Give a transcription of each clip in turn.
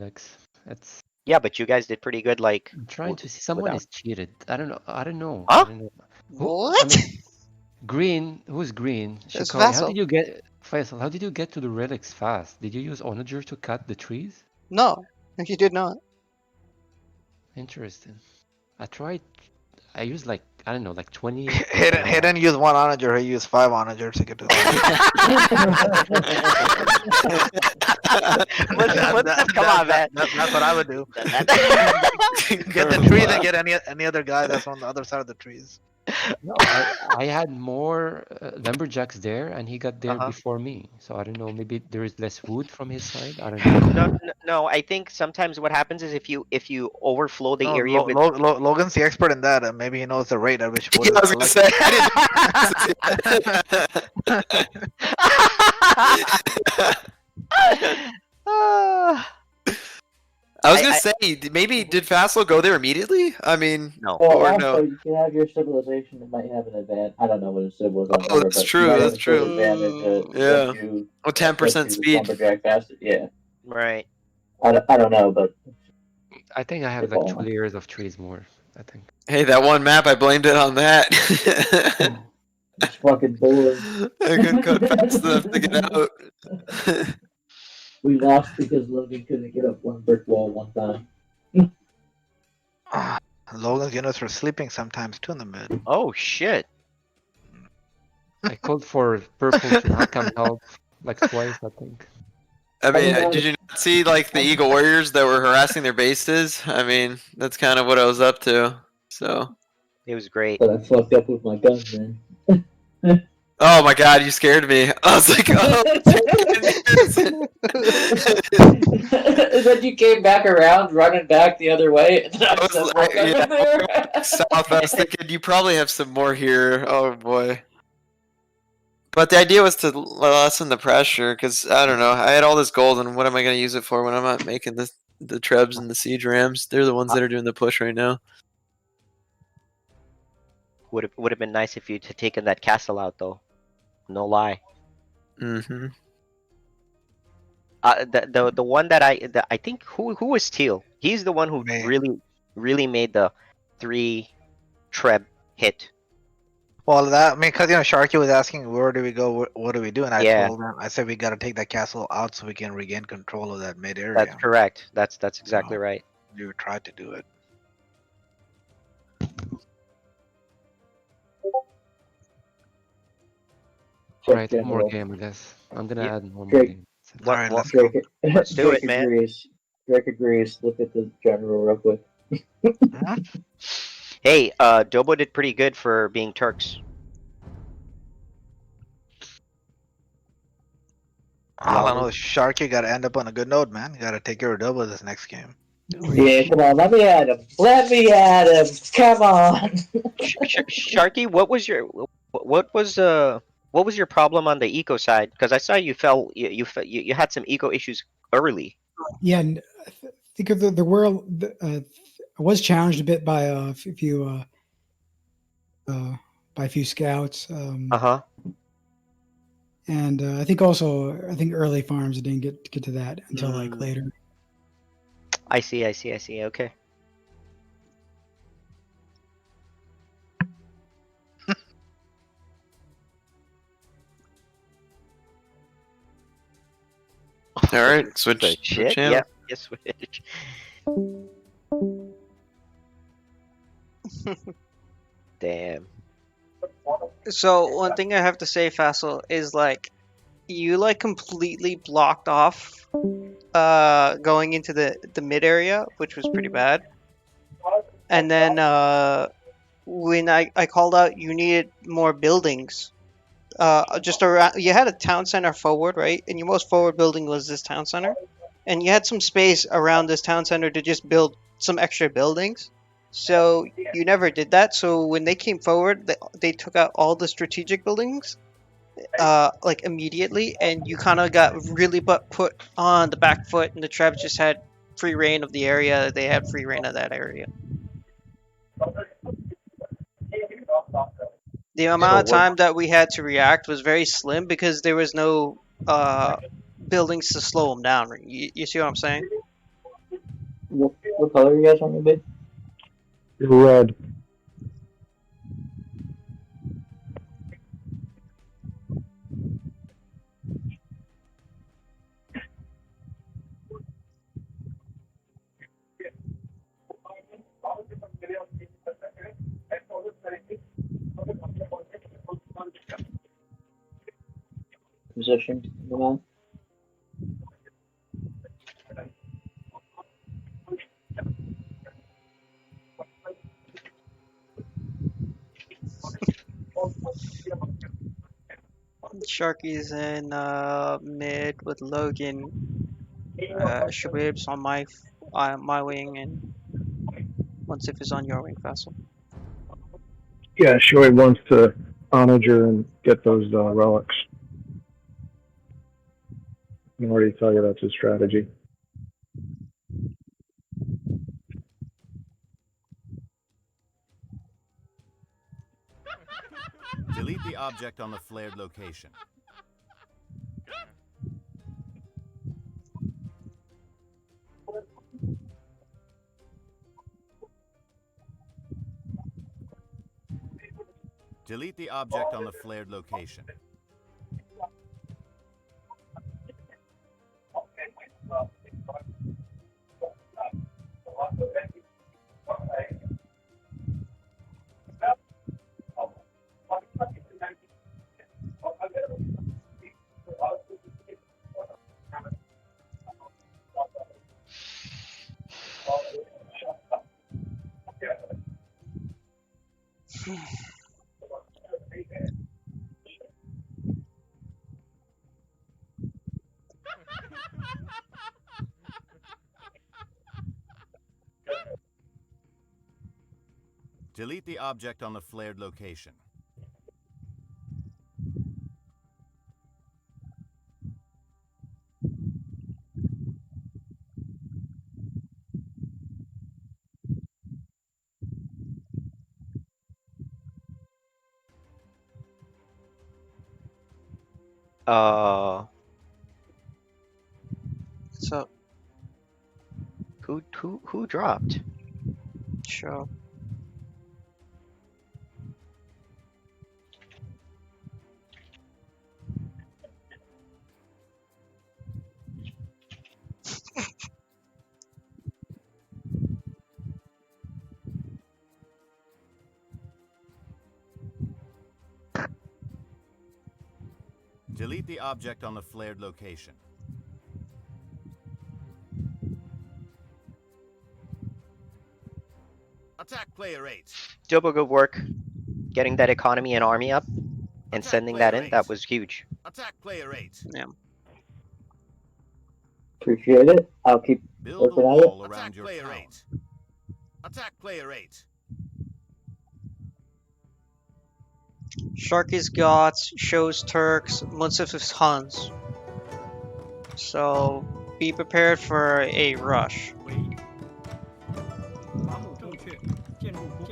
It's Yeah, but you guys did pretty good. Like, I'm trying to see someone without. is cheated. I don't know. I don't know. Huh? I don't know. Who? I What? mean, Green. Who's Green? It's Shikari. How Vassal. did you get Faisal? How did you get to the relics fast? Did you use Onager to cut the trees? No, you did not. Interesting. I tried. I used like I don't know, like 20. He didn't use one onager, he used 5 onagers to get to the Come on, man. That's what I would do. That- Get the tree, then get any other guy that's on the other side of the trees. No, I had more lumberjacks there, and he got there before me. So I don't know. Maybe there is less wood from his side. I don't know. No. I think sometimes what happens is if you overflow the No, area with. Logan's the expert in that, and maybe he knows the rate at which wood Yeah, I was is gonna say. I was gonna say, maybe did Fassel go there immediately? I mean, No. Well, or also, no? you can have your civilization that might have an advantage. I don't know what a civ was on Oh, number, that's but true, you might that's have a true. advantage that Yeah. lets you Oh, 10% lets you speed. lumberjack faster. Yeah, Right. I don't know, but I think I have It's like all 2 layers of trees more. I think. Hey, that one map, I blamed it on that. it's fucking boring. I couldn't cut fast enough to get out. We lost because Logan couldn't get up one brick wall one time. Logan's units for sleeping sometimes too in the mid. Oh shit. I called for purple to come help like twice, I think. I mean, did you not see like the Eagle Warriors that were harassing their bases? I mean, that's kind of what I was up to. So. It was great. But I fucked up with my gun, man. Oh my god, you scared me. I was like, oh. And then you came back around, running back the other way. And I was said, like, "What yeah, there?" South, I was thinking you probably have some more here. Oh boy. But the idea was to lessen the pressure, because, I don't know, I had all this gold, and what am I going to use it for when I'm not making the Trebs and the Siege Rams? They're the ones that are doing the push right now. Would have been nice if you'd taken that castle out though. No lie. Mm-hmm. The one that I think who was Teal? He's the one who Me. really made the 3 Treb hit. Well, that, I mean, because, Sharky was asking, where do we go, what do we do? And I Yeah. told him, I said, we got to take that castle out so we can regain control of that mid area. That's correct. That's exactly right. We tried to do it. Alright, one more game, I guess. I'm gonna Yeah. add one more Drake. game. Alright, let's Drake, go. Let's do Drake it, man. agrees. Drake agrees. Look at the general real quick. Hey, Dobo did pretty good for being Turks. All I know is Sharky got to end up on a good note, man. You got to take care of double this next game. Yeah, come on, let me at him. Let me at him. Come on. Sharky, what was your problem on the eco side? Because I saw you had some eco issues early. Yeah, and I think of the world. I was challenged a bit by a few scouts. Uh-huh. And I think early farms didn't get to that until like later. I see. Okay. All right, switch Shit. channel. Yeah, switch. Damn. So one thing I have to say, Fassel, is like you like completely blocked off going into the mid area, which was pretty bad. And then when I called out you needed more buildings. Just around, you had a town center forward, right? And your most forward building was this town center. And you had some space around this town center to just build some extra buildings. So you never did that. So when they came forward, they took out all the strategic buildings, like immediately, and you kind of got really put on the back foot, and the Trebs just had free reign of the area. They had free reign of that area. The amount of time that we had to react was very slim because there was no buildings to slow them down. You see what I'm saying? What color you guys on your base? Red. Position in the map. Sharky's in mid with Logan. Shabib's on my wing, and Munsif is on your wing, Faisal. Yeah, Shoei wants to onager and get those relics. I can already tell you that's his strategy. Delete the object on the flared location. Delete the object on the flared location. Delete the object on the flared location. So, Who dropped? sure. Delete the object on the flared location. Attack player 8. Double good work getting that economy and army up and Attack sending player that in. 8. That was huge. Attack player 8. Yeah. Appreciate it. I'll keep Build a working at it. wall around your player town. 8. Attack player 8. Sharky's got shows Turks, Munsif is Huns. So be prepared for a rush. 伐木正确，建筑工，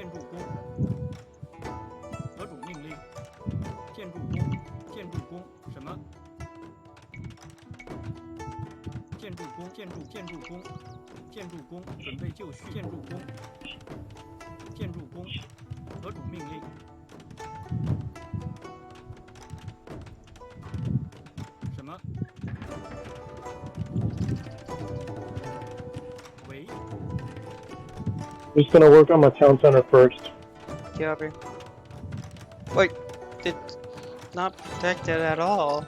得主命令，建筑工，什么？建筑工，准备就绪，建筑工，得主命令。什么？喂？ Just gonna work on my town center first. Copy. Wait, did not protected at all.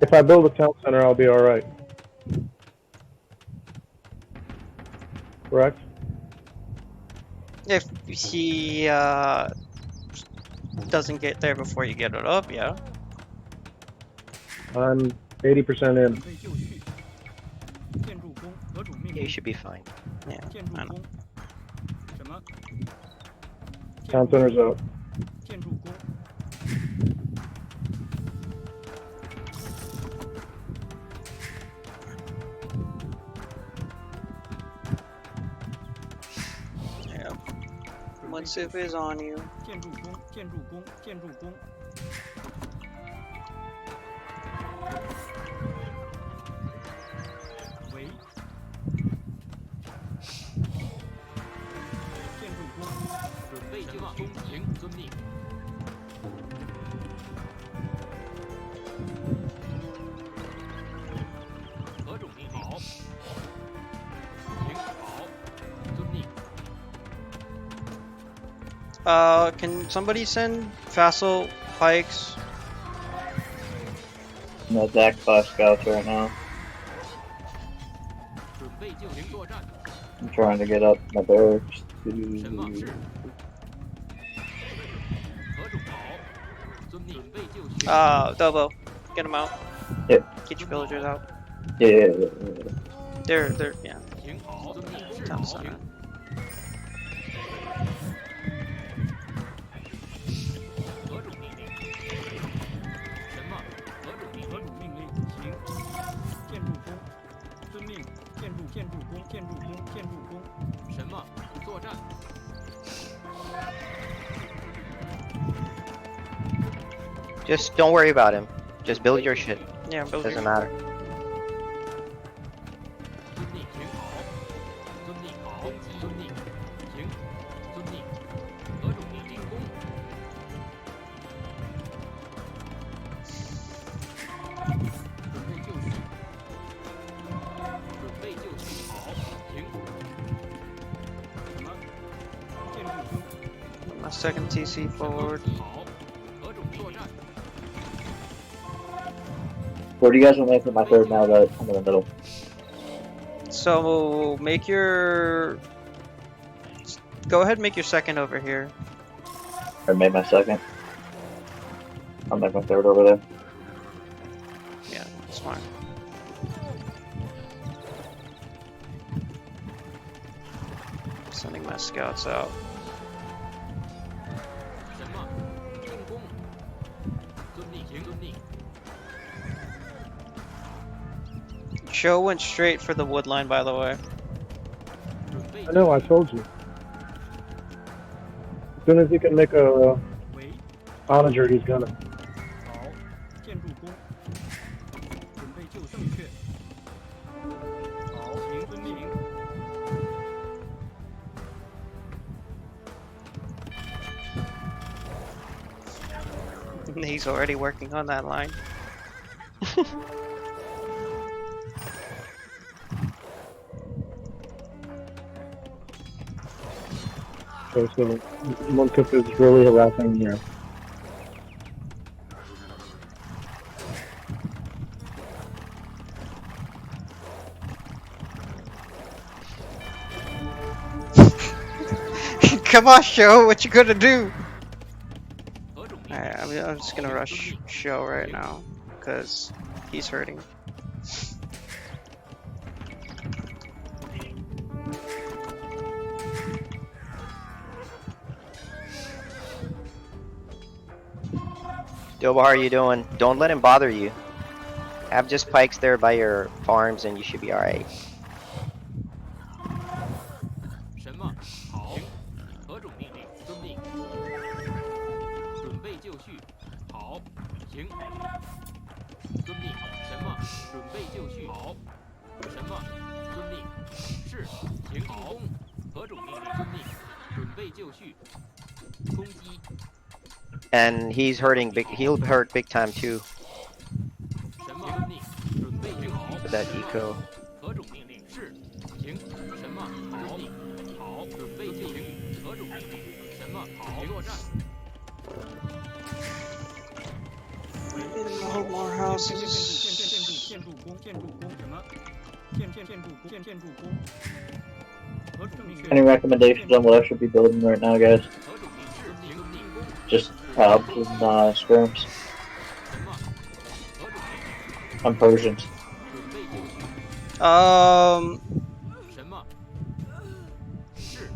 If I build a town center, I'll be alright. Correct? If he doesn't get there before you get it up, yeah. I'm 80% in. 准备就绪，建筑工，得主命 You 令。 should be fine. Yeah, 建筑 I know. 工，什么？ Town center's out. 建筑工， Yeah. Munsif is on you. 建筑工。喂， Can somebody send Facile pikes? No attack 5 scouts right now. I'm trying to get up my barracks to... Delbo, get them out. Yep. Get your villagers out. Yeah. They're yeah. Town center. Just don't worry about him. Just build your shit. Yeah, build Doesn't your... matter. My second TC forward. Where do you guys want me for my third now that I'm in the middle? So make your... Go ahead and make your second over here. I made my second. I'll make my third over there. Yeah, that's fine. Sending my scouts out. Show went straight for the wood line, by the way. I know, I told you. As soon as he can make a onager, he's gonna. He's already working on that line. So Munkif is really harassing here. Come on, Show, what you gonna do? Alright, I'm just gonna rush Show right now, because he's hurting. Dilbo, how are you doing? Don't let him bother you. Have just pikes there by your farms and you should be alright. And he's hurting big. He'll hurt big time too. With that eco. Build more houses. Any recommendations on what I should be building right now, guys? Just pubs and skirms. I'm Persians.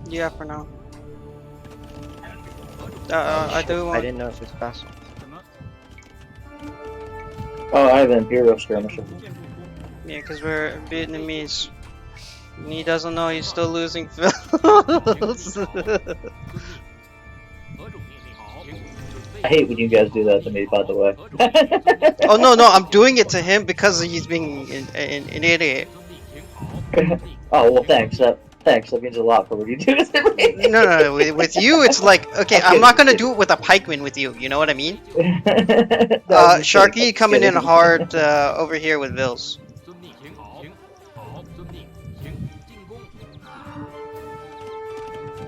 Yeah, for now. I do want... I didn't know it was fast. Oh, I have an Imperial skirmisher. Yeah, because we're Vietnamese. And he doesn't know he's still losing fills. I hate when you guys do that to me, by the way. Oh no, I'm doing it to him because he's being an idiot. Oh, well, thanks. Thanks, that means a lot for what you do to me. No, with you it's like, okay, I'm not gonna do it with a pikeman with you, you know what I mean? Sharky coming in hard over here with Vils. 好，遵命。行，进攻。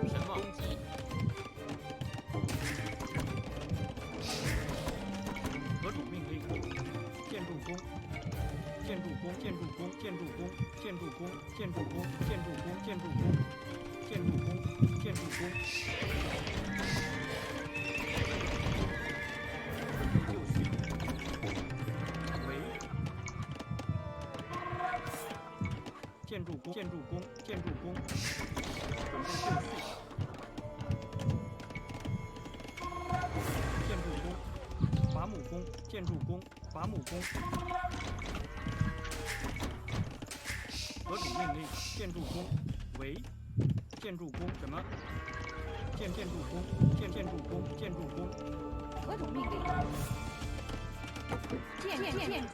什么？攻击。何种命令？建筑工。建筑工，建筑工，建筑工，建筑工，建筑工，建筑工，建筑工，建筑工，建筑工。就绪。喂。建筑工，建筑工，建筑工。准备就绪。建筑工，伐木工，建筑工，伐木工。何种命令？建筑工，喂，建筑工什么？建筑工，建筑工，建筑工。何种命令？建筑。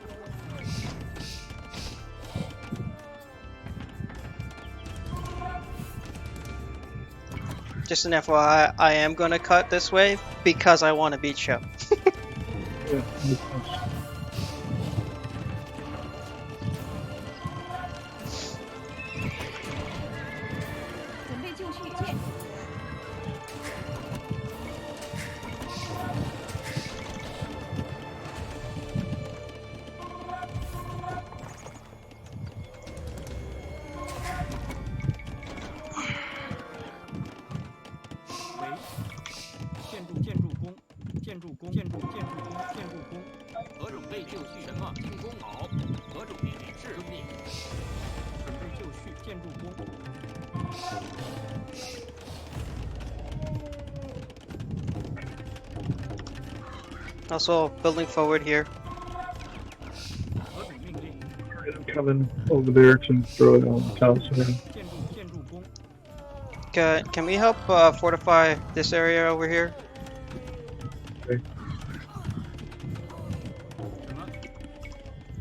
Just an FYI, I am gonna cut this way because I want to beat show. Yeah, makes sense. 准备就绪，建。喂，建筑工，建筑工，建筑工，建筑工。何种备就绪？什么？进攻好。何种命令？是遵命。准备就绪，建筑工。Also, building forward here. 何种命令？ I'm coming over there to throw it on the top side. 建筑工。Can we help fortify this area over here? 什么？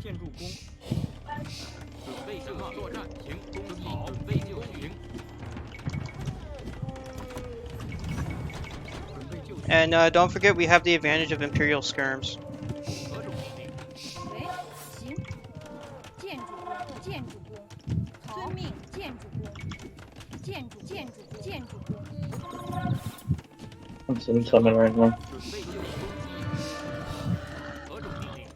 建筑工。准备什么？作战。行，攻击。准备就绪。准备就绪。 And don't forget, we have the advantage of Imperial skirms. 何种命令？喂，行。建筑工，建筑工。遵命，建筑工。建筑工。 I'm seeing coming right now. 准备就绪攻击。何种命令？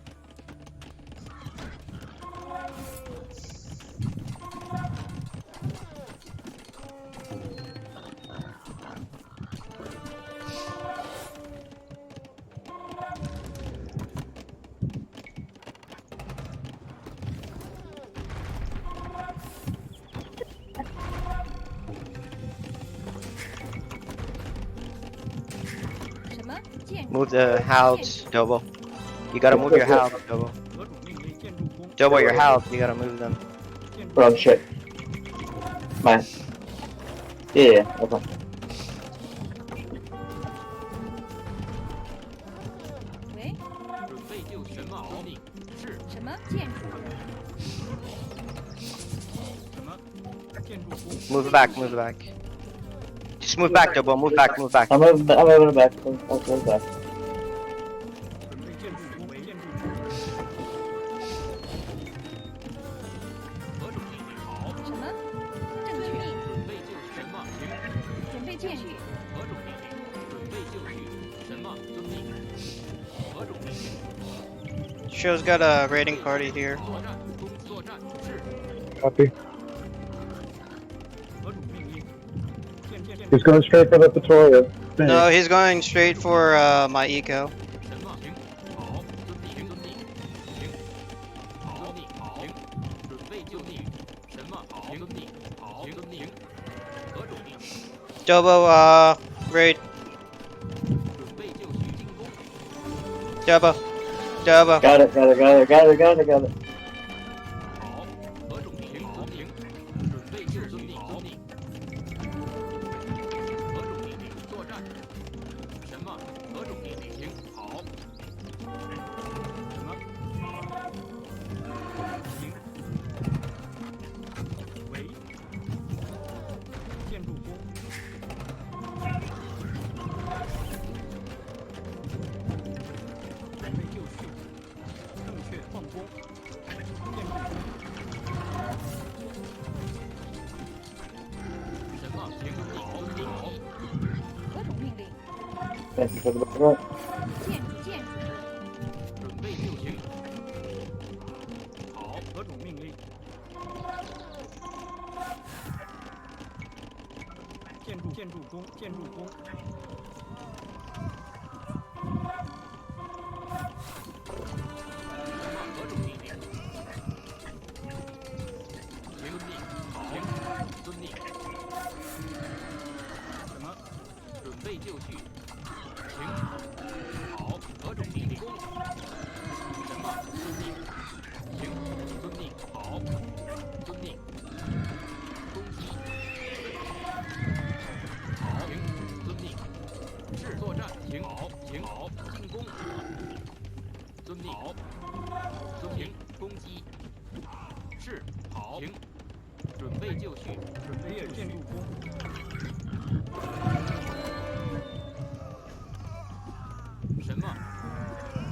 什么？建筑。 Move the house, Dobo. You gotta move your house, Dobo. 何种命令？建筑工。 Dobo, your house, you gotta move them. 建筑 Wrong shit. Man. Yeah, okay. 喂，准备就绪。什么？遵命。是。什么？建筑。什么？建筑工。 Move it back, move it back. Just move back, Dobo, move back, move back. I'm moving back. I'm moving back. I'll move back. 准备建筑工。为建筑工。何种命令？好。什么？正确。准备就绪。什么？行。准备就绪。何种命令？准备就绪。什么？遵命。何种命令？ Show's got a raiding party here. 作战。作战。是。 Copy. 何种命令？建。 He's going straight for the Pretoria. No, he's going straight for my eco. 什么？行。好。遵命。遵命。行。好。遵命。好。行。准备就命。什么？好。遵命。好。遵命。何种命令？ Dobo, raid. 准备就绪进攻。 Dobo. Dobo. Got it. Got it. Got it. Got it. Got it. Got it. 好。何种命令？好。行。准备就遵命。遵命。何种命令？作战。什么？何种命令？行。好。什么？行。喂。建筑工。准备就绪。正确放工。建筑工。Thank you for the background. 建筑准备就绪。好，何种命令？建筑工。什么？何种命令？行，遵命。好，遵命。什么？准备就绪。行。好，何种命令？什么？遵命。行，遵命。好，遵命。攻击。好，行，遵命。是作战。行，好，行，好，进攻。遵命。好，遵命。攻击。是，好，行。准备就绪。准备建筑工。什么？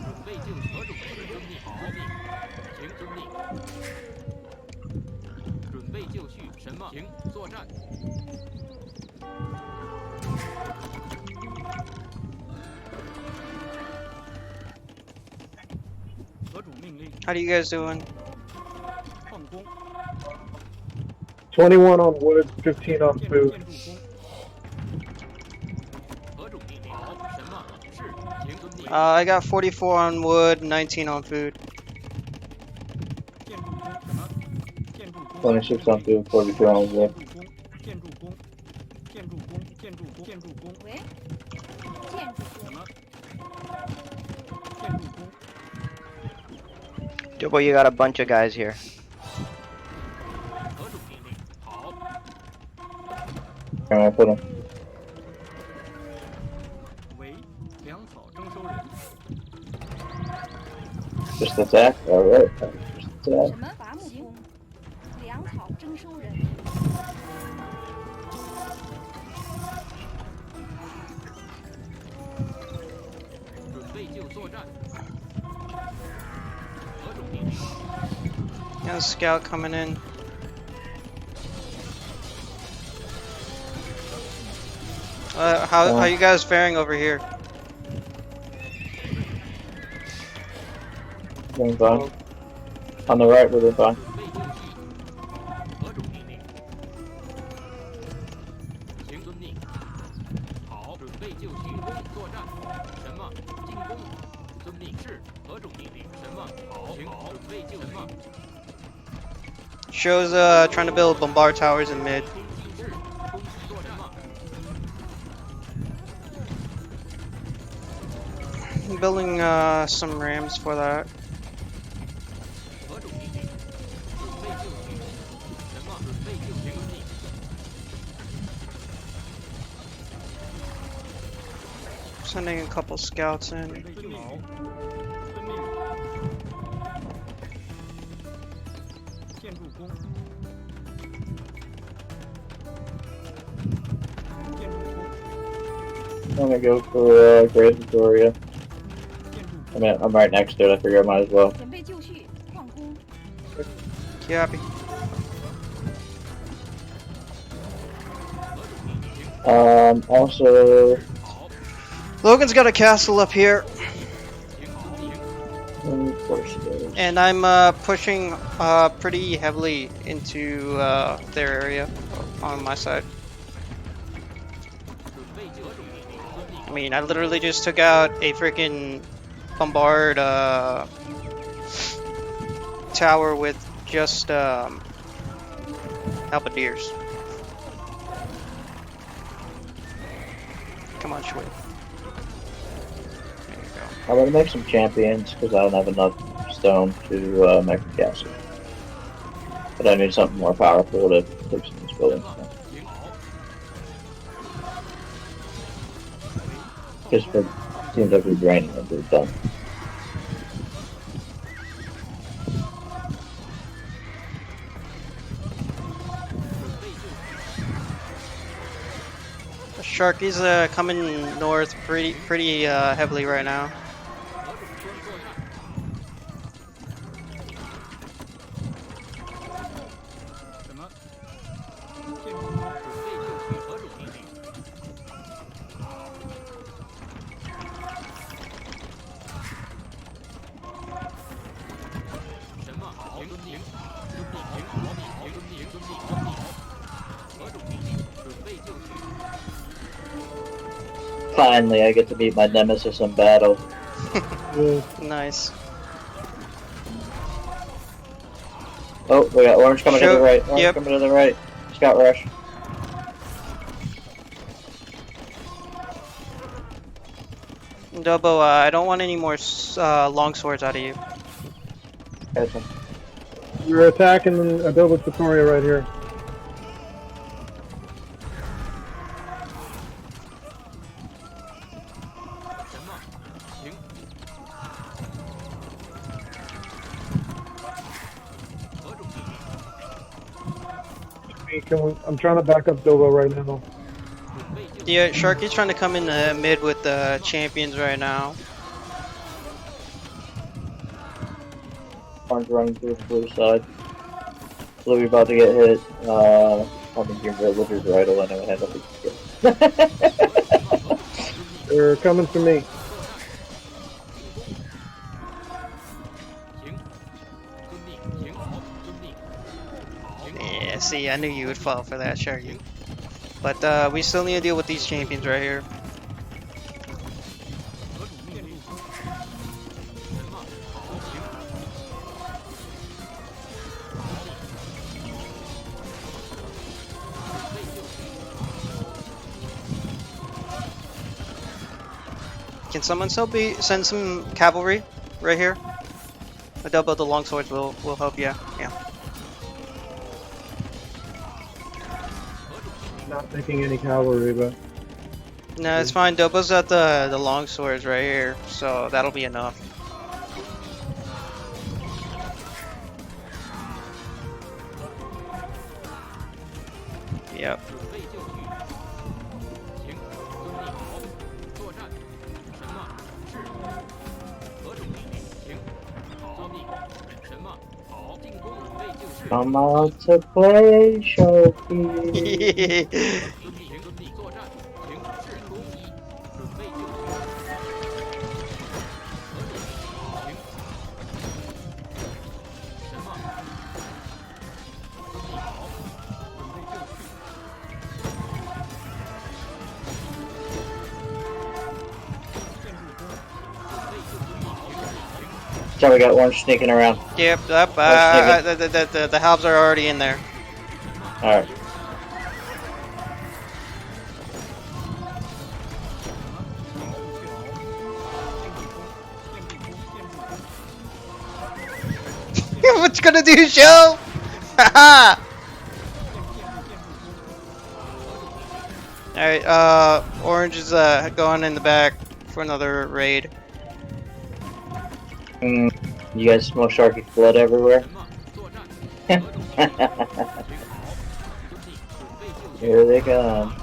准备就绪。何种是遵命？好命。行，遵命。准备就绪。什么？行，作战。何种命令？ How do you guys doing? 矿工。 21 on wood, 15 on 建 food. 筑工。何种命令？好，什么？是，行，遵命。 I got 44 on wood, 19 on food. 建筑工什么？建筑工。 26 on food, 42 on wood. 建筑工。建筑工。建筑工。建筑工。喂，建筑什么？建筑工。 Jobo, you got a bunch of guys here. 何种命令？好。 Can I put him? 喂，粮草征收人。 Just attack? Alright. Just 什 attack. 么伐木工？粮草征收人。准备就作战。何种命令？ Got a scout coming in. How you guys faring over here? Doing fine. On the right, we're doing fine. 何种命令？行，遵命。好，准备就绪。攻作战。什么？进攻。遵命。是。何种命令？什么？好，行，好，准备就什么？ Shows trying to build bombard towers in mid. 攻击是。攻击作战吗？ I'm building some rams for that. 何种命令？准备就绪。什么？准备就绪。遵命。 Sending a couple scouts 准 in. 备就绪。遵命。建筑工。建筑工。 I'm gonna go for Great Victoria. 建筑 I 工。 mean, I'm right next to it. I figure I might as well. 准备就绪，矿工。 Copy. Also, Logan's got a castle up here, of course, and I'm pushing pretty heavily into their area on my side. I mean, I literally just took out a freaking bombard tower with just halberdiers. Come on, Shway. There you go. I'm gonna make some champions because I don't have enough stone to make a castle. But I need something more powerful to fix this building. Just for seems like we're draining it, we're done. The Sharky's coming north pretty heavily right now. Finally, I get to meet my nemesis in battle. Nice. Oh, we got orange coming to the right. Orange Yep. coming to the right. Scout rush. Dobo, I don't want any more long swords out of you. Gotcha. You're attacking Adobe Tutorial right here. I'm trying to back up Dobo right now. Yeah, Sharky's trying to come in the mid with the champions right now. Orange running through the blue side. Blue about to get hit. I think your villager's right away. I had nothing to They're coming for me. Yeah, see, I knew you would fall for that, Sharky. But we still need to deal with these champions right here. Can someone send some cavalry right here? A double of the longswords will help you. Yeah. Not taking any cavalry, but No, it's fine. Dobo's got the long swords right here, so that'll be enough. Yep. Come out to play, Sharky. So we got orange sneaking around. Yep, yep. The halves are already in there. Alright. What you gonna do, show? Haha! Alright, orange is going in the back for another raid. You guys smell Sharky's blood everywhere? Here they come.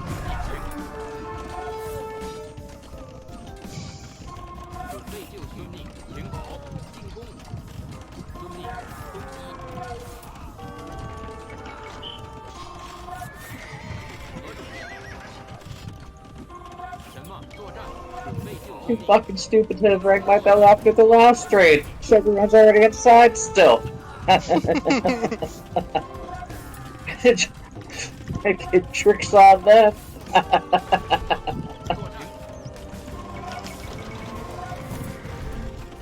You fucking stupid to have ranked my bell after the last trade. So everyone's already inside still. Making tricks on them.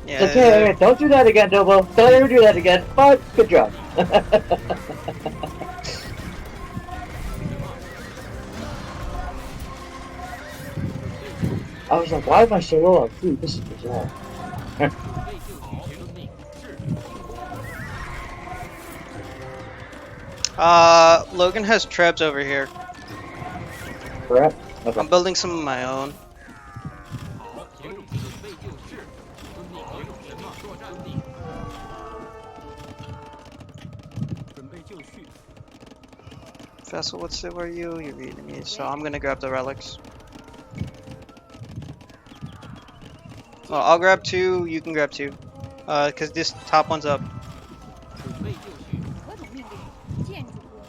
Yeah. Okay, don't do that again, Dobo. Don't ever do that again. But good job. I was like, why am I so low on food? This is bizarre. Logan has trebs over here. Correct? Okay. I'm building some of my own. Vessel, what's it? Where are you? You're Vietnamese, so I'm gonna grab the relics. Well, I'll grab two. You can grab two, cause this top one's up. 何种命令？建筑工。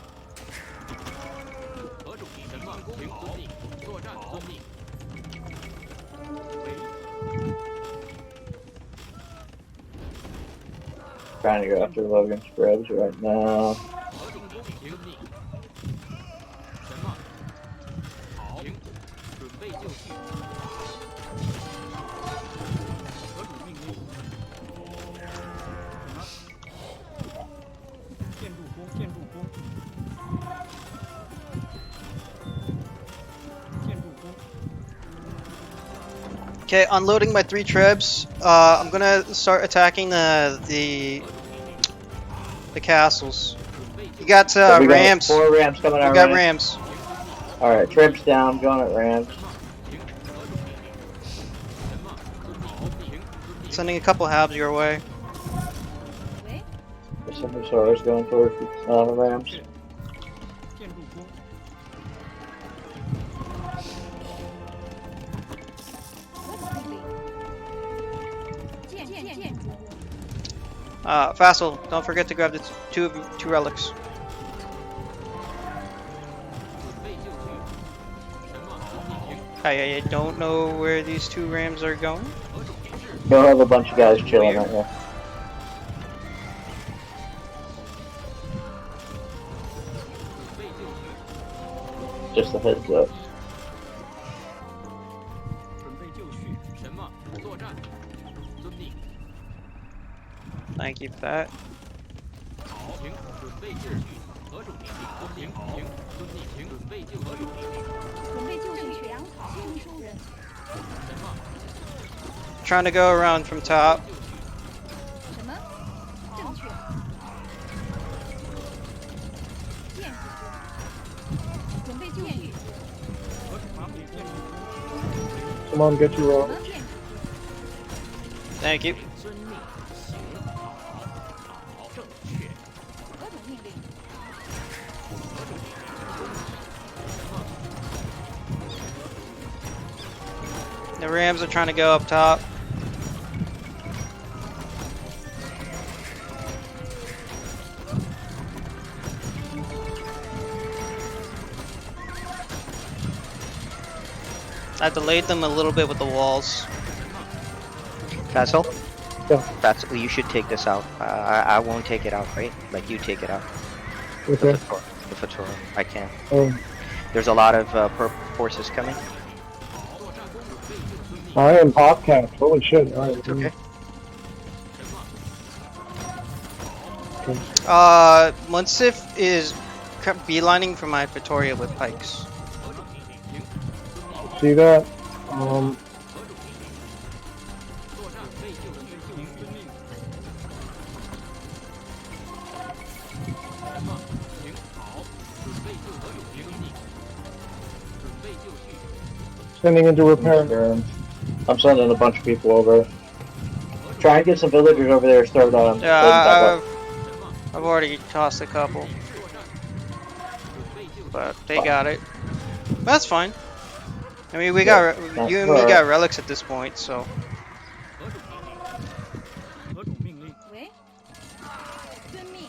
何种什么？请遵命。作战遵命。 Trying to go after Logan's spreads right now. Okay, unloading my 3 trebs. I'm gonna start attacking the castles. You got So we got rams. 4 rams coming We our got way. rams. Alright, trips down, going at rams. Sending a couple halves your way. There's some resource going towards the rams. 建筑工， Vassal, don't forget to grab the two relics. 准备就绪。什么？命令。 I don't know where these 2 rams are going. 何种指示？ You'll have a bunch of guys chilling right here. 准备就绪。 Just a heads up. 准备就绪。什么？作战。遵命。 Thank you for that. 好，请准备就绪。何种命令？遵命。请遵命。请准备就何种命令？准备就绪，粮草征收人。什么？ Trying to go around from top. 什么？正确。建筑工。准备就绪。何种马匹建筑工？ Come on, get your roll. 什么建筑 Thank you. 遵命。行。好，正确。何种命令？ 何种命令？什么？ The rams are trying to go up top. I delayed them a little bit with the walls. Vassal? Yeah. Vassal, you should take this out. I won't take it out, right? Like, you take it out. Okay. The Fedora. I can't. Um, There's a lot of purple forces coming. I am podcast. Holy shit. All right. It's okay. Munsif is beelining for my Victoria with pikes. See that? Sending into repair. I'm sending a bunch of people over. Try and get some villagers over there. Start on. Yeah, I've already tossed a couple, but they got it. That's fine. I mean, we got you and me got relics at this point, so. 何种命令？喂，遵命。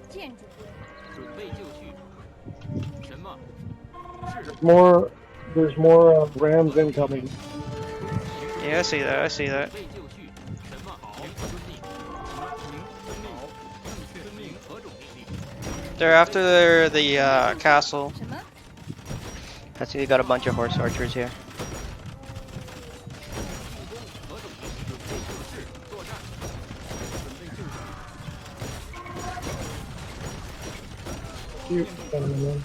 建筑工。准备就绪。什么？是。 There's more rams incoming. Yeah, I see that. I see that. 准备就绪。什么？好，遵命。什么？请遵命。正确。遵命。何种命令？ They're after the castle. 什么？ I see we got a bunch of horse archers here. 何种命令？准备就绪。作战。准备就绪。 You gentlemen.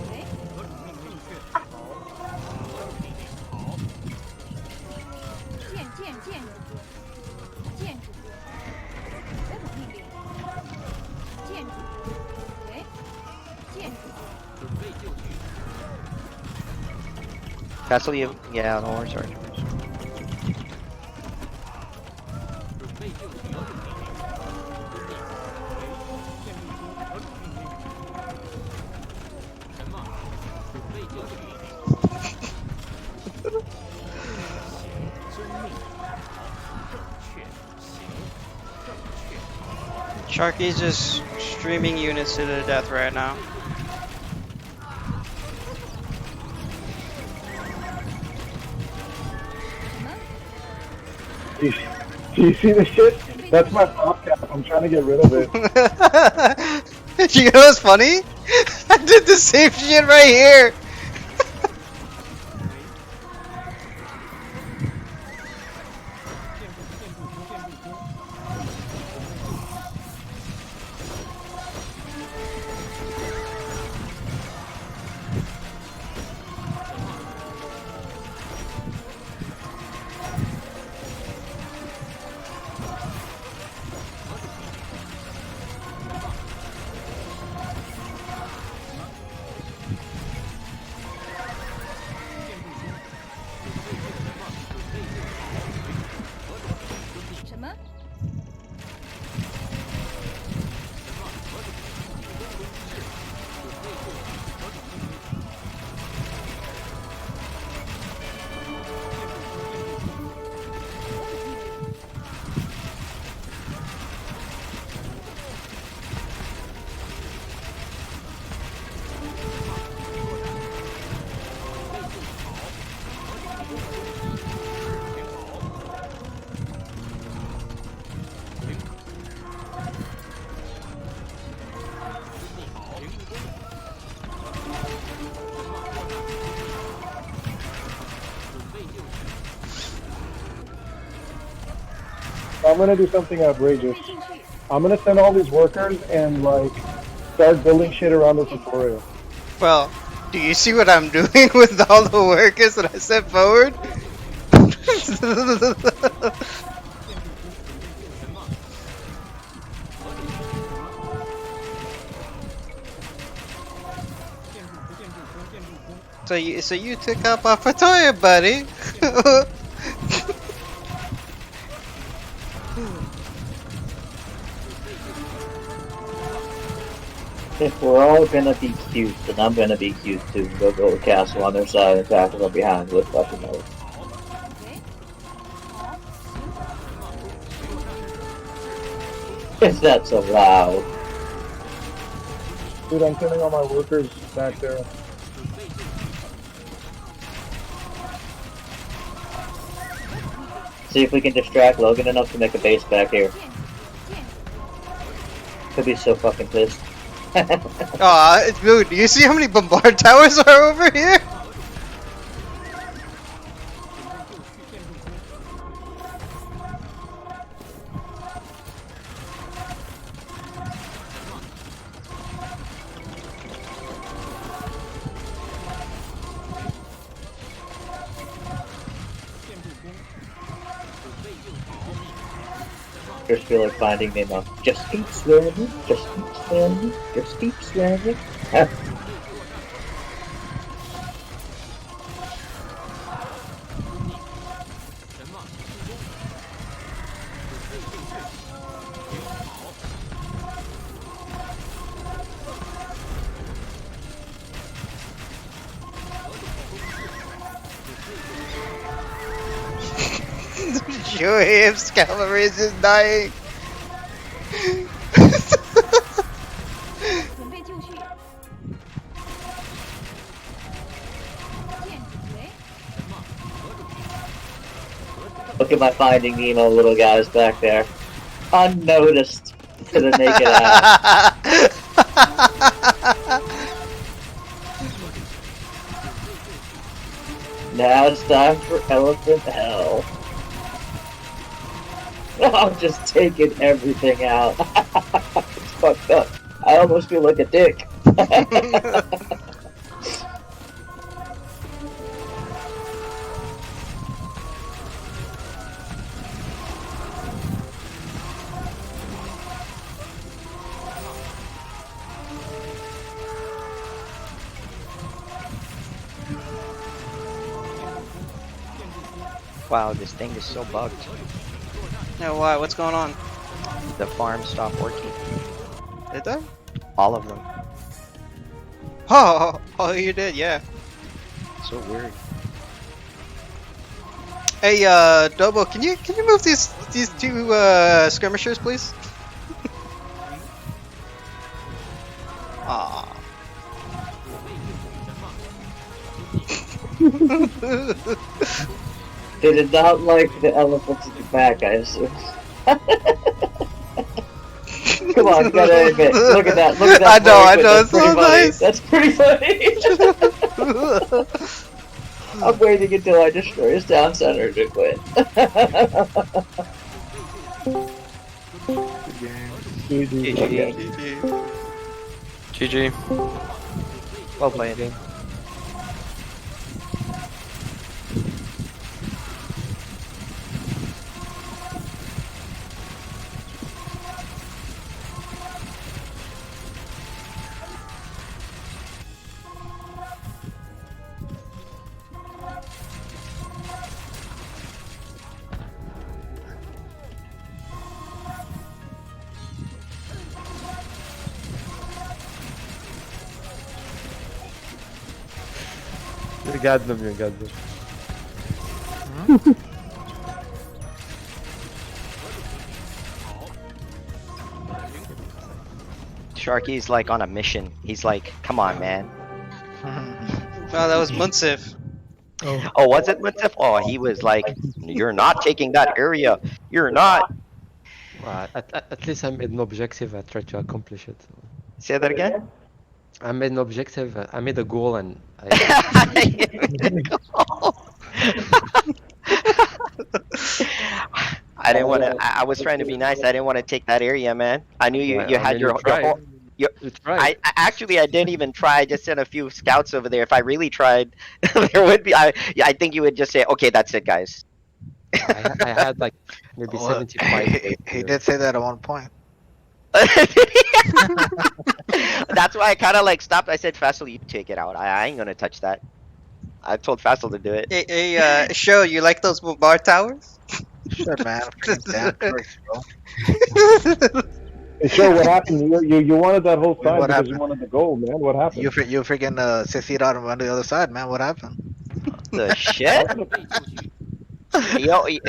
喂，何种命令？正确。好。何种命令？好。建筑工。建筑工。何种命令？建筑工。喂，建筑工。准备就绪。 Vassal, you. Yeah, the horse archers. 准备就绪。何种命令？遵命。建筑工。何种命令？什么？准备就绪。遵命。好，正确。行。正确。 Sharky's just streaming units to the death right now. Do you see this shit? That's my pop cap. I'm trying to get rid of it. You know what's funny? I did the same shit right here. I'm gonna do something 准 outrageous. 备就绪， I'm gonna send all these workers and like start building shit around the tutorial. Well, do you see what I'm doing with all the workers that I sent forward? ？So you took up our tutorial, buddy. If we're all gonna be cute, then I'm gonna be cute too. Go build a castle on their side and tackle them behind with fucking mode. 喂，好，行， If that's allowed. Dude, I'm sending all my workers back there. See if we can distract Logan enough to make a base back here. 建筑，建筑， Could be so fucking pissed. Aw, dude, do you see how many bombard towers are over here? Just feel like finding Nemo. Just keep swimming, just keep swimming, just keep swimming. Sure, if Scalaris is dying. 准备就绪，建筑，喂， Look at my Finding Nemo little guys back there. Unnoticed to the naked eye. Now it's time for elephant hell. I'm just taking everything out. It's fucked up. I almost feel like a dick. Wow, this thing is so bugged. No, why? What's going on? The farm stopped working. Did they? All of them. Oh, you did, yeah. So weird. Hey, Dobo, can you move these two skirmishers, please? Aw. They did not like the elephants in the back, I assume. Come on, gotta admit. Look at that. Look at that. I know. It's That's so pretty funny. nice. That's pretty funny. I'm waiting until I destroy his town center to quit. GG. Well played. يقعدنا يقعدنا. Sharky's like on a mission. He's like, come on, man. Oh, that was Munsif. Oh, was it Munsif? Oh, he was like, you're not taking that area. You're not. Well, at least I made an objective. I tried to accomplish it. Say that again? I made an objective. I made a goal, and I I didn't want to. I was trying to be nice. I didn't want to take that area, man. I knew you. You I had mean, you your tried. whole. Your, You tried. actually I didn't even try. I just sent a few scouts over there. If I really tried, there would be. I think you would just say, okay, that's it, guys. I had like maybe Well, 75 he, days he here. did say that at one point. That's why I kind of like stopped. I said, Fassel, you take it out. I ain't gonna touch that. I told Fassel to do it. Hey, show you like those bar towers? Shit, man. Freaking damn Turks, bro. Hey, sure, what happened? You wanted that whole side What because you happened? wanted the gold, man. What happened? You freaking succeed out on the other side, man. What happened? The shit?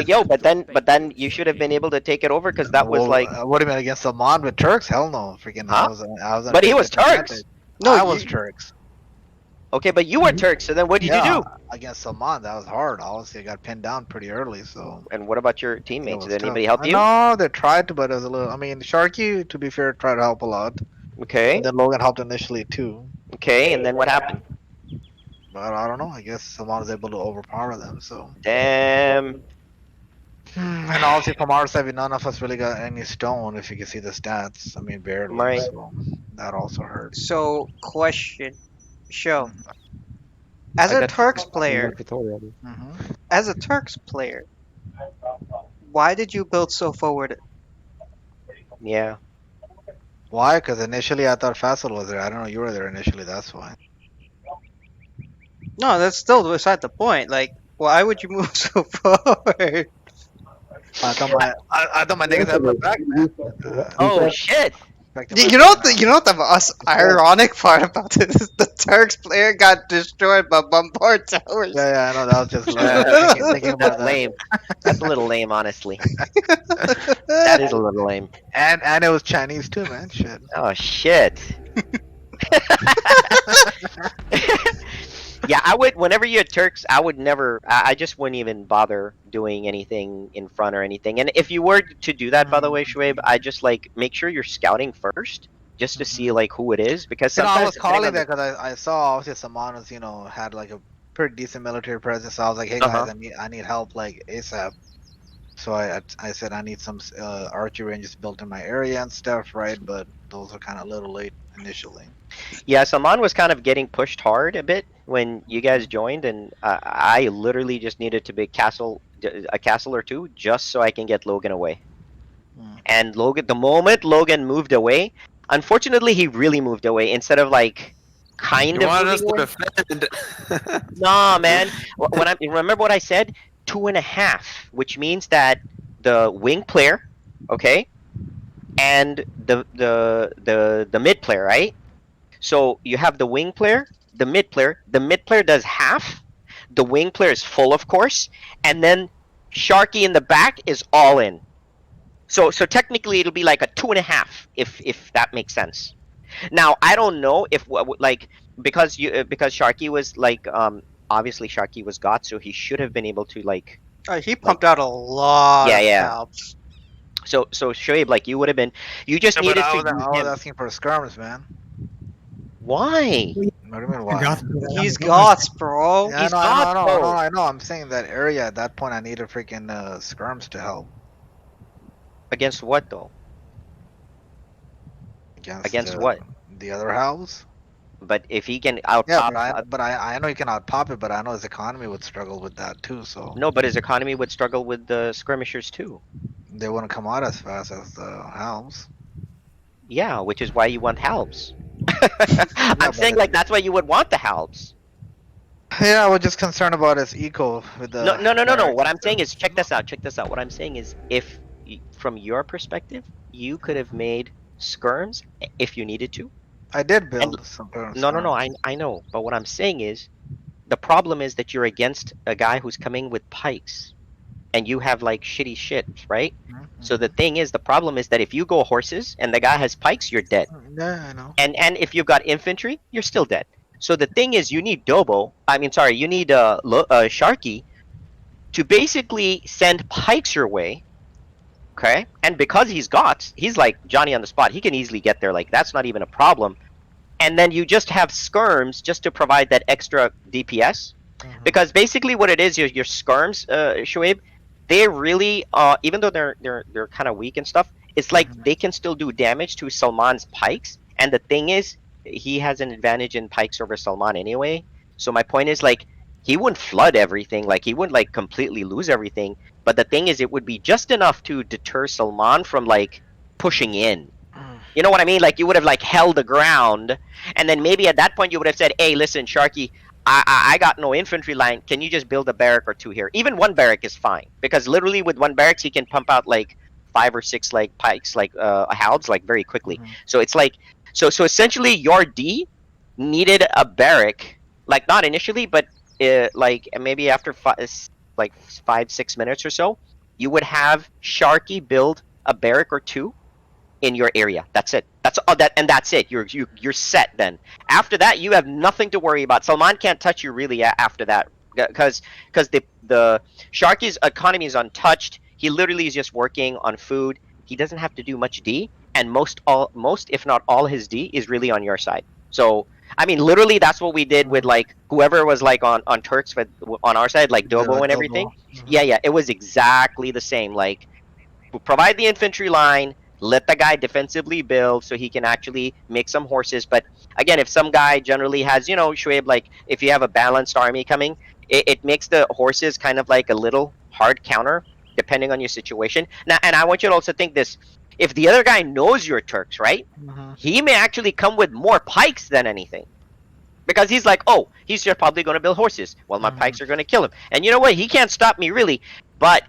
Yo, but then you should have been able to take it over because that was Well, like, what do you mean against Salman with Turks? Hell no. Freaking, huh? I was on But he a was disadvantage. Turks. No, I was you- Turks. Okay, but you were Turks. So then what did you do? Against Salman, that was hard. Obviously, I got pinned down pretty early, so And what about your it teammates? was Did tough. anybody help you? No, they tried to, but it was a little. I mean, Sharky, to be fair, tried to help a lot, Okay. and then Logan helped initially too. Okay, and then what happened? But I don't know. I guess Salman was able to overpower them. So, Damn. and obviously from our side, none of us really got any stone. If you can see the stats, I mean, barely. Right. So that also hurt. So, question, show. Mhm. As I a got Turks full player, market already. why did you build so forward? Yeah. Why? Because initially I thought Faisal was there. I don't know. You were there initially. That's why. No, that's still beside the point. Like, why would you move so forward? I thought my niggas had my back, man. Oh shit. You know what the us ironic part about this is the Turks player got destroyed by bombard towers. Yeah, I know. That was just thinking about That's that. lame. That's a little lame, honestly. That is a little lame. And it was Chinese too, man. Shit. Oh shit. Yeah, I would. Whenever you had Turks, I would never. I just wouldn't even bother doing anything in front or anything. And if you were to do that, by the way, Shuaib, I just like make sure you're scouting first, just to see like who it is, because You know, I sometimes was depending calling on the- that because I saw obviously Samanos, had like a pretty decent military presence. So I was like, hey guys, Uh-huh. I need help like ASAP. So I said I need some archery ranges built in my area and stuff, right? But those are kind of a little late initially. Yeah, Salman was kind of getting pushed hard a bit when you guys joined, and I literally just needed to be a castle or two, just so I can get Logan away. And Logan, the moment Logan moved away, unfortunately, he really moved away instead of like kind You of wanted us moving to away. defend. Nah, man. When I remember what I said, 2.5, which means that the wing player, okay, and the mid player, right? So you have the wing player, the mid player. The mid player does half. The wing player is full, of course, and then Sharky in the back is all in. So technically it'll be like a 2.5 if that makes sense. Now I don't know if like because Sharky was like obviously Sharky was God, so he should have been able to like He pumped out a lot of yeah. helps. So Shoaib, like you would have been, you just Yeah, needed but to I use was him. asking for skirms, man. Why? What do you mean why? He's Goths, bro. Yeah, He's I God, know. bro. I know. I'm saying that area at that point I needed freaking skirms to help Against what though? Against what? The other house. But if he can out Yeah, pop, but I know he can out pop it, but I know his economy would struggle with that too. So no, but his economy would struggle with the skirmishers too. they wouldn't come out as fast as the house. Yeah, which is why you want halbs. I'm saying like that's why you would want the halbs. Yeah, I was just concerned about his eco with the. No. What I'm saying is, check this out. What I'm saying is, if from your perspective, you could have made skirms if you needed to. I did build some. No. I know. But what I'm saying is, the problem is that you're against a guy who's coming with pikes, and you have like shitty shit, right? So the thing is, the problem is that if you go horses and the guy has pikes, you're dead. Yeah, I know. And if you've got infantry, you're still dead. So the thing is, you need you need Sharky to basically send pikes your way. Okay, and because he's like Johnny on the spot. He can easily get there. Like that's not even a problem. And then you just have skirms just to provide that extra DPS. Because basically what it is, your skirms, Shoaib, they really, even though they're kind of weak and stuff, it's like they can still do damage to Salman's pikes. And the thing is, he has an advantage in pikes over Salman anyway. So my point is like he wouldn't flood everything, like he wouldn't like completely lose everything. But the thing is, it would be just enough to deter Salman from like pushing in. You know what I mean? Like you would have like held the ground, and then maybe at that point you would have said, "Hey, listen, Sharky, I got no infantry line. Can you just build a barrack or two here? Even one barrack is fine because literally with one barracks he can pump out like 5 or 6 like pikes, like halbs, like very quickly. So it's like so essentially your D needed a barrack, like not initially, but like maybe after like 5-6 minutes or so, you would have Sharky build a barrack or two in your area. That's it. That's all that, and that's it. You're set then. After that, you have nothing to worry about. Salman can't touch you really after that because the Sharky's economy is untouched. He literally is just working on food. He doesn't have to do much D, and most if not all his D is really on your side. So I mean, literally, that's what we did with like whoever was like on Turks with on our side, like Dobo and everything. Yeah, it was exactly the same. Like provide the infantry line, let the guy defensively build so he can actually make some horses. But again, if some guy generally has, Shoaib, like if you have a balanced army coming, it makes the horses kind of like a little hard counter depending on your situation. Now, and I want you to also think this: if the other guy knows you're Turks, right, he may actually come with more pikes than anything. Because he's like, oh, he's just probably going to build horses. Well, my pikes are going to kill him. And you know what? He can't stop me, really. But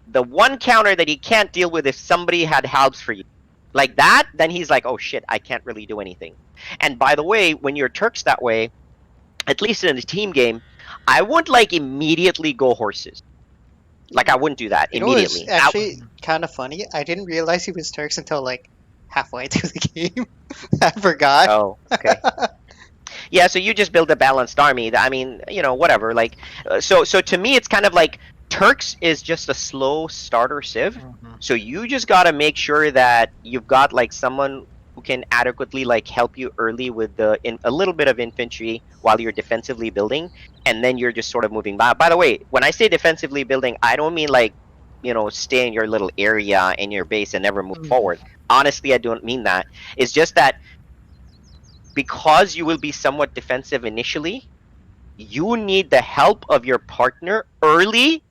the one counter that he can't deal with if somebody had halbs for you. Like that, then he's like, oh shit, I can't really do anything. And by the way, when you're Turks that way, at least in a team game, I wouldn't like immediately go horses. Like I wouldn't do that immediately. It was actually kind of funny. I didn't realize he was Turks until like halfway through the game. I forgot. Oh, okay. Yeah, so you just build a balanced army. I mean, whatever. Like, so to me, it's kind of like Turks is just a slow starter civ. So you just gotta make sure that you've got like someone who can adequately like help you early with a little bit of infantry while you're defensively building, and then you're just sort of moving by. By the way, when I say defensively building, I don't mean like stay in your little area in your base and never move forward. Honestly, I don't mean that. It's just that because you will be somewhat defensive initially, you need the help of your partner early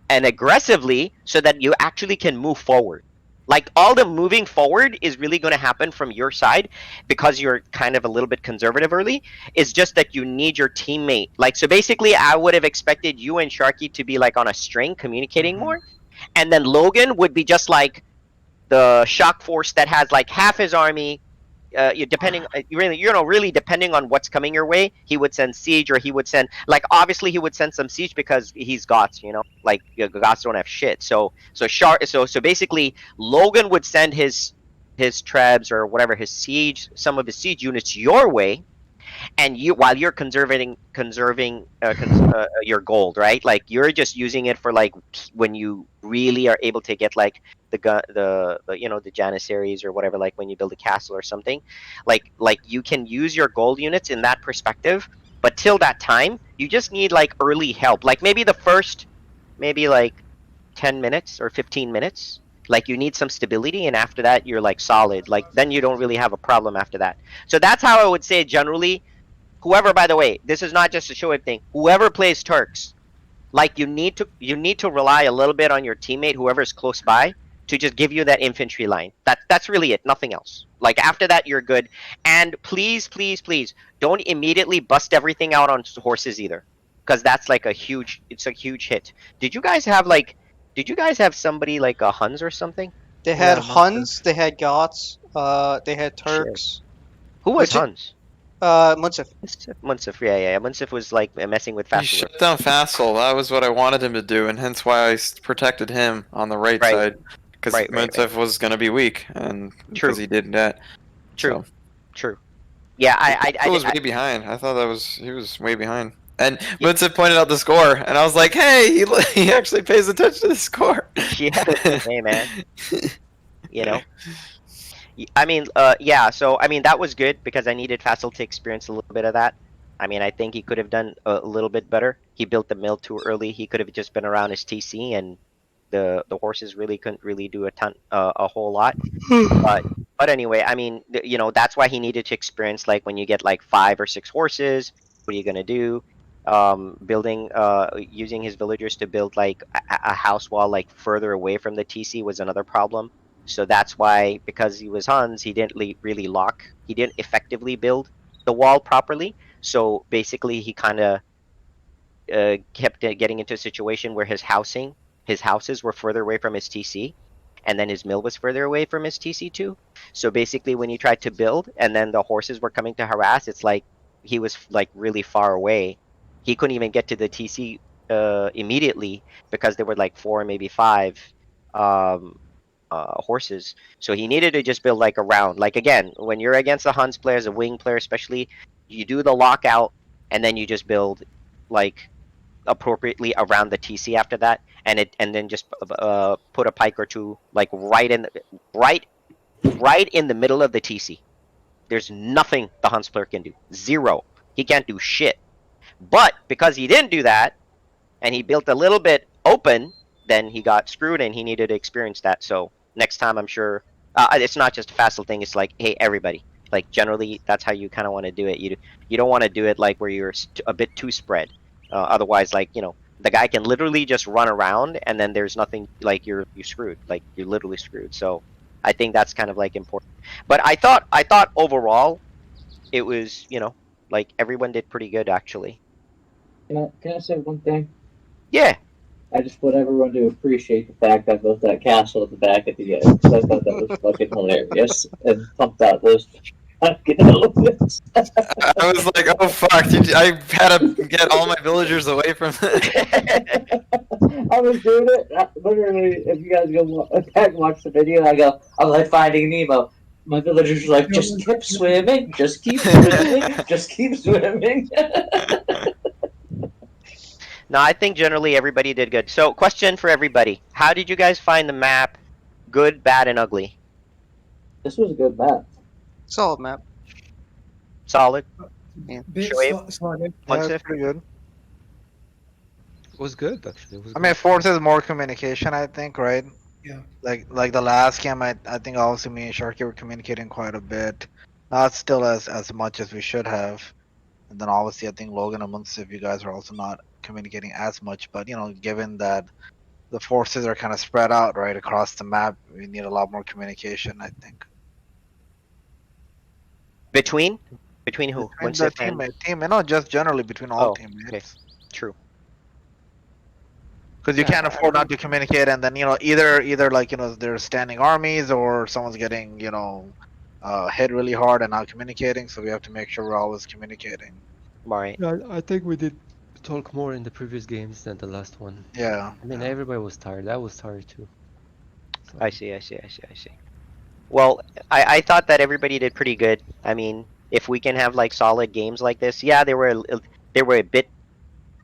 and aggressively so that you actually can move forward. Like all the moving forward is really going to happen from your side because you're kind of a little bit conservative early. It's just that you need your teammate. Like, so basically I would have expected you and Sharky to be like on a string communicating more. And then Logan would be just like the shock force that has like half his army. Really depending on what's coming your way, he would send siege, or he would send obviously he would send some siege because he's Goths, like Goths don't have shit. So basically Logan would send his trebs or whatever, some of his siege units your way, and while you're conserving your gold, right? Like you're just using it for like when you really are able to get like the janissaries or whatever, like when you build a castle or something, like you can use your gold units in that perspective. But till that time, you just need like early help, like maybe the first like 10 minutes or 15 minutes. Like you need some stability, and after that you're like solid. Like then you don't really have a problem after that. So that's how I would say generally. Whoever, by the way, this is not just a show thing. Whoever plays Turks, like you need to rely a little bit on your teammate, whoever's close by, to just give you that infantry line. That's really it. Nothing else. Like after that you're good. And please, please, please don't immediately bust everything out on horses either, because that's like a huge hit. Did you guys have somebody like a Huns or something? They had Huns, they had Goths, they had Turks. Who was Huns? Munsif. Munsif, yeah. Munsif was like messing with Fassel. He shut down Fassel. That was what I wanted him to do, and hence why I protected him on the right side. Because Munsif was going to be weak, and because he did that. True. Yeah, I was way behind. I thought he was way behind. And Munsif pointed out the score, and I was like, hey, he actually pays attention to the score. Yeah, hey man. I mean, so I mean that was good because I needed Fassel to experience a little bit of that. I mean, I think he could have done a little bit better. He built the mill too early. He could have just been around his TC and the horses really couldn't really do a whole lot. But anyway, I mean, that's why he needed to experience, like, when you get like 5 or 6 horses, what are you gonna do? Building, using his villagers to build like a house wall like further away from the TC was another problem. So that's why, because he was Hans, he didn't really lock. He didn't effectively build the wall properly. So basically, he kind of kept getting into a situation where his houses were further away from his TC, and then his mill was further away from his TC too. So basically, when he tried to build, and then the horses were coming to harass, it's like he was like really far away. He couldn't even get to the TC immediately because there were like 4, maybe 5 um, horses. So he needed to just build like around. Like, again, when you're against the Huns players, a wing player especially, you do the lockout, and then you just build like appropriately around the TC after that, and then just put a pike or two like right in the middle of the TC. There's nothing the Hunts player can do. Zero. He can't do shit. But because he didn't do that, and he built a little bit open, then he got screwed, and he needed to experience that. So next time, I'm sure it's not just a Facile thing. It's like, hey, everybody. Like, generally, that's how you kind of want to do it. You don't want to do it like where you're a bit too spread. Otherwise, like, the guy can literally just run around, and then there's nothing, like, you're screwed. Like, you're literally screwed. So I think that's kind of like important. But I thought overall it was, like, everyone did pretty good actually. Can I say one thing? Yeah. I just want everyone to appreciate the fact I built that castle at the back at the end, because I thought that was fucking hilarious and pumped out those fucking elephants. I was like, oh fuck, I had to get all my villagers away from it. I was doing it, literally, if you guys go back and watch the video, I'm like Finding Nemo. My villagers are like, just keep swimming, just keep swimming, just keep swimming. No, I think generally everybody did good. So, question for everybody: how did you guys find the map? Good, bad, and ugly. This was a good map. Solid map. Solid. Bit Shoaib? sluggish. Yeah, Munsif? it's pretty good. It was good actually. It was I mean, it good. forces more communication, I think, right? Yeah. Like the last game, I think also me and Sharky were communicating quite a bit. Not still as much as we should have. And then obviously, I think Logan and Munsif, you guys are also not communicating as much. But given that the forces are kind of spread out right across the map, we need a lot more communication, I think. Between who? Between the Munsif and just generally between all okay. teammates. True. Because you Yeah, can't afford not to communicate, and then either like there's standing armies or someone's getting hit really hard and not communicating. So we have to make sure we're always communicating. Right. Yeah, I think we did talk more in the previous games than the last one. Yeah. I mean, yeah. everybody was tired. I was tired too. So, I see. Well, I thought that everybody did pretty good. I mean, if we can have like solid games like this, yeah, they were a bit.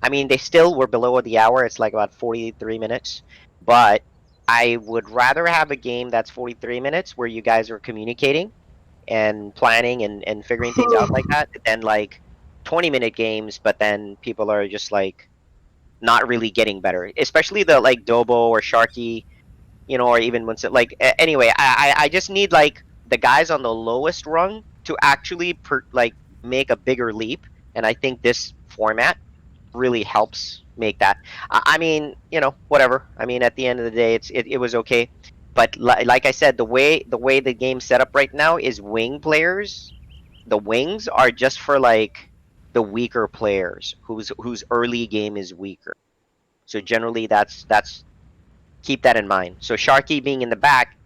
I mean, they still were below the hour. It's like about 43 minutes, but I would rather have a game that's 43 minutes where you guys are communicating and planning and figuring things out like that than like 20-minute games, but then people are just like not really getting better, especially the like Dobo or Sharky, or even once like anyway, I just need like the guys on the lowest rung to actually like make a bigger leap, and I think this format really helps make that. I mean, whatever. I mean, at the end of the day, it was okay, but like I said, the game's set up right now is wing players. The wings are just for like the weaker players whose early game is weaker. So generally, that's keep that in mind. So Sharky being in the back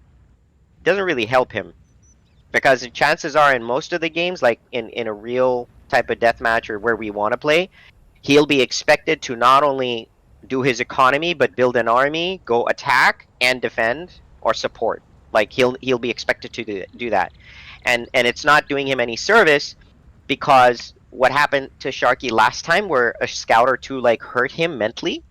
doesn't really help him because the chances are in most of the games, like in a real type of deathmatch or where we want to play, he'll be expected to not only do his economy but build an army, go attack and defend or support. Like he'll be expected to do that, and it's not doing him any service because what happened to Sharky last time, where a scout or two like hurt him mentally,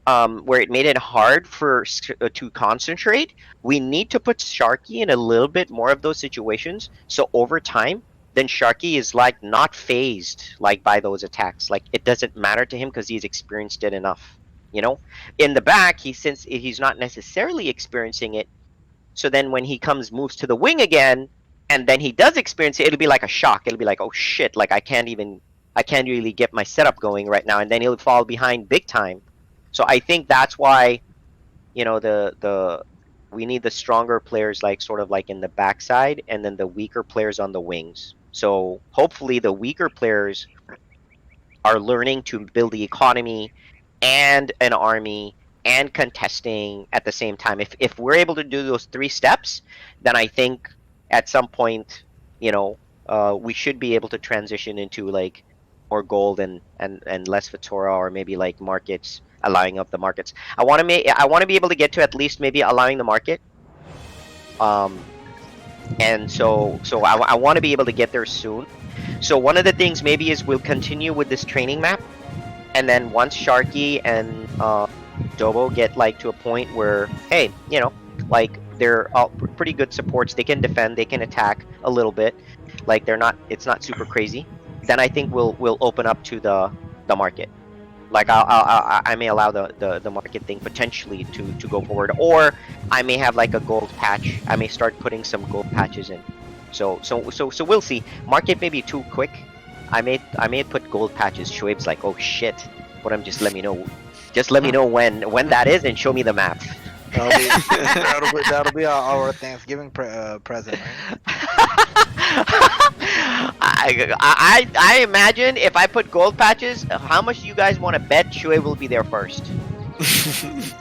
where it made it hard to concentrate. We need to put Sharky in a little bit more of those situations. So over time, then Sharky is like not phased like by those attacks. Like it doesn't matter to him because he's experienced it enough. You know, in the back, since he's not necessarily experiencing it. So then when he moves to the wing again, and then he does experience it, it'll be like a shock. It'll be like, oh shit, like I can't really get my setup going right now, and then he'll fall behind big time. So I think that's why, we need the stronger players like sort of like in the backside, and then the weaker players on the wings. So hopefully the weaker players are learning to build the economy and an army and contesting at the same time. If we're able to do those 3 steps, then I think at some point, we should be able to transition into like more gold and less Vitora, or maybe like markets, allowing up the markets. I want to be able to get to at least maybe allowing the market. And so I want to be able to get there soon. So one of the things maybe is we'll continue with this training map, and then once Sharky and Dobo get like to a point where, hey, like they're all pretty good supports, they can defend, they can attack a little bit, like it's not super crazy, then I think we'll open up to the market. Like I may allow the market thing potentially to go forward, or I may have like a gold patch. I may start putting some gold patches in. So we'll see. Market may be too quick. I may put gold patches. Shoaib's like, oh shit. But just let me know. Just let me know when that is, and show me the map. That'll be our Thanksgiving present, right? I imagine if I put gold patches, how much do you guys want to bet Shoaib will be there first?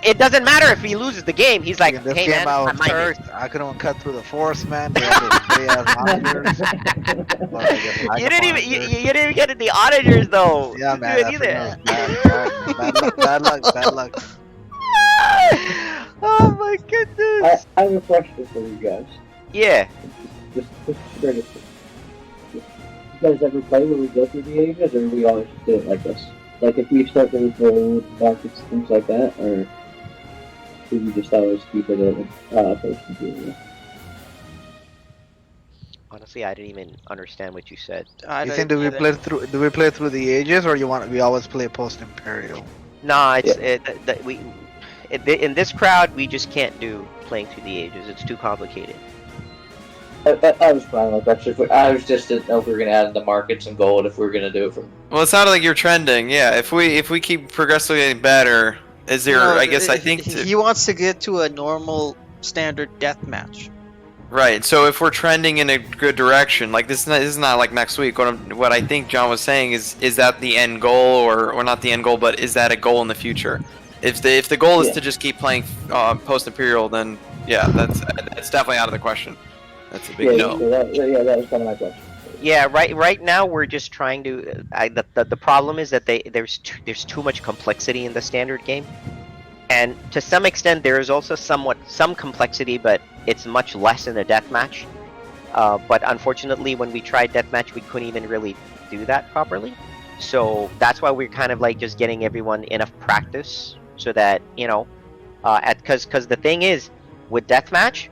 It doesn't matter if he loses the game. He's like, this hey game man, I was I might first. I couldn't cut through the force, man. You didn't even get the auditors though. Yeah, man. Do it either. Bad luck. Oh my goodness. I have a question for you guys. Yeah. Just bring it. You guys ever play when we go through the ages, or do we always just do it like this? Like if we start going through markets, things like that, or do we just always keep it at post-imperial? Honestly, I didn't even understand what you said. You think do we play through the ages, or we always play post imperial? Nah, in this crowd we just can't do playing through the ages. It's too complicated. I was fine with that. I was just didn't know if we were gonna add in the markets and gold if we were gonna do it from. Well, it sounded like you're trending. Yeah, if we keep progressively getting better, is there? No, I guess I think he wants to get to a normal standard death match. Right. So if we're trending in a good direction, like this is not like next week. What I think John was saying is that the end goal, or not the end goal, but is that a goal in the future? If the goal is to just keep playing post imperial, then yeah, that's definitely out of the question. That's a big no. That was kind of my question. Yeah, right now we're just trying to. The problem is that there's too much complexity in the standard game, and to some extent there is also some complexity, but it's much less in a deathmatch. But unfortunately, when we tried deathmatch, we couldn't even really do that properly. So that's why we're kind of like just getting everyone enough practice, so that because the thing is with deathmatch,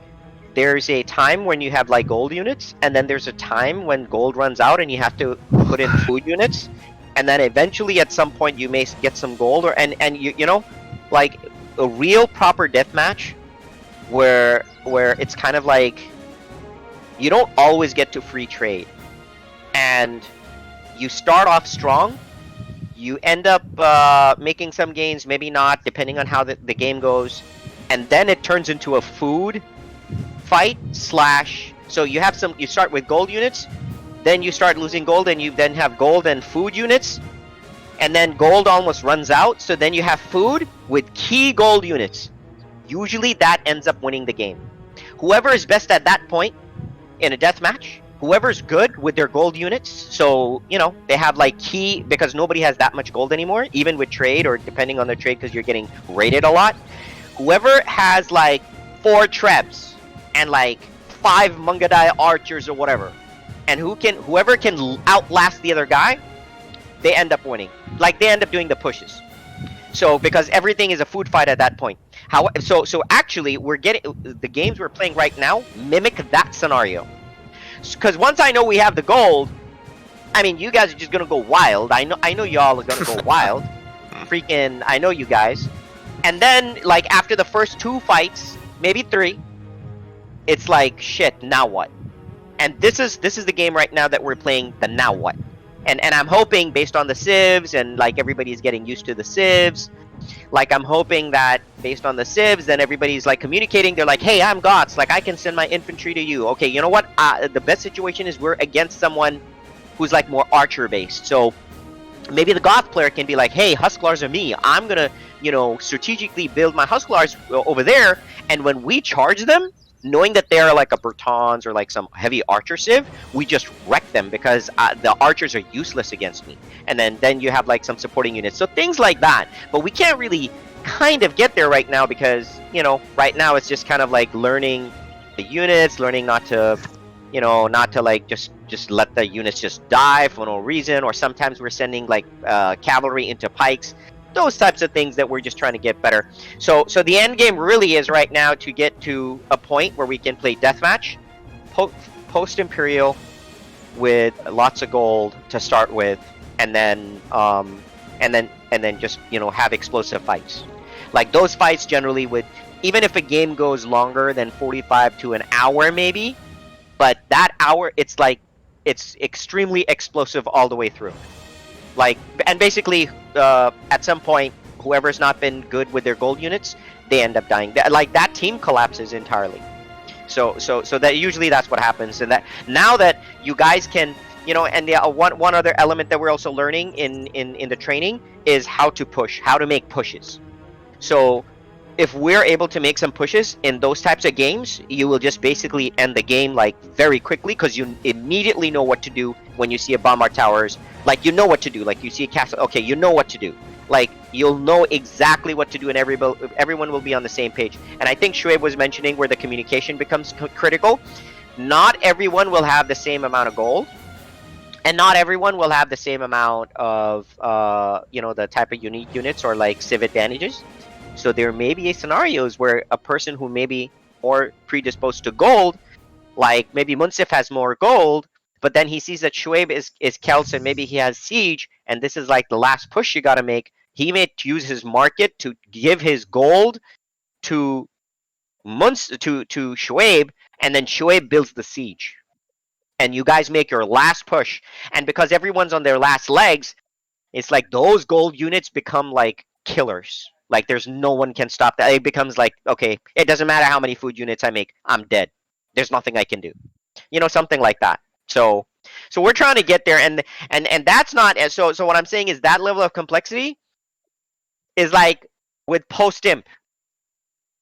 there's a time when you have like gold units, and then there's a time when gold runs out and you have to put in food units, and then eventually at some point you may get some gold, and like a real proper deathmatch where it's kind of like you don't always get to free trade, and you start off strong, you end up making some gains, maybe not, depending on how the game goes, and then it turns into a food fight / so you start with gold units, then you start losing gold, and you then have gold and food units, and then gold almost runs out, so then you have food with key gold units. Usually that ends up winning the game. Whoever is best at that point in a deathmatch, whoever's good with their gold units, so they have like key, because nobody has that much gold anymore, even with trade, or depending on the trade because you're getting raided a lot. Whoever has like 4 trebs and like 5 Mungadai archers or whatever, and whoever can outlast the other guy, they end up winning. Like they end up doing the pushes. So because everything is a food fight at that point. So actually we're getting the games we're playing right now mimic that scenario. Because once I know we have the gold, I mean you guys are just gonna go wild. I know y'all are gonna go wild. freaking, I know you guys. And then, like, after the first 2 fights, maybe 3, it's like, shit, now what? And this is the game right now that we're playing, the now what. And I'm hoping, based on the civs, and like everybody's getting used to the civs, like I'm hoping that based on the civs, then everybody's like communicating. They're like, hey, I'm Gots, like I can send my infantry to you. Okay, you know what? The best situation is we're against someone who's like more archer based. So maybe the Goth player can be like, hey, Husklars are me. I'm gonna, strategically build my Husklars over there, and when we charge them, knowing that they're like a Bretons or like some heavy archer civ, we just wreck them because the archers are useless against me. And then you have like some supporting units. So things like that. But we can't really kind of get there right now because, right now it's just kind of like learning the units, learning not to like just let the units just die for no reason, or sometimes we're sending like cavalry into pikes, those types of things that we're just trying to get better. So the end game really is right now to get to a point where we can play deathmatch, post imperial, with lots of gold to start with, and then just have explosive fights. Like those fights generally would, even if a game goes longer than 45 to an hour maybe, but that hour it's extremely explosive all the way through. Like, and basically at some point whoever's not been good with their gold units, they end up dying. Like that team collapses entirely. So that usually that's what happens. And that now that you guys can, and one other element that we're also learning in the training is how to push, how to make pushes. So if we're able to make some pushes in those types of games, you will just basically end the game like very quickly, because you immediately know what to do when you see a Bombard Towers. Like, you know what to do. Like, you see a castle, okay, you know what to do. Like, you'll know exactly what to do, and everyone will be on the same page. And I think Shuaib was mentioning where the communication becomes critical. Not everyone will have the same amount of gold, and not everyone will have the same amount of the type of unique units or like civ advantages. So there may be scenarios where a person who may be more predisposed to gold, like maybe Munsif has more gold, but then he sees that Shuaib is Kels and maybe he has siege, and this is like the last push you got to make. He may use his market to give his gold to to Shuaib, and then Shuaib builds the siege. And you guys make your last push, and because everyone's on their last legs, it's like those gold units become like killers. Like there's no one can stop that. It becomes like, okay, it doesn't matter how many food units I make, I'm dead. There's nothing I can do. Something like that. So we're trying to get there, and that's not so what I'm saying is that level of complexity is like with post imp.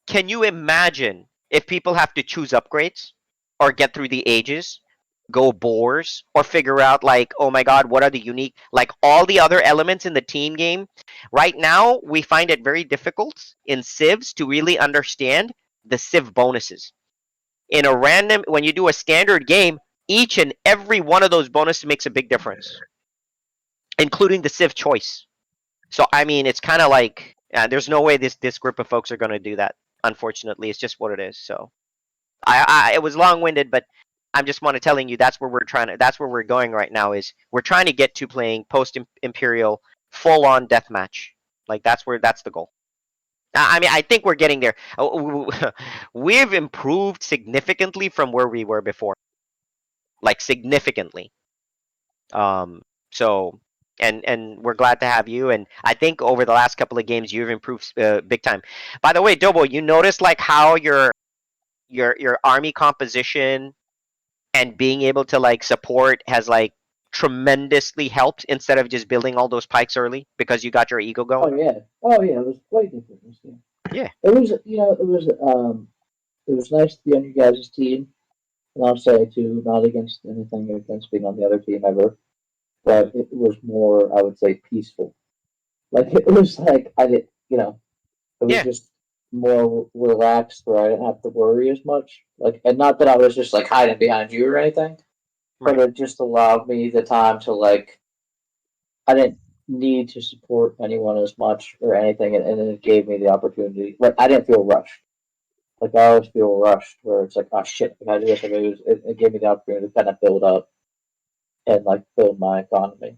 Can you imagine if people have to choose upgrades or get through the ages, go boars, or figure out like, oh my god, what are the unique, like all the other elements in the team game? Right now, we find it very difficult in civs to really understand the civ bonuses. In a random, when you do a standard game, each and every one of those bonuses makes a big difference, including the civ choice. So I mean, it's kind of like there's no way this group of folks are going to do that. Unfortunately, it's just what it is. So it was long-winded, but I'm just want to telling you that's where we're going right now. Is we're trying to get to playing post-imperial full-on deathmatch. Like that's the goal. I mean, I think we're getting there. We've improved significantly from where we were before, like significantly. So and we're glad to have you. And I think over the last couple of games, you've improved big time. By the way, Dobo, you notice like how your army composition and being able to like support has like tremendously helped instead of just building all those pikes early because you got your ego going. Oh yeah, it was way different this game. Yeah. It was it was nice to be on you guys' team, and I'll say too, not against anything against being on the other team ever, but it was more, I would say, peaceful. Like it was like I did, it was Yeah. just more relaxed where I didn't have to worry as much. Like, and not that I was just like hiding behind you or anything, but Right. it just allowed me the time to like. I didn't need to support anyone as much or anything, and it gave me the opportunity. Like I didn't feel rushed. Like I always feel rushed, where it's like, oh shit, I gotta do this. It gave me the opportunity to kind of build up and like build my economy.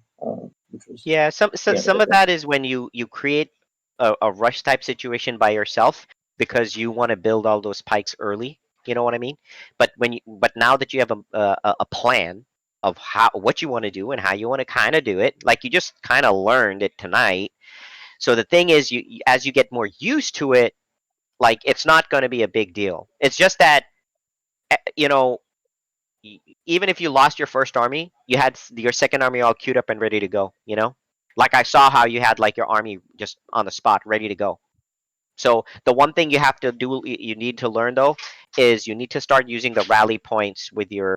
which was Yeah, some yeah, some of that is when you create a rush type situation by yourself because you want to build all those pikes early. You know what I mean? But now that you have a plan of how what you want to do and how you want to kind of do it, like you just kind of learned it tonight. So the thing is, as you get more used to it, like it's not going to be a big deal. It's just that you know even if you lost your first army, you had your second army all queued up and ready to go. You know, like I saw how you had like your army just on the spot, ready to go. So the one thing you have to do, you need to learn though, is you need to start using the rally points with your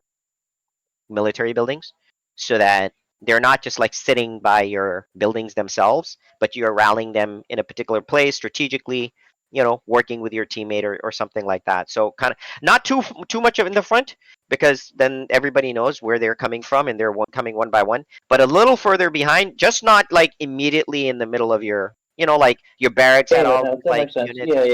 military buildings, so that they're not just like sitting by your buildings themselves, but you're rallying them in a particular place strategically. You know, working with your teammate or something like that. So kind of not too much of in the front, because then everybody knows where they're coming from and they're coming one by one. But a little further behind, just not like immediately in the middle of your, like your barracks yeah, had yeah, all no, these that like makes sense. units. Yeah.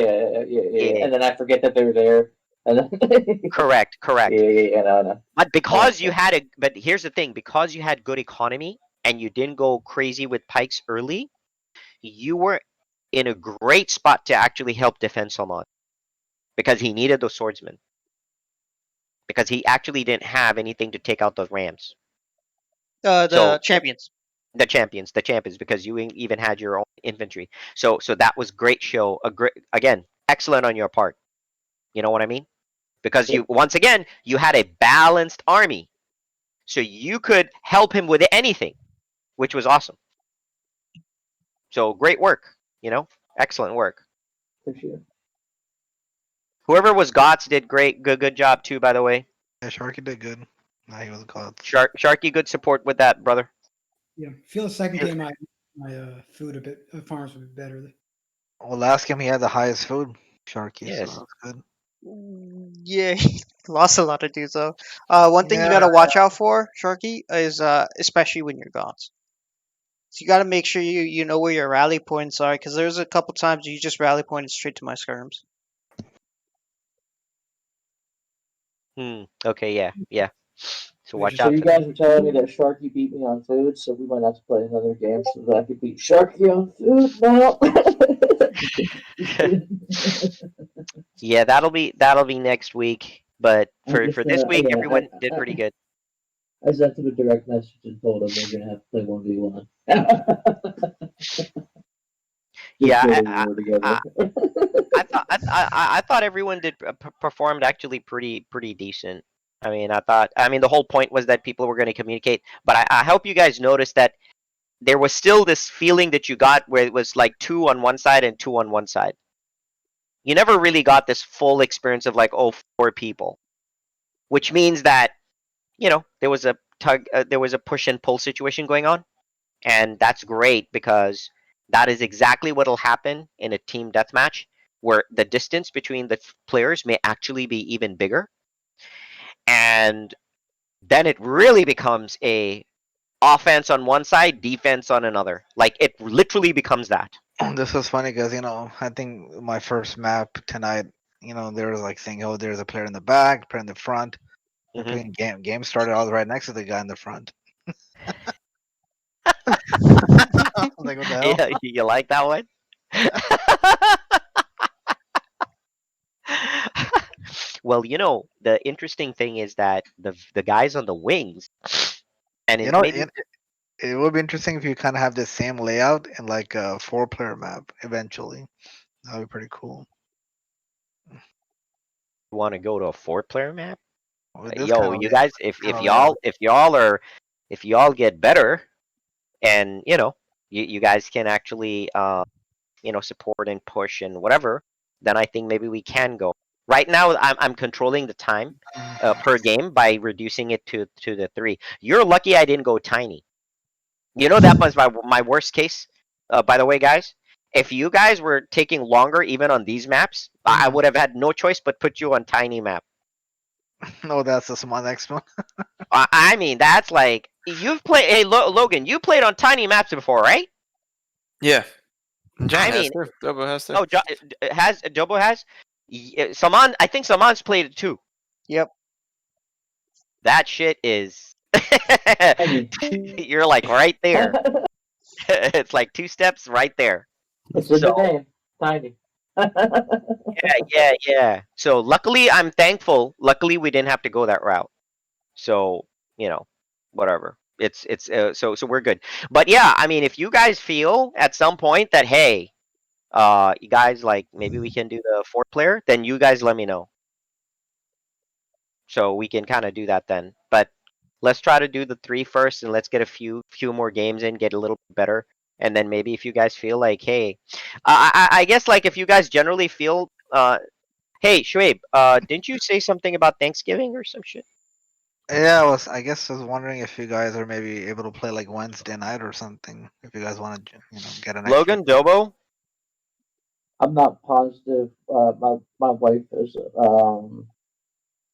Yeah, And then I forget that they're there, and then correct, correct. yeah, no. But That makes because you sense. had but here's the thing, because you had good economy and you didn't go crazy with pikes early, you were in a great spot to actually help defend Salman, because he needed those swordsmen, because he actually didn't have anything to take out those rams. The So champions. the champions, because you even had your own infantry. So that was great show. A great, again, excellent on your part. You know what I mean? Because Yep. you, once again, you had a balanced army, so you could help him with anything, which was awesome. So great work, excellent work. Appreciate it. Whoever was Gots did great, good job too. By the way, Yeah, Sharky did good. Nah, he was gods. Sharky, good support with that, brother. Yeah, feel the second game my food a bit farms a bit better. Well, last game he had the highest food, Sharky, so Yes. that's good. Yeah, he lost a lot of dudes though. One thing you Yeah, gotta watch out for, Sharky, is especially when you're gods. So you gotta make sure you know where your rally points are, because there's a couple times you just rally pointed straight to my skirms. Okay. Yeah. So watch So out you for that. guys were telling me that Sharky beat me on food, so we might have to play another game so that I could beat Sharky on food now. Just kidding. Just kidding. Yeah, that'll be next week. But I for just for this week, yeah, everyone did pretty good. I sent him a direct message and told him we're gonna have to play 1v1. Just Yeah, so that we were together. I thought everyone did performed actually pretty decent. I mean the whole point was that people were going to communicate, but I hope you guys noticed that there was still this feeling that you got where it was like two on one side and two on one side. You never really got this full experience of like, oh, four people, which means that there was a there was a push and pull situation going on, and that's great because that is exactly what will happen in a team deathmatch, where the distance between the players may actually be even bigger, and then it really becomes a offense on one side, defense on another. Like it literally becomes that. this was funny because I think my first map tonight, there was like saying, oh, there's a player in the back, player in the front. We're Hmm. playing game. Game started. I was right next to the guy in the front. I was like, what the hell? Yeah, you like that one? Well, the interesting thing is that the guys on the wings, and You it know, maybe it would be interesting if you kind of have the same layout in like a 4-player map eventually. That would be pretty cool. want to go to a four-player map. With this Yo, kind of you guys, kind of layout. if y'all get better, and you guys can actually support and push and whatever, then I think maybe we can go. Right now, I'm controlling the time per game by reducing it to the 3. You're lucky I didn't go tiny. That was my worst case. By the way, guys, if you guys were taking longer even on these maps, I would have had no choice but put you on tiny map. No, that's the small next one. I mean, that's like you've played. Hey, Logan, you played on tiny maps before, right? Yeah. John I has mean, to. Dobo has to. oh, has Jobo has? Saman, I think Saman's played it too. Yep. That shit is. I mean, You're like right there. It's like 2 steps right there. It's in the So name. Tiny. yeah. So luckily, I'm thankful. Luckily, we didn't have to go that route. So whatever. So we're good. But yeah, I mean, if you guys feel at some point that hey, you guys like maybe we can do the 4 player, then you guys let me know. So we can kind of do that then. But let's try to do the 3 first, and let's get a few more games in, get a little bit better, and then maybe if you guys feel like, hey, I guess like if you guys generally feel, hey, Shoaib, didn't you say something about Thanksgiving or some shit? Yeah, I guess I was wondering if you guys are maybe able to play like Wednesday night or something. If you guys want to, get an extra. Logan, Dobo. I'm not positive. My wife is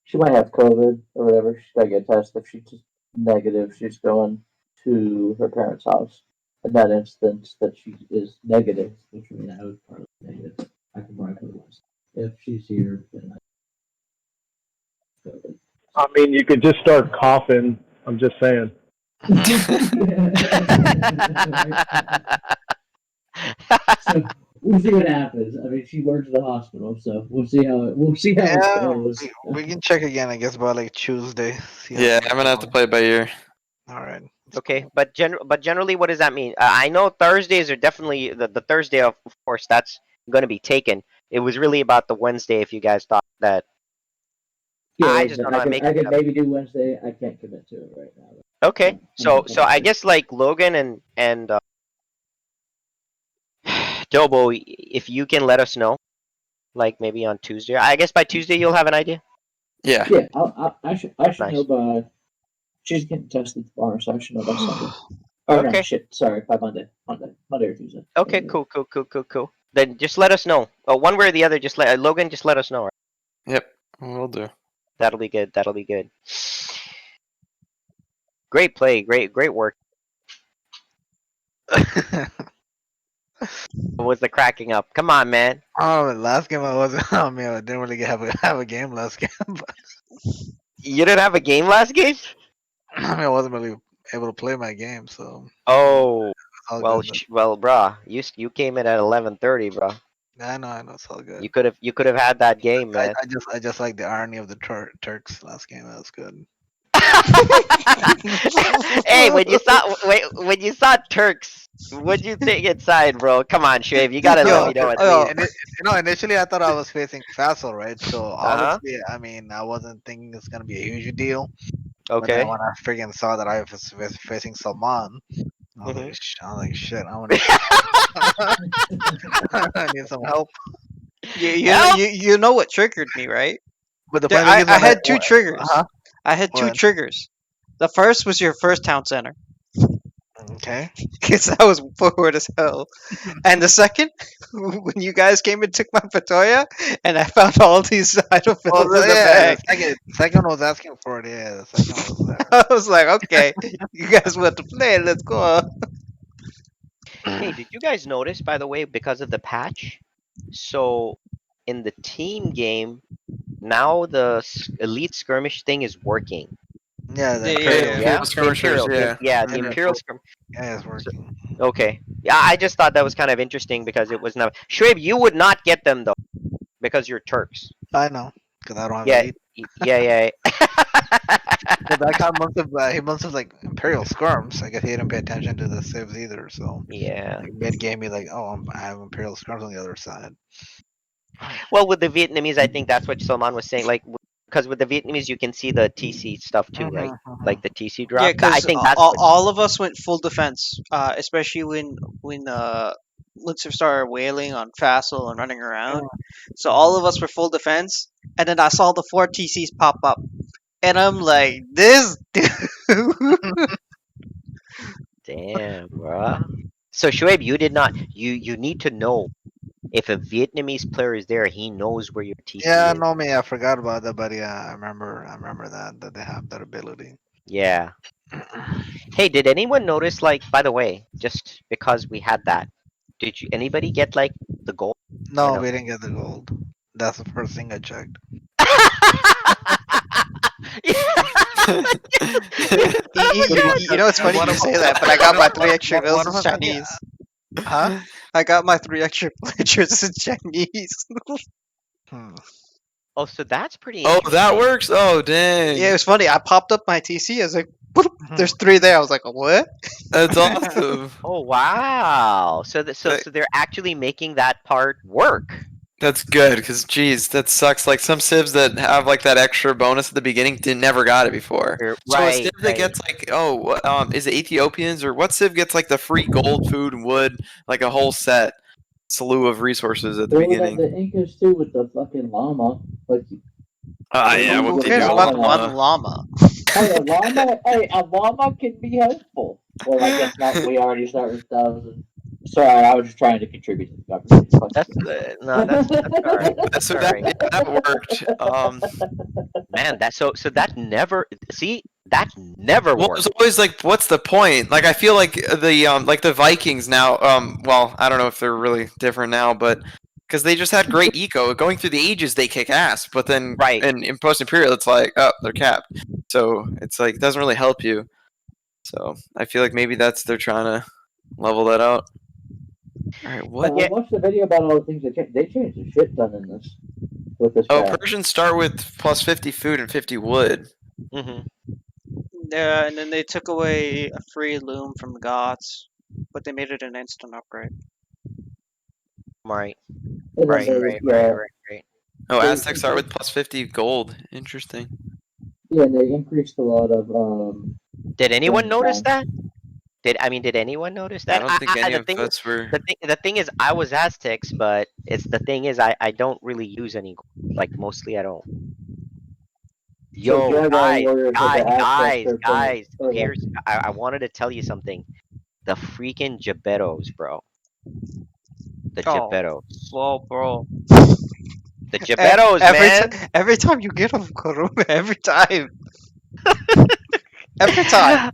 she might have COVID or whatever. She's got to get tested. If she's negative, she's going to her parents' house. In that instance, that she is negative, which would mean I was probably negative. I can probably put it once. If she's here, then I COVID. I mean, you could just start coughing. I'm just saying. So we'll see what happens. I mean, she works at the hospital, so we'll see how it Yeah, goes. we can check again. I guess by like Tuesday. See how Yeah, things I'm gonna have go. to play it by ear. All right. Okay, but generally, what does that mean? I know Thursdays are definitely the Thursday, of course, that's going to be taken. It was really about the Wednesday. If you guys thought that, Yeah, I like just don't know. I'm I making can it up. maybe do Wednesday. I can't commit to it right now. Okay, so I guess like Logan and Dobo, if you can let us know, like maybe on Tuesday. I guess by Tuesday you'll have an idea. Yeah. Yeah, I should know Nice. by. She's getting tested tomorrow, so I should know by Sunday. Or no, Okay. shit. Sorry, by Monday or Tuesday. Okay, cool. Then just let us know. One way or the other. Just let Logan. Just let us know. Right? Yep. We'll do. That'll be good. Great play. Great work. What was the cracking up? Come on, man. Oh, last game I wasn't. I mean, I didn't really have a game last game. But You didn't have a game last game? I mean, I wasn't really able to play my game, so. Oh, all well, good, bruh. You came in at 11:30, bruh. I know, it's all good. You could have had that game, man. I just like the irony of the Turks last game. That was good. Hey, when you saw Turks, what'd you think inside, bro? Come on, Shave, you gotta let me know at least. Initially I thought I was facing Faisal, right? So Uh-huh. honestly, I mean, I wasn't thinking it's gonna be a huge deal. But Okay. then when I freaking saw that I was facing Salman, I was like, shit, I want I need some help. You know what triggered me, right? But the There, funny thing is, I when had two triggers. uh-huh. I had two What? triggers. The first was your first town center, Okay. because I was forward as hell. And the second, when you guys came and took my Patoya, and I found all these autofills Well, in the yeah, bag. the second was asking for it. Yeah, the second was there. I was like, okay, you guys want to play? Let's go. Hey, did you guys notice, by the way, because of the patch? So in the team game, now the elite skirmish thing is working. Yeah, the Yeah. Yeah, the skirmishers, Imperial. yeah. The Imperial skirmish. Yeah, it's working. Okay. Yeah, I just thought that was kind of interesting because it was not. Shoaib, you would not get them though, because you're Turks. I know, because I don't have Yeah, elite. yeah. But that guy must have like Imperial Skirms. I guess he didn't pay attention to the civs either. So Yeah. mid game, he like, oh, I have Imperial Skirms on the other side. Well, with the Vietnamese, I think that's what Salman was saying. Like, because with the Vietnamese, you can see the TC stuff too, right? Like the TC drop. Yeah, I because think that's what. all of us went full defense, especially when once we started wailing on Fassel and running around. So all of us were full defense, and then I saw the 4 TCs pop up, and I'm like, this dude. Damn, bruh. So Shoaib, you did not. You need to know if a Vietnamese player is there, he knows where your TC Yeah, is. no, me, I forgot about that, but yeah, I remember that they have that ability. Yeah. Hey, did anyone notice? Like, by the way, just because we had that, did you anybody get like the gold? No, no? we didn't get the gold. That's the first thing I checked. You know, it's funny you say that, but I got my 3 extra bills in Chinese. Huh? I got my 3 extra villagers in Chinese. Oh, so that's pretty Oh, interesting. that works. Oh, dang. Yeah, it was funny. I popped up my TC. I was like, "Boop, there's 3 there." I was like, what? That's awesome. Oh wow! So they're actually making that part work. That's good, because geez, that sucks. Like some civs that have like that extra bonus at the beginning never got it before. So a civ that gets like, is it Ethiopians or what civ gets like the free gold, food, and wood, like a whole set, slew of resources at the beginning. The Incas too with the fucking llama. Like, yeah, Who what they cares do about with one llama? hey, a llama can be helpful. Well, I guess not. We already start with 1,000. Sorry, I was just trying to contribute to the conversation. That's all right. So all that right. that worked. Man, that never Well, worked. it's always like, what's the point? Like, I feel like the Vikings now. Well, I don't know if they're really different now, but because they just had great eco going through the ages, they kick ass. But then, in post imperial, it's like, oh, they're capped. So it's like it doesn't really help you. So I feel like maybe they're trying to level that out. All right, what? I watched the video about all the things they changed. They changed a shit ton in this. With this. Oh, Persians start with plus 50 food and 50 wood. Mm-hmm. Yeah, and then they took away a free loom from the gods, but they made it an instant upgrade. Right. Right. Oh, Aztecs start with plus 50 gold. Interesting. Yeah, they increased a lot of. Did anyone notice that? Did anyone notice that? I don't think any of us were. The thing is, I was Aztecs, but I don't really use any. Like mostly, I don't. Yo, guys! Here's I wanted to tell you something. The freaking Jaberos, bro. The Jaberos. Well, bro. The Jaberos, man. Every time you get them, Kuruma, every time. Every time.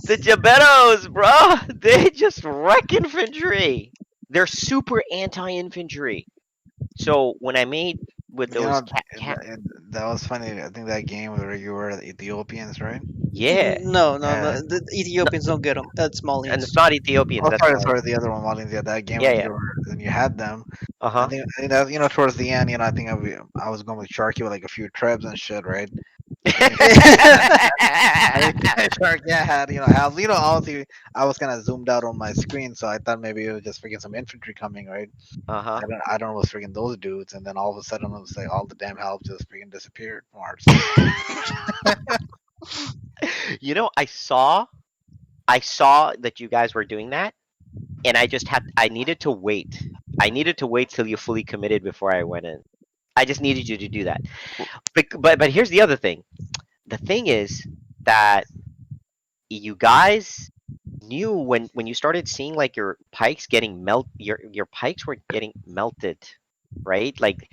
The Jaberos, bro. They just wreck infantry. They're super anti-infantry. So when I made with those that was funny. I think that game where you were the Ethiopians, right? Yeah. No. The Ethiopians don't get them. That's Malians. And it's not Ethiopians. Oh, that's sorry, the other one, Malians. Yeah, that game Yeah, when you had them. Uh-huh. I think that, towards the end, I think I was going with Sharky with like a few trebs and shit, right? Shark, yeah, had honestly, I was kind of zoomed out on my screen, so I thought maybe it was just freaking some infantry coming, right? Uh-huh. I don't know what's freaking those dudes, and then all of a sudden it was like all the damn help just freaking disappeared. Mars. I saw that you guys were doing that, and I needed to wait. I needed to wait till you fully committed before I went in. I just needed you to do that. But here's the other thing. The thing is that you guys knew when you started seeing like your pikes getting your pikes were getting melted, right? Like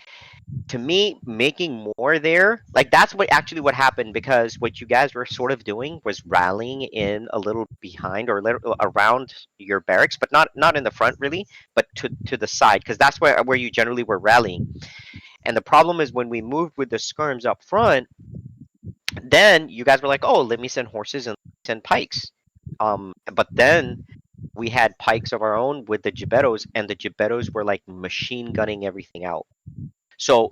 to me, making more there, like that's what happened, because what you guys were sort of doing was rallying in a little behind or a little around your barracks, but not in the front really, but to the side, because that's where you generally were rallying. And the problem is when we moved with the skirms up front, then you guys were like, oh, let me send horses and send pikes. But then we had pikes of our own with the Gibettos, and the Gibettos were like machine gunning everything out. So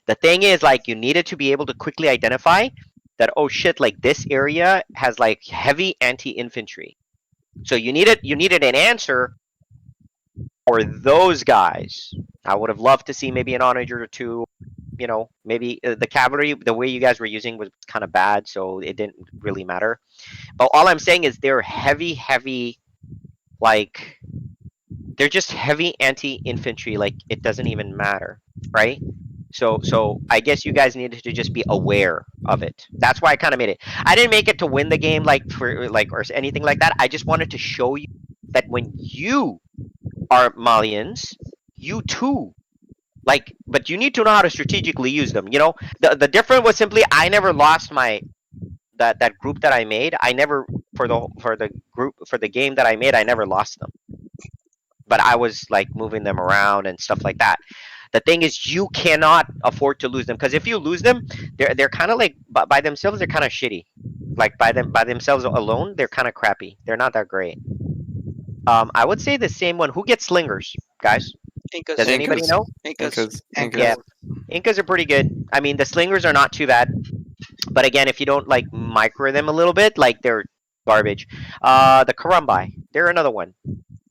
the thing is, like, you needed to be able to quickly identify that, oh shit, like this area has like heavy anti-infantry. So you needed an answer for those guys. I would have loved to see maybe an onager or two. Maybe the cavalry, the way you guys were using was kind of bad, so it didn't really matter. But all I'm saying is they're heavy, like they're just heavy anti-infantry. Like it doesn't even matter, right? So I guess you guys needed to just be aware of it. That's why I kind of made it. I didn't make it to win the game, like for like or anything like that. I just wanted to show you that when you are Malians, you too. Like, but you need to know how to strategically use them. The difference was simply I never lost my that group that I made. I never for the game that I made, I never lost them. But I was like moving them around and stuff like that. The thing is, you cannot afford to lose them because if you lose them, they're kind of like by themselves. They're kind of shitty. Like by themselves alone, they're kind of crappy. They're not that great. I would say the same one. Who gets slingers, guys? Does Incas. anybody Incas. know? Incas. Yeah, Incas. Incas are pretty good. I mean, the slingers are not too bad, but again, if you don't like micro them a little bit, like they're garbage. The Karumbai, they're another one.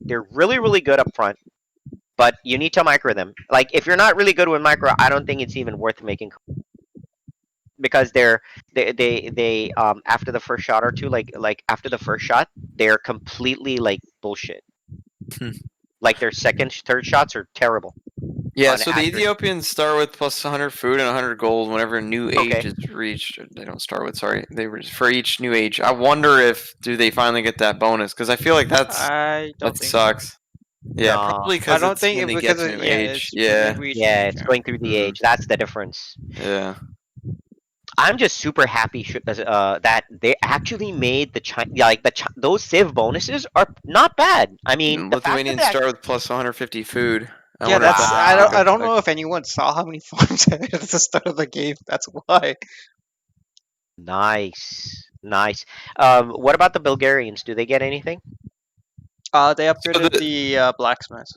They're really, really good up front, but you need to micro them. Like if you're not really good with micro, I don't think it's even worth making because they after the first shot or two, like after the first shot, they're completely like bullshit. Hmm. Like their second, third shots are terrible. Yeah, On so the accuracy. Ethiopians start with plus 100 food and 100 gold whenever a new Okay. age is reached. They don't start with, sorry. They were for each new age. I wonder if do they finally get that bonus because I feel like I that don't think sucks. Yeah, No. probably I because don't it's think when they get because to new yeah, age. it's when they Yeah, reach Yeah, age, it's yeah. going through the age. That's the difference. yeah. I'm just super happy that they actually made the those Civ bonuses are not bad. I mean, the fact that Lithuanians they start with plus 150 food. I Yeah, wonder if that that's makes a big I don't know effect. if anyone saw how many farms I had at the start of the game. That's why. nice. What about the Bulgarians? Do they get anything? They So upgraded the blacksmith.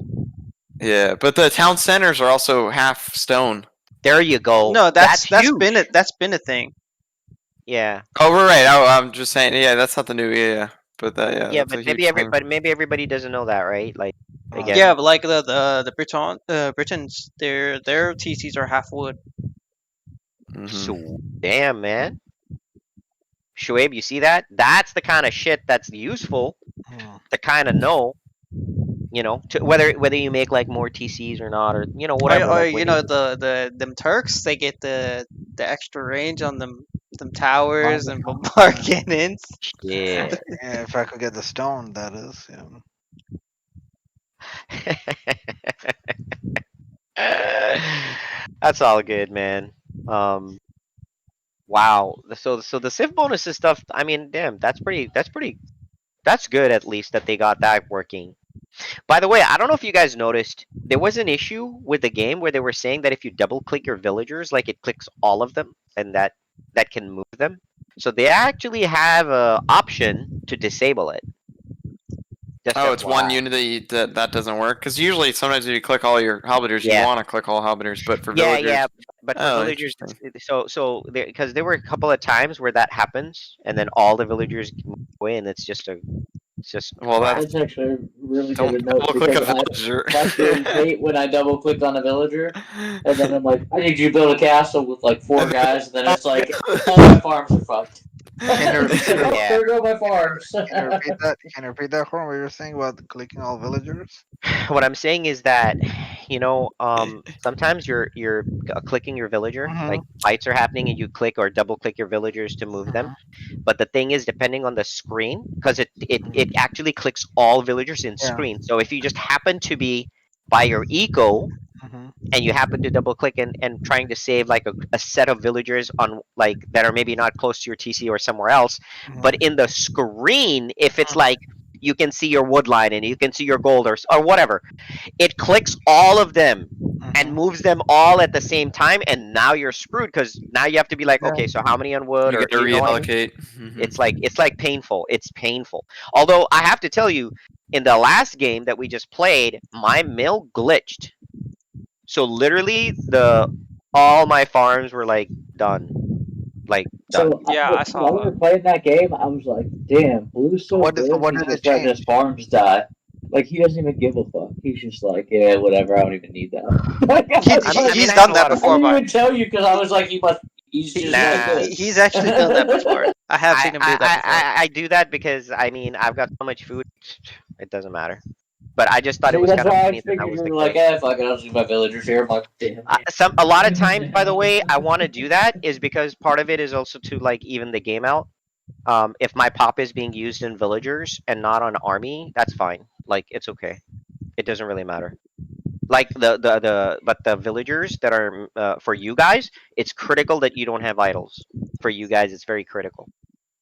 yeah, but the town centers are also half stone. There you go. No, That's huge. that's been a thing. Yeah. Oh, we're right. Oh, I'm just saying. Yeah, that's not the new. Yeah, but that yeah, Yeah, that's but a huge thing. maybe everybody doesn't know that, right? Like again. Yeah, but like the Britons, their TCs are half wood. So damn, man. Shoaib, you see that? That's the kind of shit that's useful to kind of know. You know, to whether you make like more TCs or not, or you know whatever. Or Like you when know you the them Turks, they get the extra range on them towers and bombard cannons. yeah. Yeah, if I could get the stone, that is. That's all good, man. Wow. So the Civ bonuses stuff. I mean, damn, that's good at least that they got that working. By the way, I don't know if you guys noticed, there was an issue with the game where they were saying that if you double click your villagers, like it clicks all of them, and that can move them. So they actually have a option to disable it. Just Oh, it's one FYI. unit that doesn't work because usually sometimes if you click all your halberders, you Yeah. want to click all halberders, but for Yeah, villagers, yeah, but for oh, villagers, interesting. so because there were a couple of times where that happens, and then all the villagers move away, and it's just Well, crap. That's actually really good Don't to note double click because a villager. my feelings hate when I double click on a villager, and then I'm like, I need you to build a castle with like 4 guys, and then it's like all my farms are fucked. Can you repeat, Oh, Yeah. there go my farms. can you repeat that? Can you repeat that, Horn? What you were saying about clicking all villagers? What I'm saying is that, you know, sometimes you're clicking your villager, like Mhm. fights are happening, and you click or double click your villagers to move them. But the thing is, depending on the screen, because it actually clicks all villagers in Yeah. screen. So if you just happen to be by your eco, Mhm. and you happen to double click and trying to save like a set of villagers on like that are maybe not close to your TC or somewhere else, but in the screen, if it's like you can see your wood line and you can see your gold or whatever, it clicks all of them and moves them all at the same time, and now you're screwed because now you have to be like, okay, so how many on wood, You or got to you know what I mean? reallocate. It's like painful. It's painful. Although I have to tell you, in the last game that we just played, my mill glitched. So literally, all my farms were like done, like done. So Yeah, I saw while we were that. playing that game, I was like, "Damn, Blue's so So good. what He's did it just letting his change? farms die. Like he doesn't even give a fuck. He's just like, yeah, whatever. I don't even need that. Like, I was like, He's I have done a that lot of I before, didn't but even tell you because I was like, he's just that Nah. good. he's actually done that before. I have seen him do that before. I do that because I mean I've got so much food, it doesn't matter. But I just thought it See, was that's kind of why I funny that that figured was you the were like, case. fuck it, I'll just leave my villagers here. I'm like, damn. A lot of times, by the way, I want to do that is because part of it is also to like even the game out. If my pop is being used in villagers and not on army, that's fine. Like it's okay. It doesn't really matter. Like but the villagers that are for you guys, it's critical that you don't have idols. For you guys, it's very critical.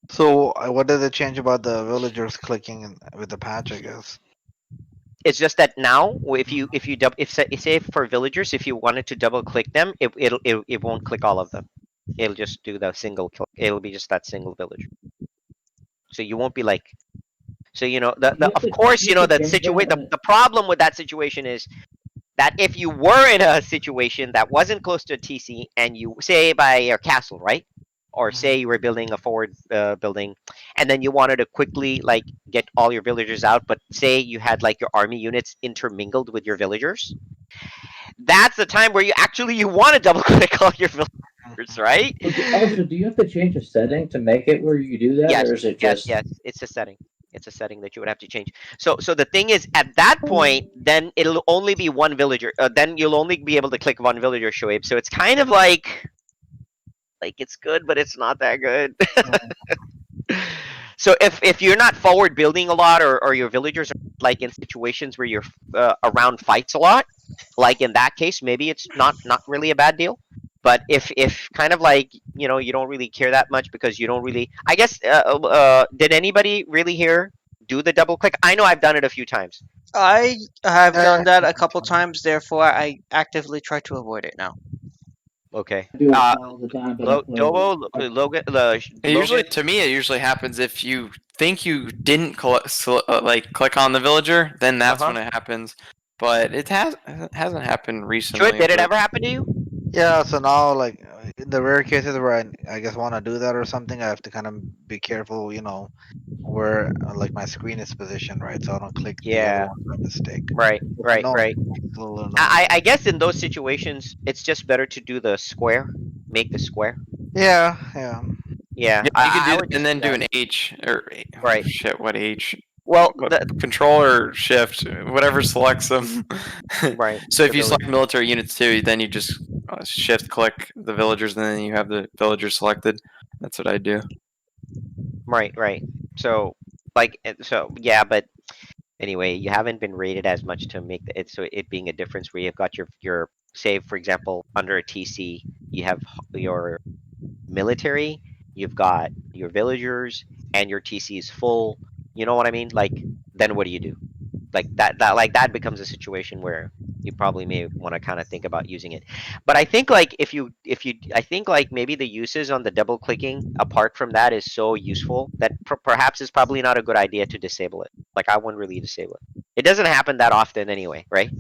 So what did it change about the villagers clicking with the patch? I guess. It's just that now, if say for villagers, if you wanted to double click them, it won't click all of them. It'll just do the single click. It'll be just that single villager. So you won't be like. So of course, that situation. The problem with that situation is that if you were in a situation that wasn't close to a TC and you say by your castle, right? Or say you were building a forward building, and then you wanted to quickly like get all your villagers out, but say you had like your army units intermingled with your villagers. That's the time where you want to double click all your villagers, right? Also, do you have to change a setting to make it where you do that, Yes, or is it yes, just? yes. It's a setting. It's a setting that you would have to change. So the thing is, at that point, then it'll only be one villager. Then you'll only be able to click one villager, Shoaib. So it's kind of like it's good, but it's not that good. So if you're not forward building a lot, or your villagers are like in situations where you're around fights a lot, like in that case, maybe it's not really a bad deal. But if kind of like you don't really care that much because you don't really, I guess, did anybody really here do the double click? I know I've done it a few times. I have done that a couple times, therefore I actively try to avoid it now. Okay. I do it all the time, but I play. Dobo, Logan, Usually, Logan. to me, it usually happens if you think you didn't like click on the villager, then that's when it happens. But it hasn't happened recently. Did it but- ever happen to you? Yeah, so now like in the rare cases where I guess want to do that or something, I have to kind of be careful, where like my screen is positioned, right? So I don't click the other Yeah. one by mistake. Right. It's Right. annoying. Right. It's a little annoying. I guess in those situations, it's just better to do the square. Make the square. Yeah, yeah. Yeah, Yeah, you could I do would that and just then do do that. an H or Right. shit. What H? Well, What, control or shift, whatever selects them. right. So if The you select village. military units too, then you just shift click the villagers, and then you have the villagers selected. That's what I do. Right. Right. So, yeah, but anyway, you haven't been rated as much to make it being a difference where you've got your say, for example, under a TC, you have your military, you've got your villagers, and your TC is full. You know what I mean? Like, then what do you do? Like that becomes a situation where you probably may want to kind of think about using it. But I think like if you I think like maybe the uses on the double clicking apart from that is so useful that perhaps it's probably not a good idea to disable it. Like I wouldn't really disable it. It doesn't happen that often anyway, right?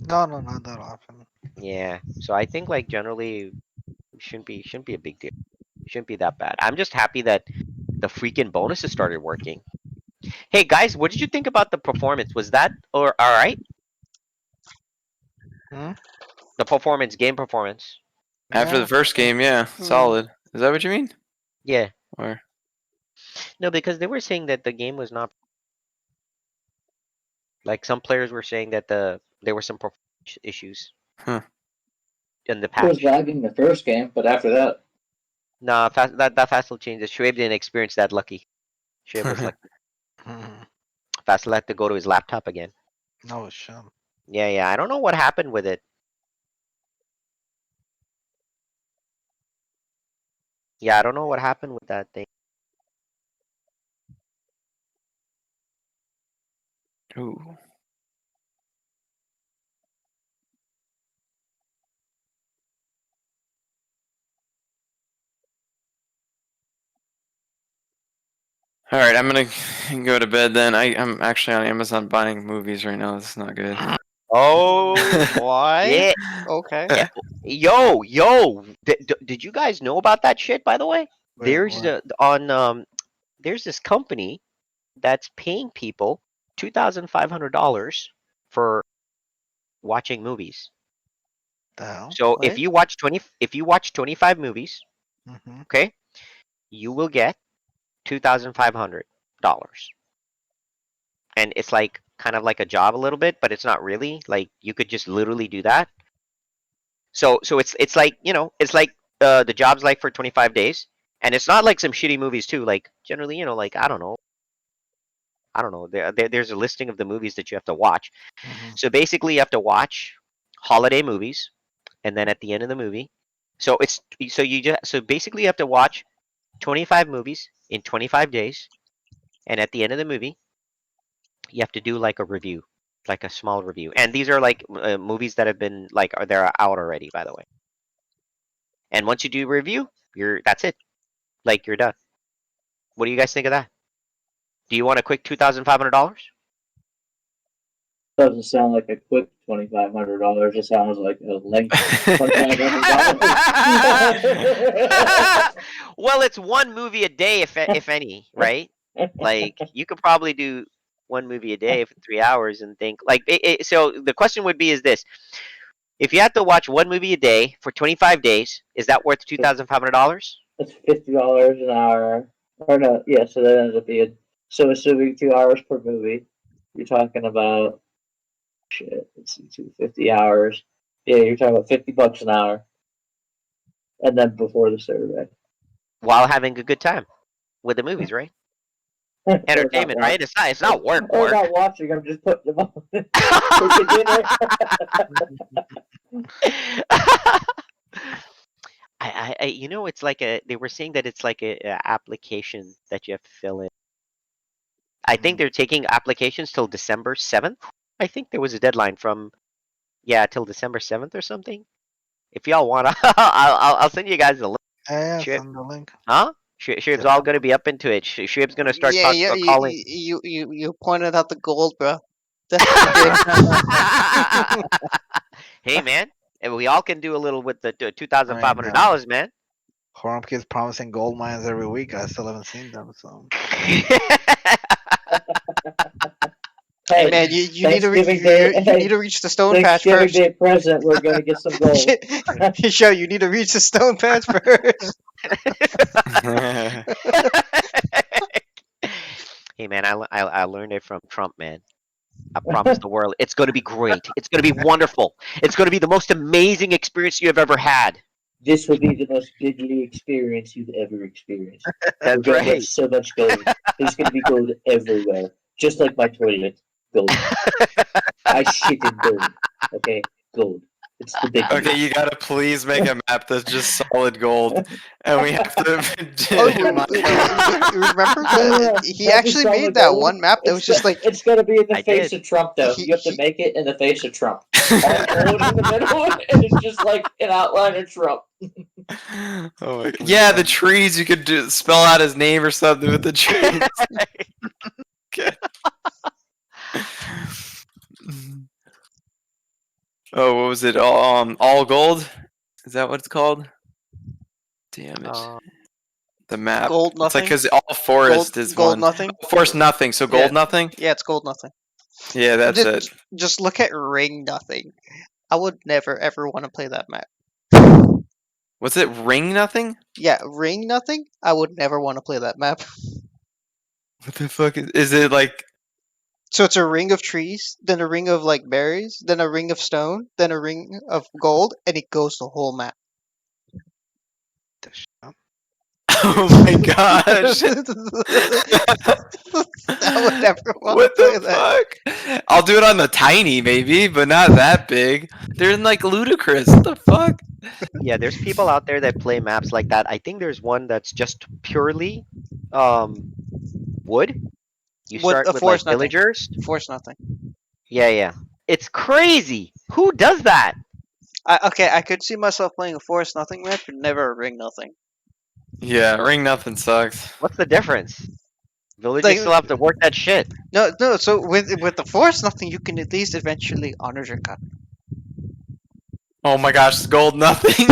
No, not that often. Yeah. So I think like generally shouldn't be a big deal. Shouldn't be that bad. I'm just happy that the freaking bonuses started working. Hey guys, what did you think about the performance? Was that or all right? The performance, game performance. After the first game, yeah, solid. Is that what you mean? Yeah. Or No, because they were saying that the game was not like some players were saying that there were some performance issues Huh. in the It was patch. lagging the first game, but after that, Nah, that Fassel changed it. Shuaib didn't experience that lucky. Shuaib was lucky. Fassel had to go to his laptop again. No shit. Yeah, yeah. I don't know what happened with it. Yeah, I don't know what happened with that thing. Ooh. All right, I'm gonna go to bed then. I'm actually on Amazon buying movies right now. This is not good. Oh, Why? shit. Okay. Yeah. Yo, did you guys know about that shit, by the way? Wait, There's what? there's this company that's paying people $2,500 for watching movies. The hell? So Wait. if you watch 25 movies, Mm-hmm. okay, you will get $2,500. And it's like kind of like a job a little bit, but it's not really. Like you could just literally do that. So it's like, it's like the job's like for 25 days. And it's not like some shitty movies too. Like generally, like I don't know. There's a listing of the movies that you have to watch. So basically, you have to watch holiday movies, and then at the end of the movie, so basically you have to watch 25 movies in 25 days, and at the end of the movie, you have to do like a review, like a small review. And these are like movies that have been like they're out already, by the way. And once you do a review, that's it. Like you're done. What do you guys think of that? Do you want a quick $2,500? Doesn't sound like a quick $2,500. It sounds like a length $2,500. Well, it's one movie a day, if any, right? Like you could probably do one movie a day for 3 hours and think like so. The question would be: is this? If you have to watch one movie a day for 25 days, is that worth $2,500? That's $50 an hour. Or no, yeah. So that ends up being assuming 2 hours per movie. You're talking about shit. Let's see, 250 hours. Yeah, you're talking about $50 an hour, and then before the survey. While having a good time with the movies, right? Entertainment, right? It's not work. Or not watching. I'm just putting them on. Cooking dinner. You know, it's like they were saying that it's like a application that you have to fill in. I think they're taking applications till December 7th. I think there was a deadline from, till December 7th or something. If y'all want, I'll send you guys a link. Yeah, Shib. send the link. Huh? Shib's all gonna be up into it. Shib's gonna start talking about calling. You pointed out the gold, bro. That's what you did. Hey man, and we all can do a little with the $2,500, man. Hornum keeps promising gold mines every week. I still haven't seen them. So. Hey man, you need to reach the stone patch Thanksgiving first. Day present, we're gonna get some gold. Show you need to reach the stone patch first. Hey man, I learned it from Trump, man. I promise the world, it's going to be great. It's going to be wonderful. It's going to be the most amazing experience you have ever had. This will be the most diddly experience you've ever experienced. That's We're gonna right. get so much gold. There's gonna be gold everywhere, just like my toilet. Gold. I shit in gold. Okay, gold. It's the big. Okay, you gotta please make a map that's just solid gold, and we have to. Remember that he actually made that one map that was just like it's gonna be in the I face did. of Trump though. You have to make it in the face of Trump. All gold in the middle, and it's just like an outline of Trump. Oh my God. Yeah, the trees. You could spell out his name or something with the trees. Okay. Oh, what was it? All gold? Is that what it's called? Damn it. The map. Gold nothing. It's like because all forest is gold one. nothing. Forest nothing. So gold nothing. Yeah, it's gold nothing. Yeah, that's it. Just look at ring nothing. I would never ever want to play that map. Was it ring nothing? Yeah, ring nothing. I would never want to play that map. What the fuck is it like? So it's a ring of trees, then a ring of like berries, then a ring of stone, then a ring of gold, and it goes the whole map. Oh my gosh! I would never want What to play the fuck? I'll do it on the tiny maybe, but not that big. They're like ludicrous. What the fuck? Yeah, there's people out there that play maps like that. I think there's one that's just purely wood. You start with like villagers. Force nothing. Yeah. It's crazy. Who does that? Okay, I could see myself playing a force nothing map, but never a ring nothing. Yeah, ring nothing sucks. What's the difference? Villagers still have to work that shit. No. So with the force nothing, you can at least eventually honor your cut. Oh my gosh, it's gold nothing.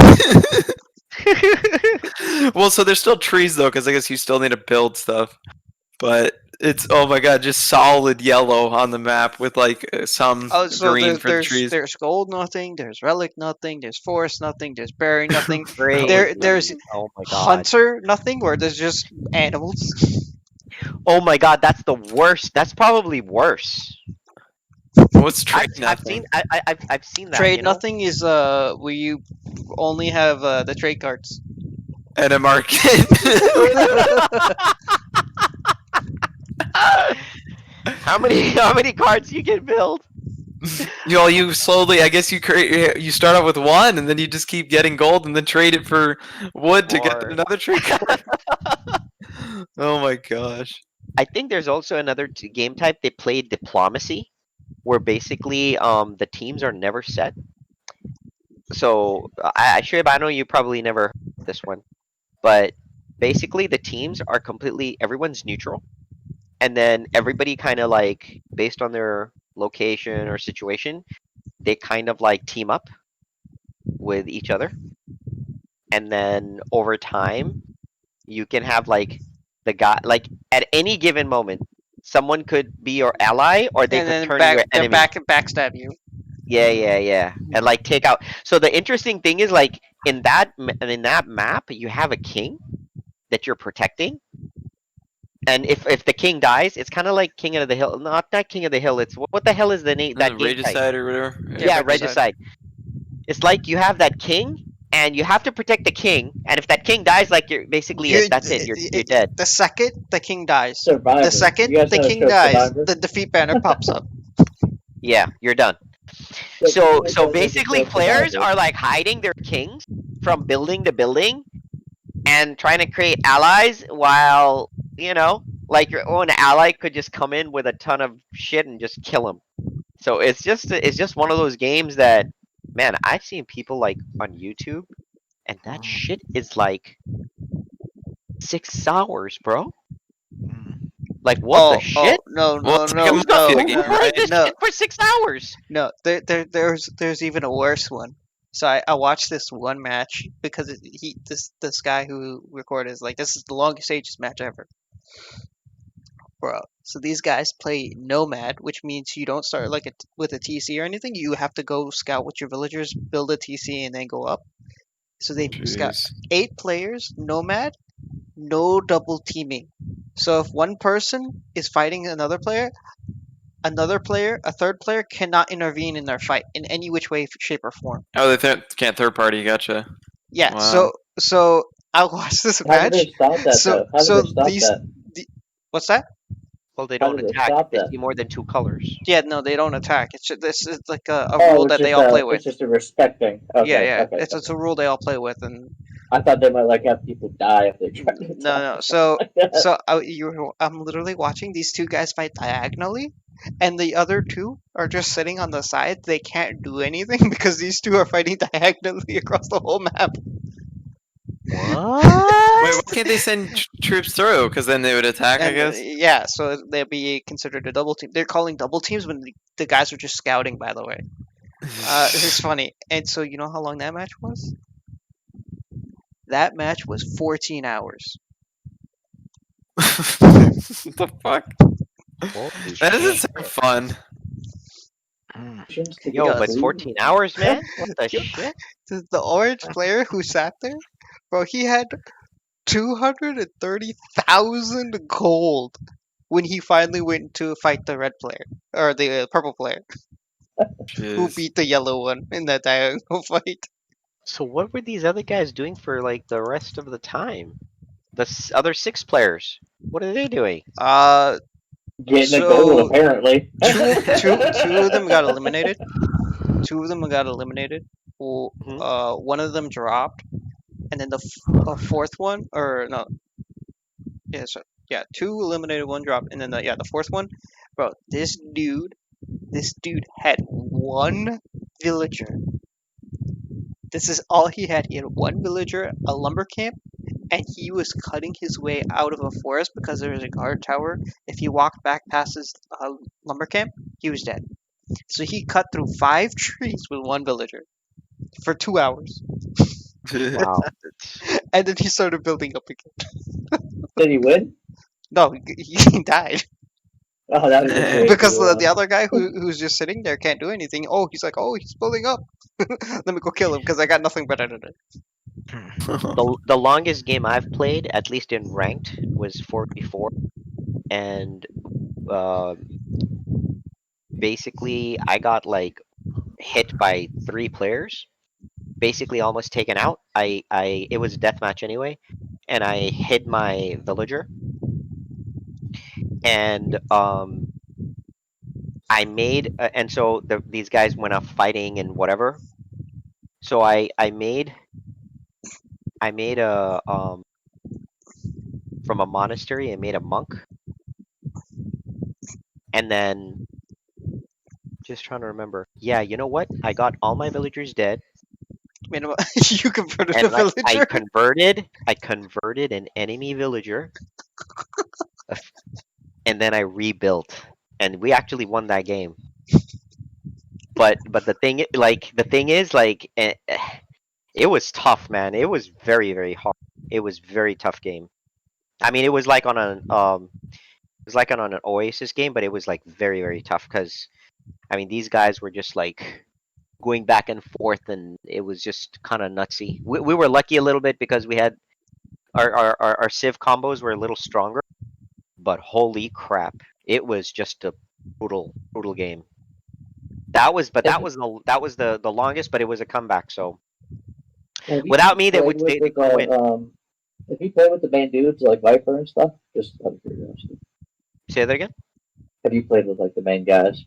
Well, so there's still trees though, because I guess you still need to build stuff. But it's oh my god, just solid yellow on the map with like some green for the trees. There's gold nothing, there's relic nothing, there's forest nothing, there's berry nothing. Great. There's oh my god. hunter nothing, where there's just animals. Oh my god, that's the worst. That's probably worse. What's trade nothing? I've seen that. Trade nothing is where you only have the trade cards. And a market. How many cards you can build? You slowly. I guess you start off with one, and then you just keep getting gold, and then trade it for wood to get another trade card. Oh my gosh. I think there's also another game type. They play diplomacy, where basically the teams are never set. So Shib, I know you probably never heard this one, but basically the teams are completely everyone's neutral, and then everybody kind of like based on their location or situation, they kind of like team up with each other, and then over time you can have like the guy like at any given moment someone could be your ally or they And could then turn your enemy. backstab you. Yeah, and like take out. So the interesting thing is like in that map you have a king that you're protecting, and if the king dies, it's kind of like King of the Hill. Not King of the Hill. It's what the hell is the name that game type? Regicide or whatever. Yeah, Yeah, regicide. Regicide. It's like you have that king, and you have to protect the king. And if that king dies, like you're basically You, that's it. You're dead. the second the king dies, Survivor. the second You guys the know the king show dies, Survivor? the defeat banner pops up. Yeah, you're done. You So guys so know the basically show players Survivor? are like hiding their kings from building to building and trying to create allies while, like your own ally could just come in with a ton of shit and just kill him. So it's just one of those games that, man, I've seen people like on YouTube and that shit is like 6 hours, bro. Like what the shit? No Well, no it's like a no mafia no Who game, played right? this no shit for 6 hours? no. There's even a worse one. So I watched this one match because this guy who recorded is like, this is the longest ages match ever, bro. So these guys play Nomad, which means you don't start like with a TC or anything. You have to go scout with your villagers, build a TC, and then go up. So they got Jeez. 8 players, Nomad, no double teaming. So if one person is fighting another player, a third player cannot intervene in their fight in any which way, shape, or form. Oh, they can't third party. Gotcha. Yeah. Wow. So I watched this How did match. they stop that though? How did they stop that? What's that? Well, they How don't did they attack if stop they that? see more than 2 colors. Yeah, no, they don't attack. This is like a Oh, rule that they all play with. it's just a respect thing. Okay, Yeah, okay. it's a rule they all play with, and I thought they might like have people die if they tried to no, attack no. or something So, like that. I'm literally watching these two guys fight diagonally, and the other two are just sitting on the side. They can't do anything because these two are fighting diagonally across the whole map. Wait, What? why can't they send troops through? Because then they would attack, I And guess. yeah, so they'll be considered a double team. They're calling double teams when the guys are just scouting. By the way, it's funny. And so you know how long that match was? That match was 14 hours. What the fuck? Holy That doesn't shit. sound fun. To get Yo, but food. 14 hours, man? What the Yo. shit? The orange player who sat there, bro, he had 230,000 gold when he finally went to fight the red player or the purple player who Jeez. beat the yellow one in that diagonal fight. So what were these other guys doing for like the rest of the time? The other 6 players. What are they doing? Getting the gold So apparently. two of them got eliminated. Well, Mhm. one of them dropped, and then the fourth one, or no, two eliminated, one dropped, and then the fourth one, bro. This dude had one villager. This is all he had. He had one villager, a lumber camp, and he was cutting his way out of a forest because there was a guard tower. If he walked back past his lumber camp, he was dead. So he cut through 5 trees with one villager for 2 hours, Wow. and then he started building up again. Did he win? No, he died Oh, that was just way because too. the other guy who's just sitting there can't do anything. Oh, he's like, oh, he's building up. Let me go kill him because I got nothing better to do. The longest game I've played, at least in ranked, was 4v4, and basically I got like hit by 3 players, basically almost taken out. It was a deathmatch anyway, and I hid my villager, and I made and so these guys went off fighting and whatever. So I made a from a monastery. I made a monk, and then just trying to remember. Yeah, you know what? I got all my villagers dead, Minimum. You converted a and villager. I converted an enemy villager, and then I rebuilt, and we actually won that game. But the thing is like it was tough, man. It was very very hard. It was very tough game. I mean, it was like on an Oasis game, but it was like very very tough because I mean these guys were just like going back and forth, and it was just kind of nutsy. We were lucky a little bit because we had our Civ combos were a little stronger, but holy crap, it was just a brutal game. That was the longest, but it was a comeback. So Have you without me, played with they couldn't win. If you play with the main dudes like Viper and stuff, just out of curiosity. Say that again. Have you played with like the main guys?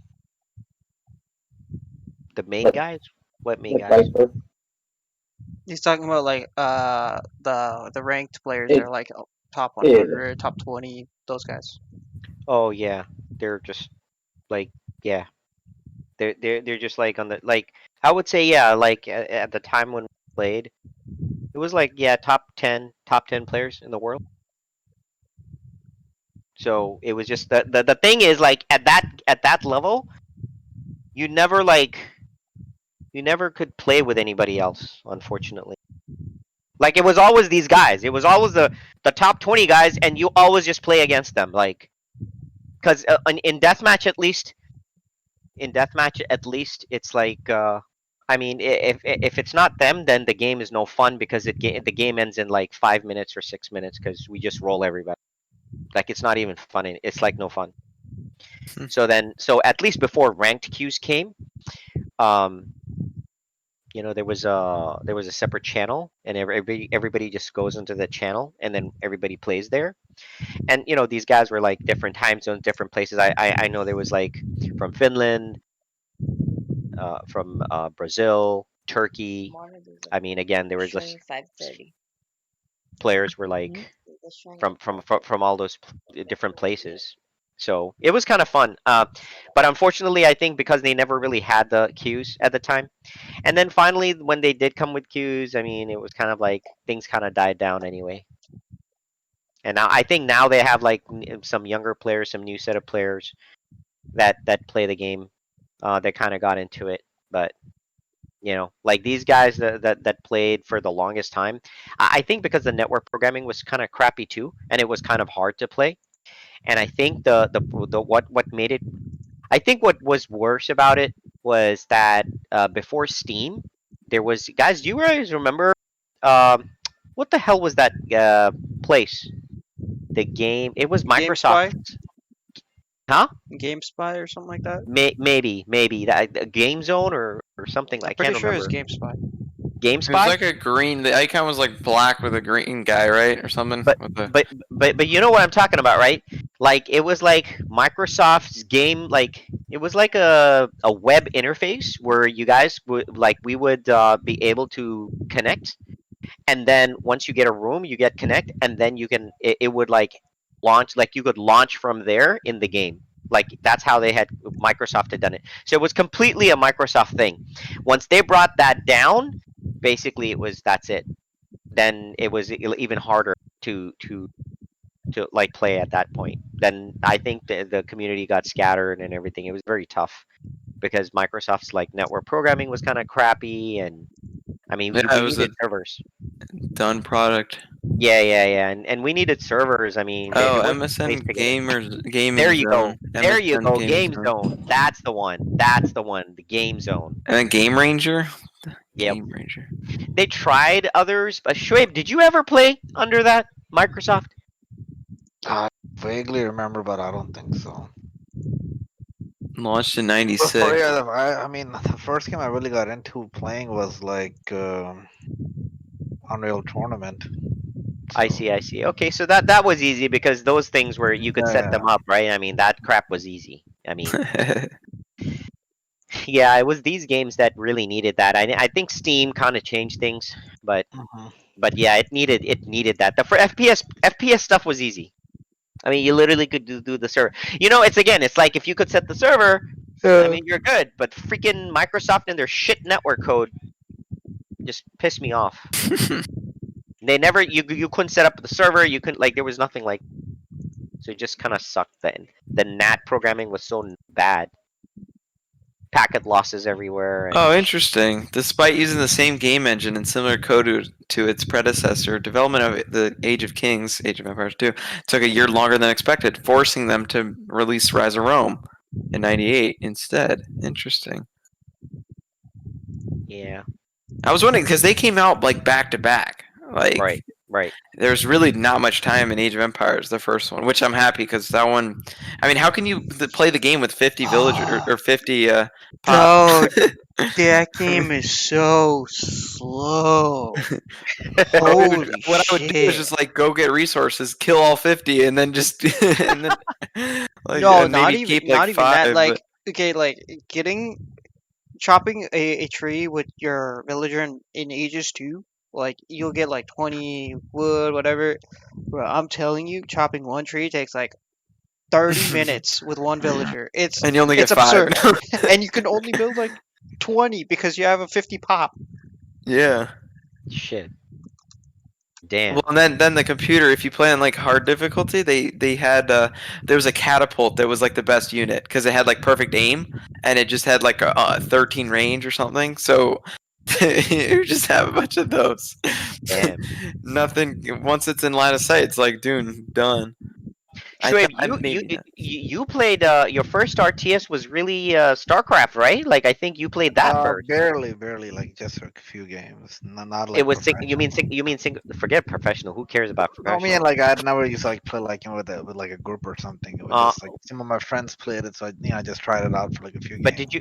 The main Like, guys? What main like guys? Viper? He's talking about like the ranked players that It, are like top yeah. 100, top 20, those guys. Oh yeah, they're just like yeah, they're just like on the like I would say yeah like at the time when we played, it was like yeah top 10 players in the world. So it was just the thing is like at that level, you never like you never could play with anybody else, unfortunately. Like it was always these guys. It was always the top 20 guys, and you always just play against them. Like because in deathmatch at least it's like I mean if it's not them, then the game is no fun because the game ends in like 5 minutes or 6 minutes because we just roll everybody. Like it's not even fun. It's like no fun. So at least before ranked queues came, um, there was a separate channel, and everybody just goes into the channel, and then everybody plays there. And these guys were like different time zones, different places. I know there was like from Finland, from Brazil, Turkey. I mean, again, there was just players were like from all those different places. So it was kind of fun. But unfortunately, I think because they never really had the queues at the time, and then finally when they did come with queues, I mean, it was kind of like things kind of died down anyway. And now I think now they have like some younger players, some new set of players that play the game. They kind of got into it, but like these guys that played for the longest time, I think because the network programming was kind of crappy too, and it was kind of hard to play. And I think the what made it, I think what was worse about it was that before Steam, there was guys. Do you guys remember? Um, what the hell was that place? The game. It was GameSpy, Microsoft. Huh? GameSpy or something like that. Maybe that Game Zone or something. I'm I pretty can't sure it's remember. GameSpy. It was GameSpy. like a green. The icon was like black with a green guy, right, or something. But with the... but you know what I'm talking about, right? Like it was like Microsoft's game, like it was like a web interface where you guys would like we would be able to connect, and then once you get a room, you get connect, and then it would like launch, like you could launch from there in the game. Like that's how Microsoft had done it. So it was completely a Microsoft thing. Once they brought that down, basically that's it. Then it was even harder to like play at that point. Then I think the community got scattered and everything. It was very tough because Microsoft's like network programming was kind of crappy, and I mean Yeah, we it was a needed servers. done product. Yeah, and we needed servers. I mean, Oh, there wasn't space MSN to get it. Gaming There you Zone. go. There you MSN go. Gaming Game Zone. Zone. That's the one. That's the one. The Game Zone. And then Game Ranger. Yep. Game Ranger. They tried others, but Shoaib, did you ever play under that Microsoft? I vaguely remember, but I don't think so. Launched in Oh '96. yeah, I mean, the first game I really got into playing was like Unreal Tournament. I see. Okay, so that was easy because those things where you could set Yeah, them up, right? I mean, that crap was easy. I mean, yeah, it was these games that really needed that. I think Steam kind of changed things, but mhm. yeah, it needed that. The for FPS stuff was easy. I mean, you literally could do the server. You know, it's like if you could set the server, I mean, you're good. But freaking Microsoft and their shit network code just pissed me off. They never you couldn't set up the server. You couldn't like there was nothing like. So it just kind of sucked. Then the NAT programming was so bad. Packet losses everywhere. And Oh, interesting. Despite using the same game engine and similar code to its predecessor, development of the Age of Kings, Age of Empires 2, took a year longer than expected, forcing them to release Rise of Rome in '98 instead. Interesting. yeah. I was wondering because they came out like back to back. Like Right. there's really not much time in Age of Empires, the first one, which I'm happy because that one. I mean, how can you play the game with 50 villagers or 50 pop? Dude, that game is so slow. what Holy I would do is shit. just like go get resources, kill all 50, and then just and then like No, and not maybe even keep like not even that. 5. Like okay, like chopping a tree with your villager in Ages 2, like you'll get like 20 wood, whatever. Bro, I'm telling you, chopping one tree takes like 30 minutes with one villager. and you only get It's 5. absurd. And you can only build like 20 because you have a 50 pop. Yeah. Shit. Damn. Well, and then the computer, if you play on like hard difficulty, they had there was a catapult that was like the best unit because it had like perfect aim and it just had like a 13 range or something. So you just have a bunch of those. Damn. Nothing. Once it's in line of sight, it's like, dude, done. Shoaib, you played your first RTS was really StarCraft, right? Like I think you played that first. Barely, like just a few games, not like It was professional. you mean forget professional. Who cares about I professional? mean, like I'd never used to like play like with like a group or something. It was just like some of my friends played it, so I just tried it out for like a few But games.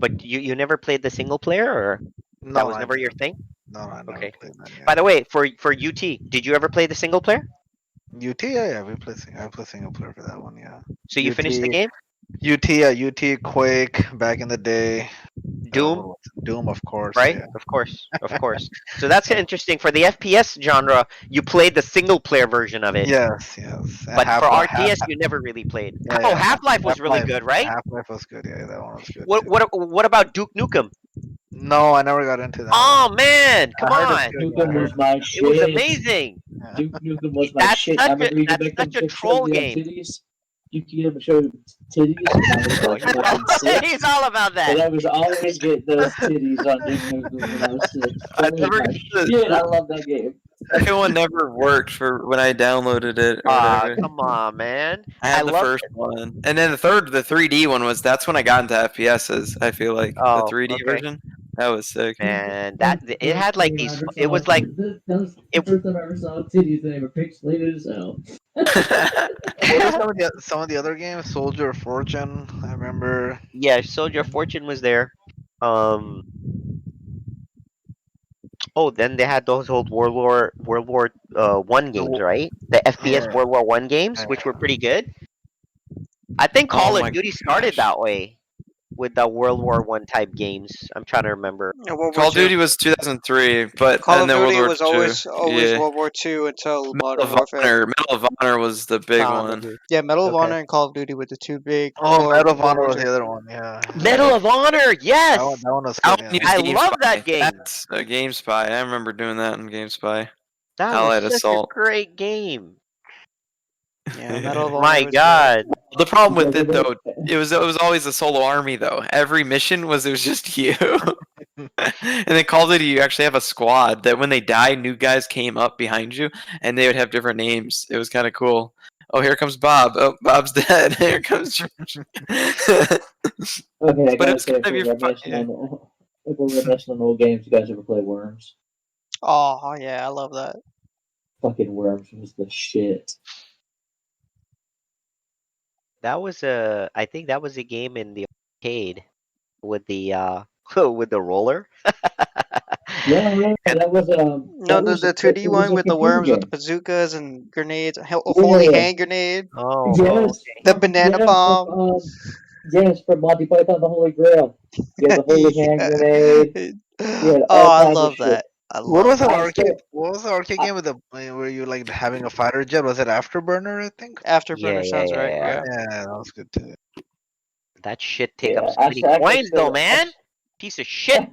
but you never played the single player or No, that was I never your didn't. thing? No, I never Okay. played that. By the way, for UT, did you ever play the single player? UT, yeah, I play single player for that one, yeah. So you finished the game? UT, Quake back in the day. Doom? Doom, of course. Right? Yeah. Of course. So that's interesting. For the FPS genre, you played the single player version of it. Yes. But for Half-Life, RTS, you never really played. yeah, Half-Life was really good, right? Half-Life was good. Yeah, that one was good. What about Duke Nukem? No, I never got into that. Oh man, come I heard on! it's good, Nukem was my It shit. was amazing. Duke Nukem was my That's shit. I remember you could that's make them such a troll game. titties. You could show titties, and I was like fucking sick. He's all about that. And I was always getting those titties on Duke Nukem when I was sick. I That was never my got shit. I love that game. The second one never worked for when I downloaded it or whatever. Come on, man. I had the first one, and then the 3D one was. That's when I got into FPSs. I feel like the 3D version. That was sick. And it had like these. It was like That was the first time I ever saw titties and they were pixelated as hell. What are some of the other games? Soldier of Fortune, I remember. Yeah, Soldier of Fortune was there. Oh, then they had those old World War One games, right? The FPS Yeah. World War One games, which were pretty good. I think Call of Duty started that way with the World War One type games. I'm trying to remember. Call of Duty was 2003, but Call and of then Duty World was War always II. Yeah. World War II until Modern Medal Warfare. of Honor was the big one. Yeah, Medal of Honor and Call of Duty were the two big. Oh, Medal of Honor was the other one. Yeah. Medal of Honor, yes. That one was That good. one Yeah. used I love GameSpy. that game. That's a GameSpy. I remember doing that in GameSpy. That Allied was such Assault. a great game. Yeah, Medal of Honor. My was God. The problem with it though, it was always a solo army though. Every mission it was just you. And then Call of Duty, you actually have a squad that when they die, new guys came up behind you, and they would have different names. It was kind of cool. Oh, here comes Bob. Oh, Bob's dead. Here comes George. Okay, I But gotta it's say, kind of your if we're reminiscing on old games, you guys ever play Worms? Oh yeah, I love that. Fucking Worms was the shit. That was I think that was a game in the arcade with the with the roller. Yeah, that was No, the 2D one with the worms with the bazookas and grenades, holy hand grenade. Oh, yes, the banana bomb. Yes, from Monty Python, the Holy Grail. Yeah, the holy hand grenade. Yeah, Oh, I love that. I What love was that it. arcade? What was the arcade game with the where you like having a fighter jet? Was it Afterburner? I think. Afterburner sounds right. Yeah. Yeah. Yeah, that was good too. That shit take up Yeah, so many coins though, man. Piece of shit.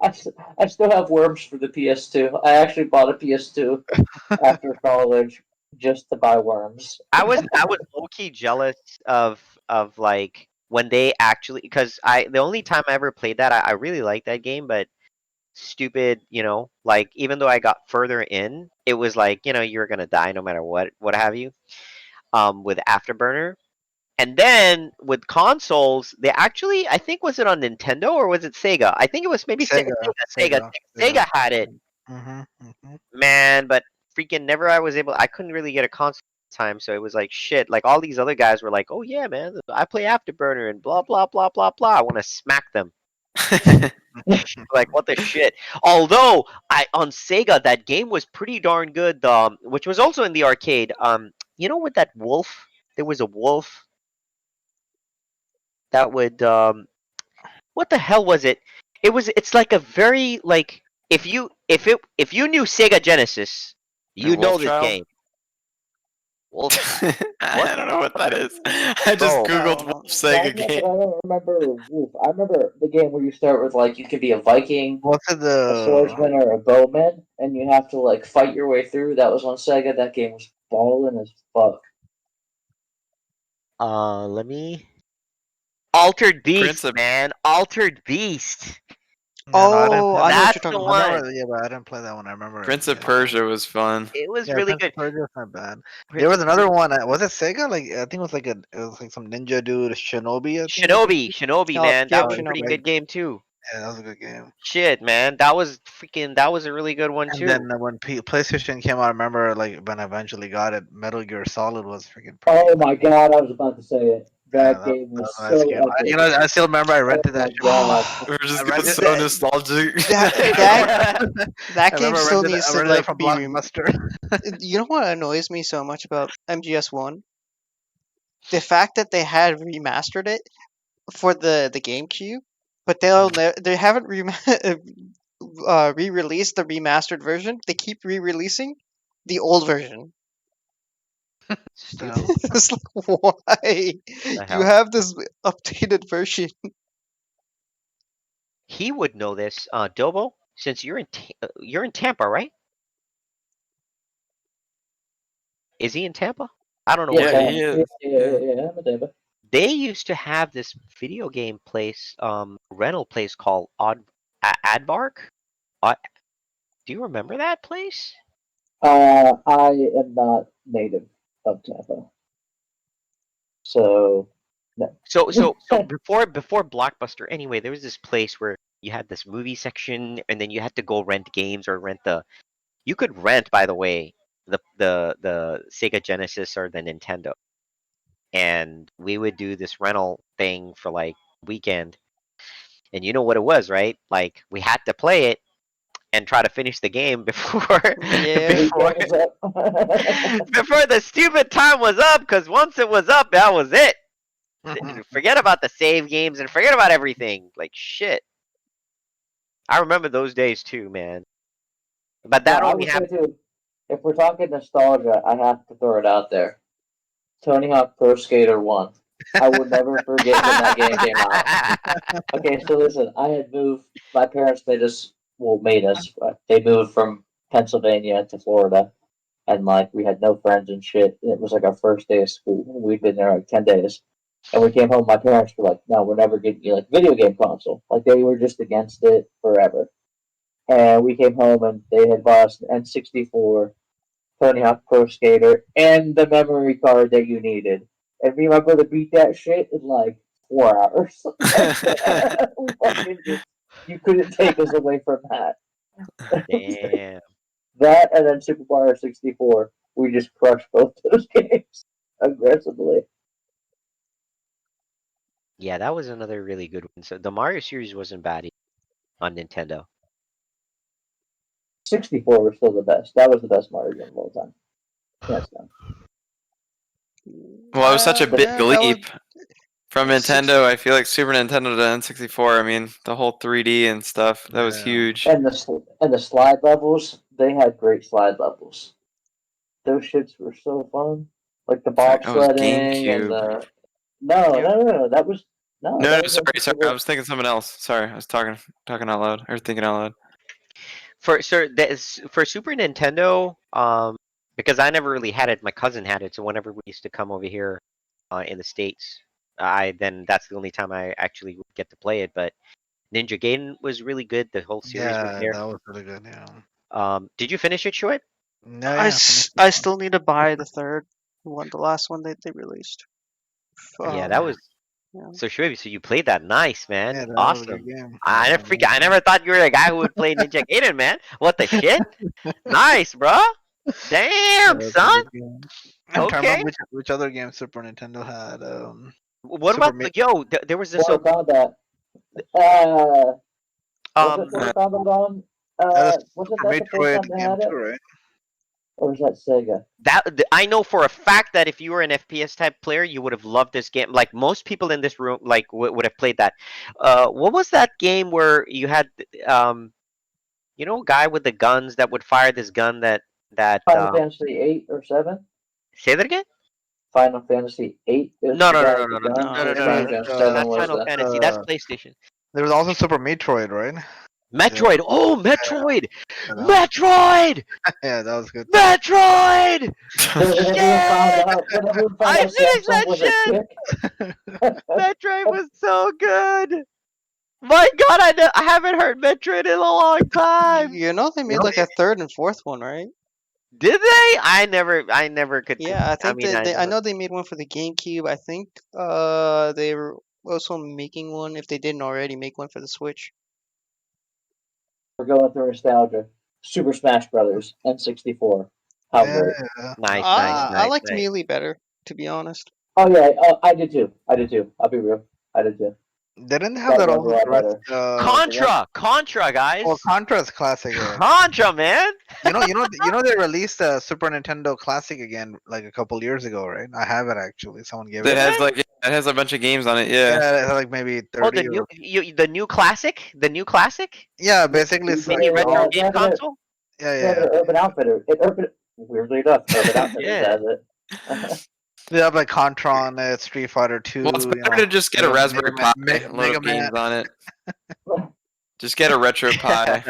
I still have worms for the PS2. I actually bought a PS2 after college just to buy worms. I was low key jealous of like when they actually, because the only time I ever played that, I really liked that game, but stupid, like even though I got further in, it was like, you're gonna die no matter what have you. With Afterburner. And then with consoles, they actually, I think, was it on Nintendo or was it Sega? I think it was maybe Sega, Sega. Sega, Sega had it, Mm-hmm, mm-hmm. man, but freaking never I couldn't really get a console at the time, so it was like shit. Like all these other guys were like, "Oh yeah, man, I play Afterburner and blah blah blah blah blah." I want to smack them. Like what the shit. Although I on Sega that game was pretty darn good. Which was also in the arcade. With that wolf, there was a wolf that would what the hell was it? It's like a very like if you knew Sega Genesis, The you know Wolf this Child. game. Wolf I don't know what that is. I just Bro. googled Wolf Sega But I game. don't remember Wolf. I remember the game where you start with like you could be a Viking, What's it a swordsman, or a bowman, and you have to like fight your way through. That was on Sega. That game was ballin' as fuck. Let me Altered Prince Beast, of man. Altered Beast. Yeah, no, I didn't Oh, play I know that. what you're That's talking the about. I one. remember, yeah, but I didn't play that one. I remember. Prince of Yeah, Persia was fun. It was yeah, really Prince good. of Persia was not bad. Prince There was of another one. Was it Sega? Like I think it was like some ninja dude, Shinobi. I think. Was Shinobi, Oh, man. That yep, was a pretty Shinobi. good game too. Yeah, that was a good game. Shit, man. That was a really good one And too. then when PlayStation came out, I remember like when I eventually got it, Metal Gear Solid was freaking pretty. Oh my god, I was about to say it. Yeah, That game that was was a nice so game. epic. I still remember I Oh rented my that shit. god. We're I just going rented so nostalgic. That I game remember still needs I to rented it like from be. Blockbuster. You know what annoys me so much about MGS1? The fact that they had remastered it for the GameCube, but they haven't re-released the remastered version. They keep re-releasing the old version. Stupid. It's like, why? The You hell? have this updated version. He would know this, Dobo, since you're in Tampa, right? Is he in Tampa? I don't know Yes, where Yeah, he I is. he am. is. Yeah. I'm a David. They used to have this video game place, rental place called Adbark. Uh, do you remember that place? I am not native of Tampa, so no. So before Blockbuster, anyway, there was this place where you had this movie section, and then you had to go rent games or rent the. You could rent, by the way, the Sega Genesis or the Nintendo, and we would do this rental thing for like a weekend. And you know what it was, right? Like we had to play it and try to finish the game before Yeah. before Weekend was up. before the stupid time was up. Because once it was up, that was it. Forget about the save games and forget about everything. Like shit. I remember those days too, man. But No, that I only would say happened. too. If we're talking nostalgia, I have to throw it out there. Tony Hawk Pro Skater 1. I will never forget when that game came out. Okay, so listen, I had moved. My parents made us. They moved from Pennsylvania to Florida, and like we had no friends and shit. It was like our first day of school. We'd been there like 10 days, and we came home. My parents were like, "No, we're never getting you like video game console." Like they were just against it forever. And we came home, and they had bought us an N64, Tony Hawk Pro Skater, and the memory card that you needed. And me and my brother beat that shit in like 4 hours. We fucking just, you couldn't take us away from that. Damn. That and then Super Mario 64. We just crushed both those games aggressively. Yeah, that was another really good one. So the Mario series wasn't bad on Nintendo. 64 was still the best. That was the best Mario game of all time. Yes, no. Well, it was such a big Yeah, that was leap. From Nintendo, I feel like Super Nintendo to N64. I mean, the whole 3D and stuff that was huge. And the slide levels, they had great slide levels. Those shits were so fun, like the That was bobsledding and GameCube. the no, that was No, that was sorry. I was thinking something else. Sorry, I was talking out loud or thinking out loud. For Super Nintendo, because I never really had it. My cousin had it, so whenever we used to come over here, in the States, that's the only time I actually would get to play it. But Ninja Gaiden was really good. The whole series was Yeah, there. that was really good. Yeah. Did you finish it, Shuit? No, I, yeah. I still need to buy the third one, the last one that they released. Yeah, that was. Yeah. So Shuit, so you played that, nice man, Yeah, that was a good awesome. game. I never thought you were a guy who would play Ninja Gaiden, man. What the shit? Nice, bro. Damn, That's a son. good game. I'm trying to Okay. remember which other game Super Nintendo had. What Super about there was this Mortal Kombat. Was it Mortal um Kombat on? Wasn't Super that the first Metroid time they game had it, too, right? or was that Sega? I know for a fact that if you were an FPS type player, you would have loved this game. Like most people in this room, like would have played that. What was that game where you had a guy with the guns that would fire this gun that Final Fantasy 8 or 7? say that again? Final Fantasy 8 is No, the no, no, guy no, with no, the no, guns, no, no, or no, no, no, 7, no, no, 7 not was Final the. Fantasy. That's PlayStation. There was also Super Metroid, right? Metroid. Oh, Metroid. Yeah, Metroid. yeah, that was good. Metroid. Whenever we found I out finished Samsung that was a shit. chick. Metroid was so good. My God, I haven't heard Metroid in a long time. You know they made like a third and fourth one, right? Did they? I never could. Yeah, I think mean, I I never. know they made one for the GameCube. I think they were also making one, if they didn't already make one for the Switch. We're going through nostalgia. Super Smash Brothers, N64. How great. Nice. I liked Melee better, to be honest. Oh yeah, I did too. I'll be real. I did too. They didn't have that was all a lot threats. better. Contra, guys. Oh, Contra's classic. Yeah. Contra, man. They released a Super Nintendo Classic again like a couple years ago, right? I have it actually. Someone gave it. It has a bunch of games on it. Yeah. Yeah, it had like maybe 30 or the new classic. The new classic. yeah, basically it's Mini like retro game console. Yeah, Urban Outfitter. Weirdly enough, Urban Outfitters has it. They have like Contra on it, Street Fighter 2. Well, it's better to just get a Raspberry Pi, load up games on it. Just get a retro Pi.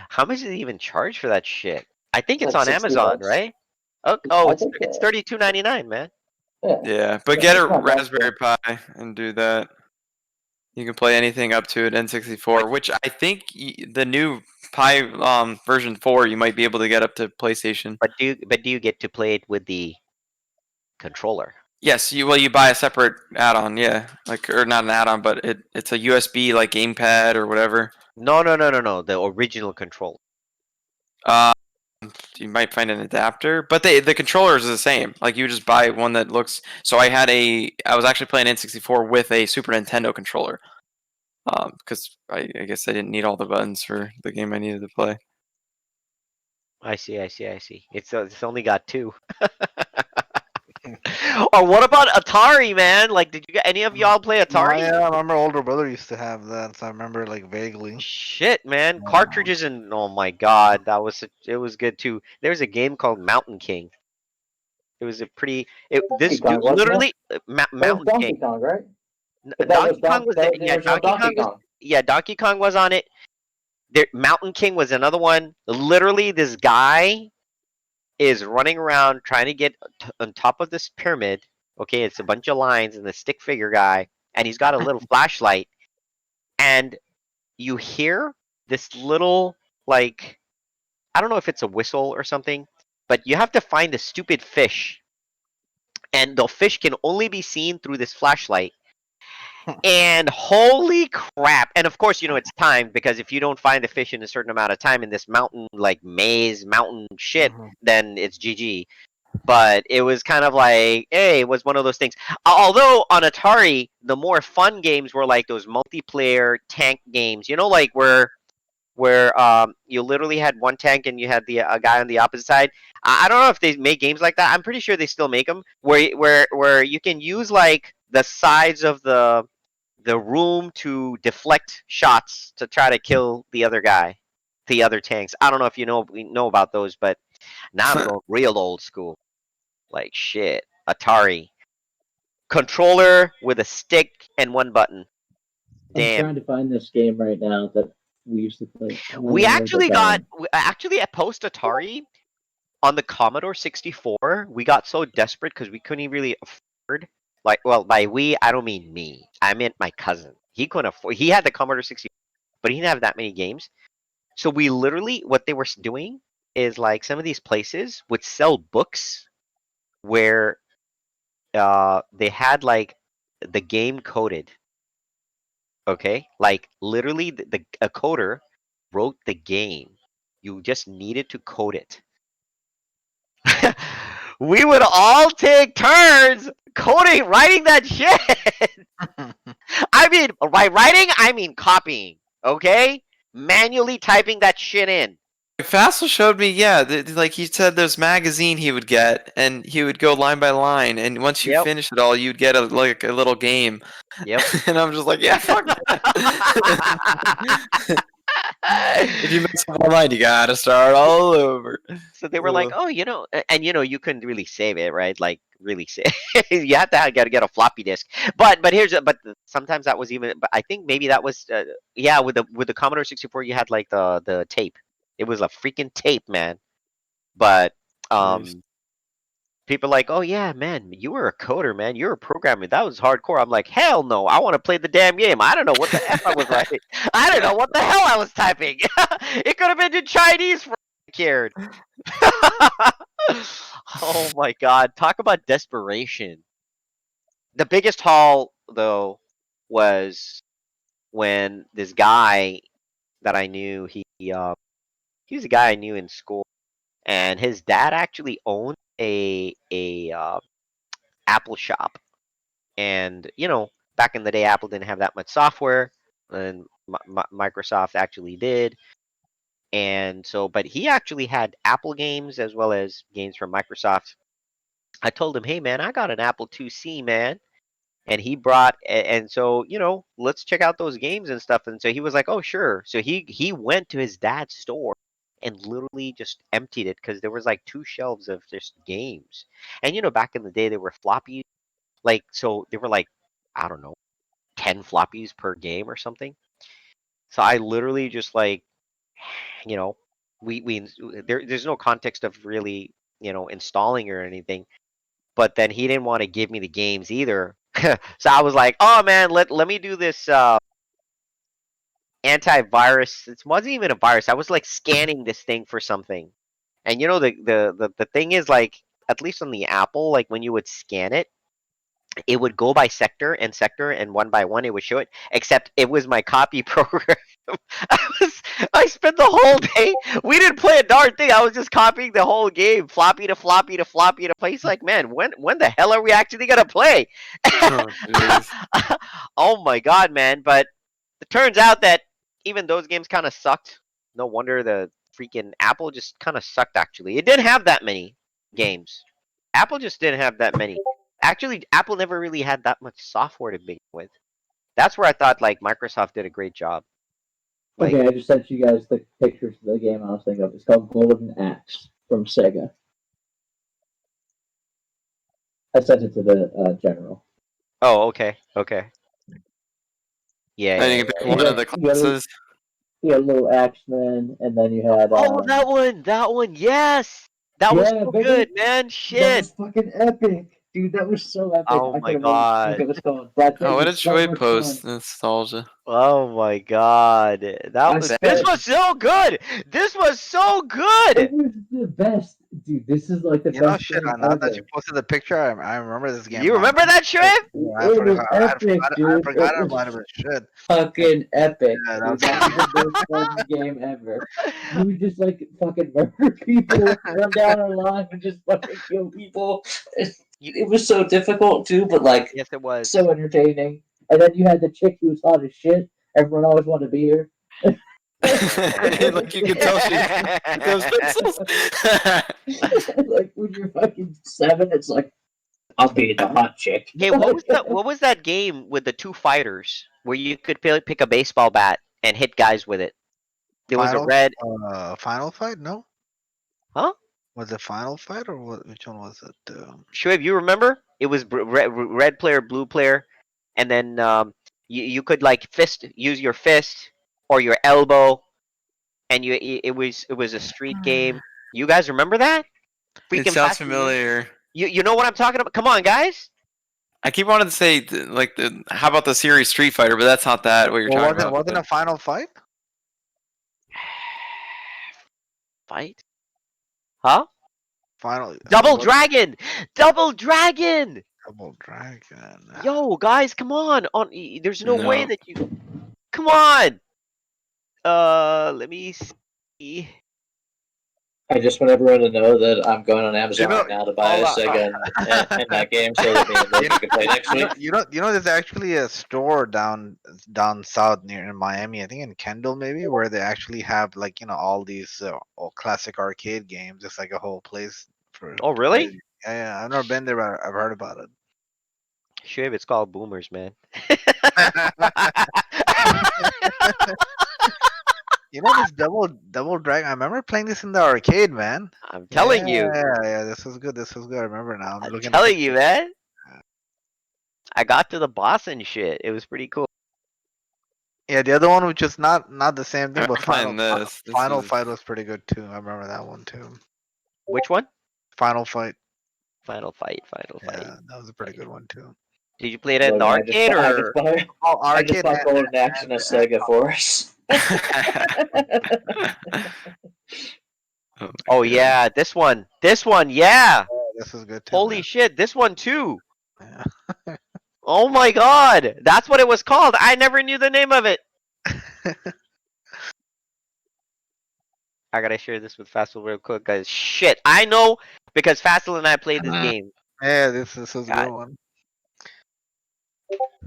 How much do they even charge for that shit? I think it's like on Amazon, $60. right? Oh, it's $32.99, man. Yeah, but get a Raspberry Pi and do that. You can play anything up to an N64, which I think the new Pi version 4 you might be able to get up to PlayStation. But do you get to play it with the controller? Yes, you buy a separate add-on, yeah, or not an add-on, but it's a USB like gamepad or whatever. No, the original controller. You might find an adapter, but the controllers are the same. Like you just buy one that looks. So I was actually playing N64 with a Super Nintendo controller, because I guess I didn't need all the buttons for the game I needed to play. I see. It's only got two. Or what about Atari, man? Like, did any of y'all play Atari? Yeah, I remember older brother used to have that, so I remember like vaguely. Shit, man, cartridges and oh my God, it was good too. There was a game called Mountain King. It was a pretty. This dude literally Mountain Donkey King. Kong, right? Donkey Kong was there. Yeah, Donkey Kong was on it. There, Mountain King was another one. Literally, this guy is running around trying to get on top of this pyramid. Okay, it's a bunch of lines and the stick figure guy, and he's got a little flashlight, and you hear this little, like, I don't know if it's a whistle or something, but you have to find the stupid fish, and the fish can only be seen through this flashlight. And holy crap! And of course, it's timed, because if you don't find the fish in a certain amount of time in this mountain, like mountain shit, then it's GG. But it was kind of like, hey, it was one of those things. Although on Atari, the more fun games were like those multiplayer tank games, like where where you literally had one tank and you had the a guy on the opposite side. I don't know if they make games like that. I'm pretty sure they still make them where you can use like the sides of the room to deflect shots to try to kill the other guy, the other tanks. I don't know if we know about those, but now I'm going real old school. Like shit, Atari controller with a stick and one button. I'm Damn. trying to find this game right now that we used to play. We actually at post Atari on the Commodore 64. We got so desperate because we couldn't really afford. Like, well, by we I don't mean me. I meant my cousin. He couldn't afford. He had the Commodore 64, but he didn't have that many games. So we literally, what they were doing is like some of these places would sell books where they had like the game coded. Okay, like literally a coder wrote the game. You just needed to code it. We would all take turns writing that shit. I mean, by writing, I mean copying. Okay, manually typing that shit in. Fassel showed me, yeah, like he said, there's magazine he would get, and he would go line by line, and once you Yep. finish it all, you'd get a little game. Yep. And I'm just like, yeah, fuck that. If you mess up online, you gotta start all over. So they were like, oh, and you couldn't really save it, right? Like really save. You had to get a floppy disk. But sometimes that was even. But I think maybe that was yeah, with the Commodore 64, you had like the tape. It was a freaking tape, man. But Nice. people are like, oh yeah, man, you were a coder, man. You were programming. That was hardcore. I'm like, hell no. I want to play the damn game. I don't know what the F I was writing. I don't know what the hell I was typing. It could have been in Chinese for all I cared. Oh my god. Talk about desperation. The biggest haul, though, was when this guy that I knew, he was a guy I knew in school, and his dad actually owned a Apple shop. And back in the day, Apple didn't have that much software, and Microsoft actually did. And so, but he actually had Apple games as well as games from Microsoft. I told him, hey man, I got an Apple IIc, man. And he brought, and so let's check out those games and stuff. And so he was like, oh sure. So he went to his dad's store and literally just emptied it because there was like 2 shelves of just games. And back in the day, there were floppies, like, so they were like, I don't know, 10 floppies per game or something. So I literally just like, you know, there's no context of really installing or anything. But then he didn't want to give me the games either. So I was like, oh man, let me do this antivirus. It wasn't even a virus. I was like scanning this thing for something. And the thing is, like, at least on the Apple, like when you would scan it, it would go by sector, and one by one it would show it. Except it was my copy program. I spent the whole day. We didn't play a darn thing. I was just copying the whole game, floppy to floppy to floppy to place. Like, man, when the hell are we actually gonna play? Oh, jeez. Oh my god, man! But it turns out that even those games kind of sucked. No wonder the freaking Apple just kind of sucked. Actually, it didn't have that many games. Apple just didn't have that many. Actually, Apple never really had that much software to begin with. That's where I thought like Microsoft did a great job. Like, Okay, I just sent you guys the pictures of the game I was thinking of. It's called Golden Axe from Sega. I sent it to the general. oh, okay, okay. Yeah, And yeah, you can pick yeah. one of the classes. You had a little Axeman, and then you had. Oh, that one, yes! That was Yeah, so baby. good, man. That Shit. was fucking epic. Dude, that was so epic. Oh I my could've god. Look at this going. That thing Oh, what was did so Joy much post? fun. Nostalgia. Oh my god. I This spent- was so good. This was so good. It was the best, dude. This is like the You know, best shit. game Now ever. that you posted the picture, I remember this game. You remember that, Shrimp? Yeah, I It forgot. was I epic, forgot, dude. I forgot It was about it, but shit. fucking epic. Yeah, Dude, that was that was the most fun game ever. You would just like fucking murder people, run down a line, and just fucking kill people. It was so difficult too, but like Yes, it was. so entertaining. And then you had the chick who was hot as shit. Everyone always wanted to be her. Like you can tell she's those pixels. Like when you're fucking 7, it's like I'll be the hot chick. Hey, what was that game with the two fighters where you could pick a baseball bat and hit guys with it? There was a red. Final Fight? No, Huh? was it Final Fight or what? Which one was it? Shoaib, you remember? It was red player, blue player, and then you could like use your fist or your elbow, and it was a street game. You guys remember that? It Freaking sounds fast. familiar. You know what I'm talking about? Come on, guys. I keep wanting to say how about the series Street Fighter, but that's not that what you're Well, talking about. wasn't a Final Fight? Fight? Huh? Final Double Dragon! Double Dragon! Double Dragon. Yo, guys, come on! There's no way No. that you. Come on! Let me see. I just want everyone to know that I'm going on Amazon You know- right now to buy a Sega and that game so that me and Luke can play next week. You know, there's actually a store down south near in Miami, I think in Kendall maybe, where they actually have like all these all classic arcade games. It's like a whole place for. Oh, really? Yeah, I've never been there, but I've heard about it. Sure, it's called Boomers, man. This double dragon. I remember playing this in the arcade, man. I'm telling you. Yeah, this was good. This was good. I remember now. I'm looking at telling you, pictures. man. I got to the boss and shit. It was pretty cool. Yeah, the other one, which is not the same thing, but I'm playing this. This Final is- Fight was pretty good too. I remember that one too. Which one? Final Fight. Final Fight. Yeah, that was a pretty good one too. Did you play it at the Logan, arcade or? Oh, I just arcade. bought Golden Axe and a Sega for us. Oh yeah, this one. Yeah. This was good too. Holy man. shit, this one too. Yeah. Oh my god, that's what it was called. I never knew the name of it. I gotta share this with Fassel real quick, guys. Shit, I know because Fassel and I played this game. Yeah, this was a God. good one.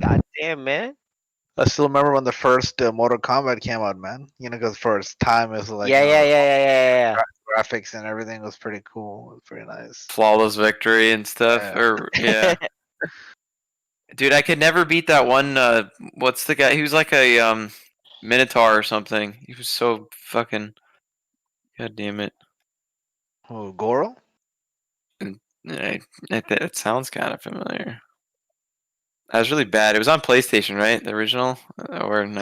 God damn, man. I still remember when the first Mortal Kombat came out, man. Because first time it was like Yeah. graphics and everything was pretty cool. It was pretty nice. Flawless victory and stuff. Yeah. Dude, I could never beat that one. What's the guy? He was like a Minotaur or something. He was so fucking. God damn it. Oh, Goro? It sounds kind of familiar. That was really bad. It was on PlayStation, right? The original, or no?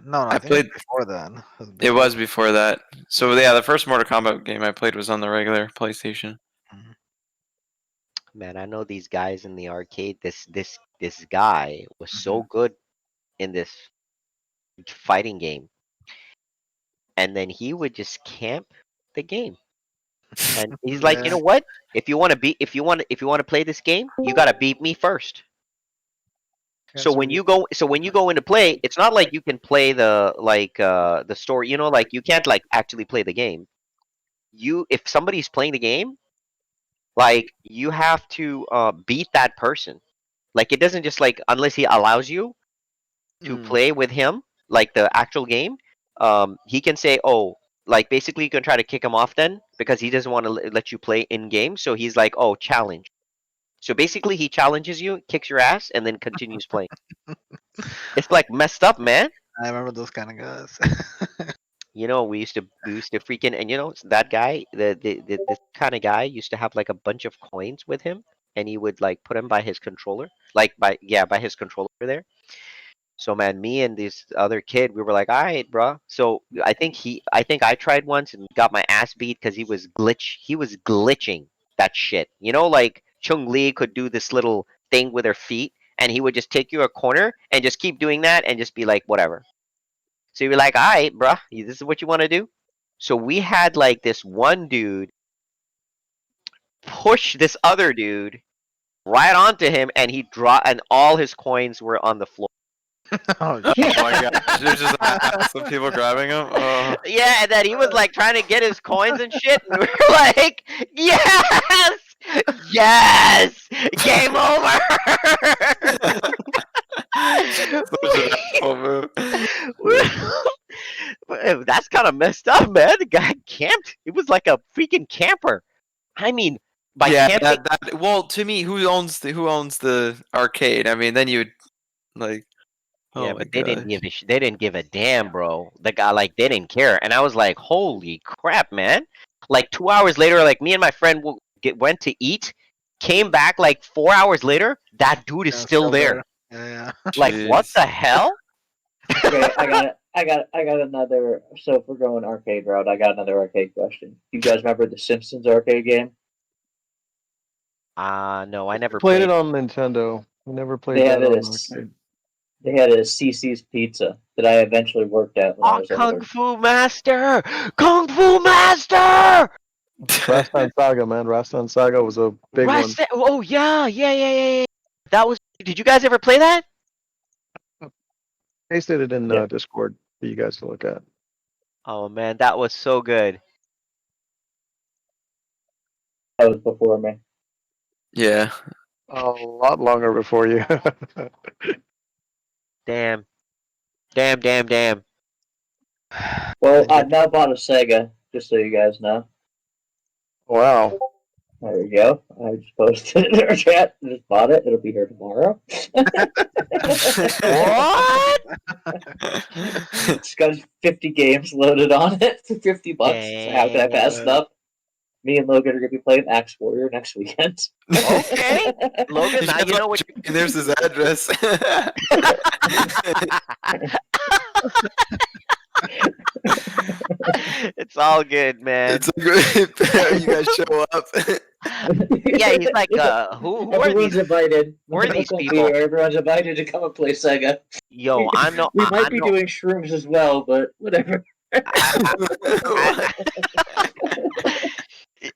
No, I think played it was before that. It was before that. So yeah, the first Mortal Kombat game I played was on the regular PlayStation. Man, I know these guys in the arcade. This guy was so good in this fighting game, and then he would just camp the game. And he's like, you know what? If you want to play this game, you gotta beat me first. So when you go into play, it's not like you can play the story. Like you can't like actually play the game. If somebody's playing the game, like you have to beat that person. Like it doesn't just like unless he allows you to play with him, like the actual game. He can say, oh, like basically you can try to kick him off then because he doesn't want to let you play in game. So he's like, oh, challenge. So basically he challenges you, kicks your ass, and then continues playing. It's like messed up, man. I remember those kind of guys. We used to freaking, and that guy, this kind of guy used to have like a bunch of coins with him, and he would like put him by his controller, by his controller there. So man, me and this other kid, we were like, all right, bro. So I think I tried once and got my ass beat because he was glitching that shit. Like Chung Li could do this little thing with her feet, and he would just take you a corner and just keep doing that and just be like, whatever. So you're like, all right, bro, this is what you want to do? So we had like this one dude push this other dude right onto him, and and all his coins were on the floor. Oh, Oh my god! There's just some people grabbing him. Oh. Yeah, and then he was like trying to get his coins and shit, and we were like, yes, game over. That's kind of messed up, man. The guy camped. It was like a freaking camper. I mean, by Yeah, camping. well, to me, who owns the arcade? I mean, then you would like, Yeah, oh my but they didn't gosh. give they didn't give a damn, bro. The guy like they didn't care, and I was like, holy crap, man! Like 2 hours later, like me and my friend went to eat, came back like 4 hours later. That dude is Yeah, still still there. there. Yeah. Like what Jeez. the hell? Okay, I got another. So if we're going arcade route, I got another arcade question. You guys remember the Simpsons arcade game? No, I never Played played. it on Nintendo. We never played They had that it on as arcade. they had it as CC's Pizza that I eventually worked at when I Oh, was Kung older. Fu Master! Kung Fu Master! Rastan Saga, man. Rastan Saga was a big one. Oh yeah. That was. Did you guys ever play that? Pasted it in Yeah, Discord for you guys to look at. Oh man, that was so good. that was before me. Yeah. A lot longer before you. Damn. Well, I've now bought a Sega, just so you guys know. Wow. There you go. I just posted it in our chat. I just bought it. It'll be here tomorrow. What? It's got 50 games loaded on it for $50. So how can I pass it Damn. up? Me and Logan are gonna be playing Axe Warrior next weekend. Okay, Logan. If you Now guys you know want what. to join, there's his address. It's all good, man. It's great. You guys show up. Yeah, he's like, who are Everyone's these? invited. Who are None of these us won't be people? here. Everyone's invited to come and play Sega. Yo, I'm no, We might I'm be no. doing shrooms as well, but whatever.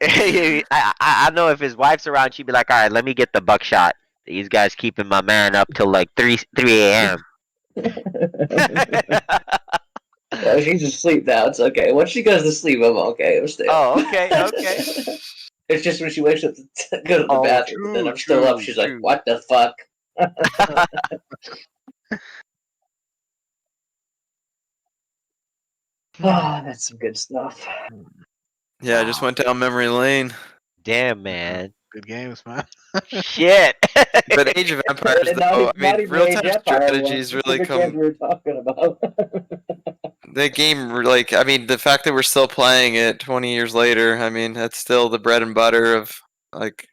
I, I know if his wife's around, she'd be like, all right, let me get the buckshot. These guys keeping my man up till like 3 a.m. Yeah, she's asleep now. It's okay. Once she goes to sleep, I'm okay. I'm stay up. Oh, okay. It's just when she wakes up to go to the Oh, bathroom, and then I'm still up. She's like, "What the fuck?" Ah, that's some good stuff. Yeah, I just went down memory lane. Damn, man. Good games, man. Shit. But Age of Empires, And not, though, I not mean, even real Age time Empire ones, strategies really specific games come. we were talking about. That game, like, I mean, the fact that we're still playing it 20 years later, I mean, that's still the bread and butter of, like,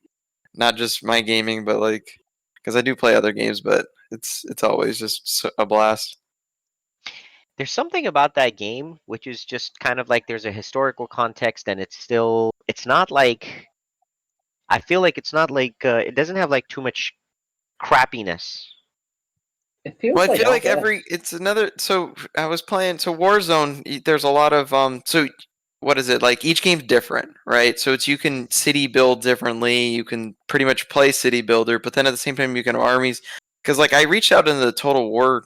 not just my gaming, but like, because I do play other games, but it's always just a blast. There's something about that game which is just kind of like there's a historical context, and it's not like, I feel like it's not like it doesn't have like too much crappiness. It feels Well, I like feel like that. it's another. So I was playing. So Warzone, there's a lot of So what is it like? Each game's different, right? So it's you can city build differently. You can pretty much play city builder, but then at the same time you can have armies. Because like I reached out into the Total War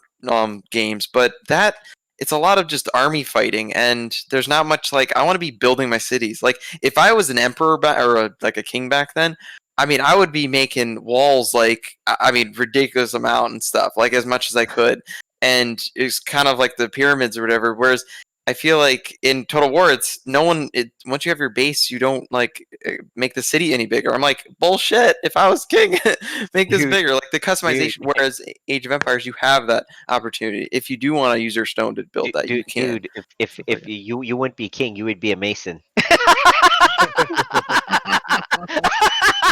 games, but that it's a lot of just army fighting, and there's not much like I want to be building my cities. Like if I was an emperor or like a king back then, I mean, I would be making walls like I mean, ridiculous amount and stuff, like as much as I could. And it's kind of like the pyramids or whatever. Whereas I feel like in Total War, it's no one. Once you have your base, you don't like make the city any bigger. I'm like bullshit. If I was king, make this Dude, bigger, like the customization. Whereas Age of Empires, you have that opportunity. If you do want to use your stone to build that, you can. dude, if you wouldn't be king, you would be a mason.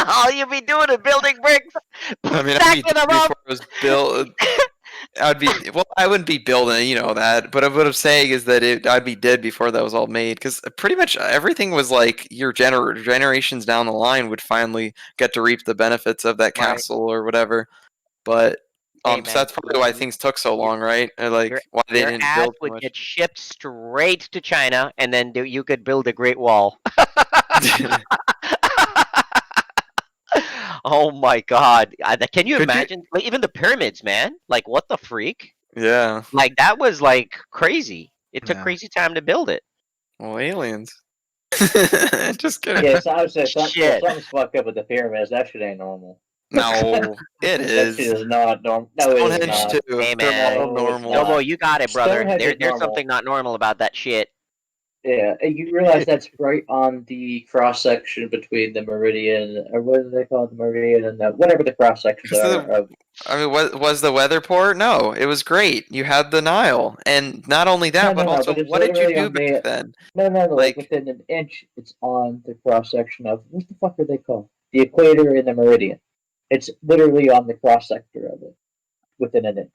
All you'd be doing is building bricks, I mean, I'd be stacking dead them up. before it was built. I'd be well. I wouldn't be building, you know that. But what I'm saying is that I'd be dead before that was all made, because pretty much everything was like your generations down the line would finally get to reap the benefits of that Right. castle or whatever. But Hey, so man, that's probably why things took so long, right? Or your like why they your didn't ass build so would much. get shipped straight to China, and then you could build a Great Wall. Oh my God! Can you Could you? imagine? Like even the pyramids, man. Like what the freak? Yeah. Like that was like crazy. It took Yeah. crazy time to build it. Well, aliens. Just kidding. Yeah, so I would say Shit. something's fucked up with the pyramids. That shit ain't normal. No, it That is. shit is not normal. No, it is Stonehenge not. too. Hey, They're man. all No, it's normal. not. Jomo, you got it, brother. Stonehenge is There's normal. something not normal about that shit. Yeah, and you realize that's right on the cross section between the meridian, or what do they call it, the meridian and the, whatever the cross sections are. Of, I mean, was the weather poor? No, it was great. You had the Nile, and not only that, but no, also, but it's what did you literally do on back the then? no, like Like, within an inch, it's on the cross section of what the fuck are they called? The equator and the meridian. It's literally on the cross sector of it, within an inch.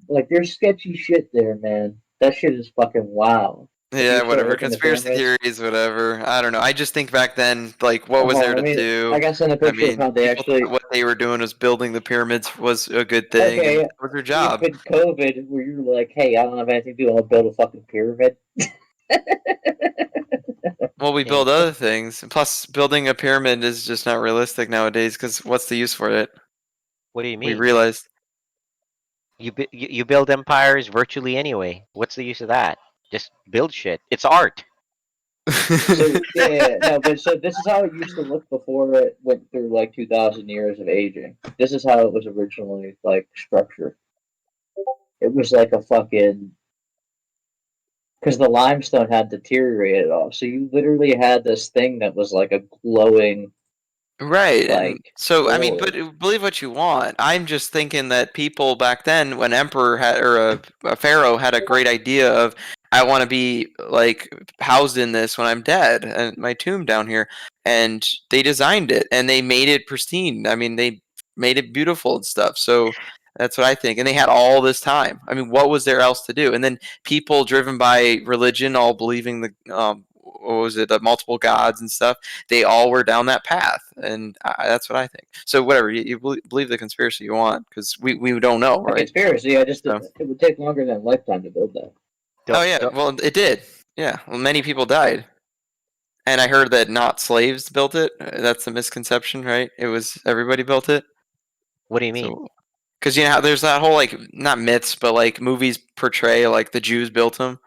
Like there's sketchy shit there, man. That shit is fucking wow. If yeah, you start whatever. looking at Conspiracy pyramids, theories, whatever. I don't know. I just think back then, like, what was hold there on, to let me. do? I got sent a I picture of mean, how they people actually. thought what they were doing was building the pyramids was a good thing, and Okay, that was their you've job. been COVID, where you're like, hey, I don't have anything to do. I'll build a fucking pyramid. Well, we Yeah. build other things. Plus, building a pyramid is just not realistic nowadays, because what's the use for it? What do you We mean? realized. You build empires virtually anyway. What's the use of that? Just build shit. It's art. So yeah, no, but so this is how it used to look before it went through like 2,000 years of aging. This is how it was originally like structured. It was like a fucking because the limestone had deteriorated off. So you literally had this thing that was like a glowing Right, and like so I mean, but orb. believe what you want. I'm just thinking that people back then, when emperor had or a pharaoh had a great idea of, I want to be like housed in this when I'm dead, and my tomb down here, and they designed it and they made it pristine. I mean, they made it beautiful and stuff. So that's what I think. And they had all this time. I mean, what was there else to do? And then people driven by religion, all believing the what was it, multiple gods and stuff, they all were down that path, and that's what I think. So whatever you believe the conspiracy you want, because we don't know, A right? conspiracy. I just So, it would take longer than a lifetime to build that. oh yeah, well it did. Yeah, well many people died, and I heard that not slaves built it. That's a misconception, right? It was everybody built it. What do you mean? So, because you know how there's that whole like not myths, but like movies portray like the Jews built them,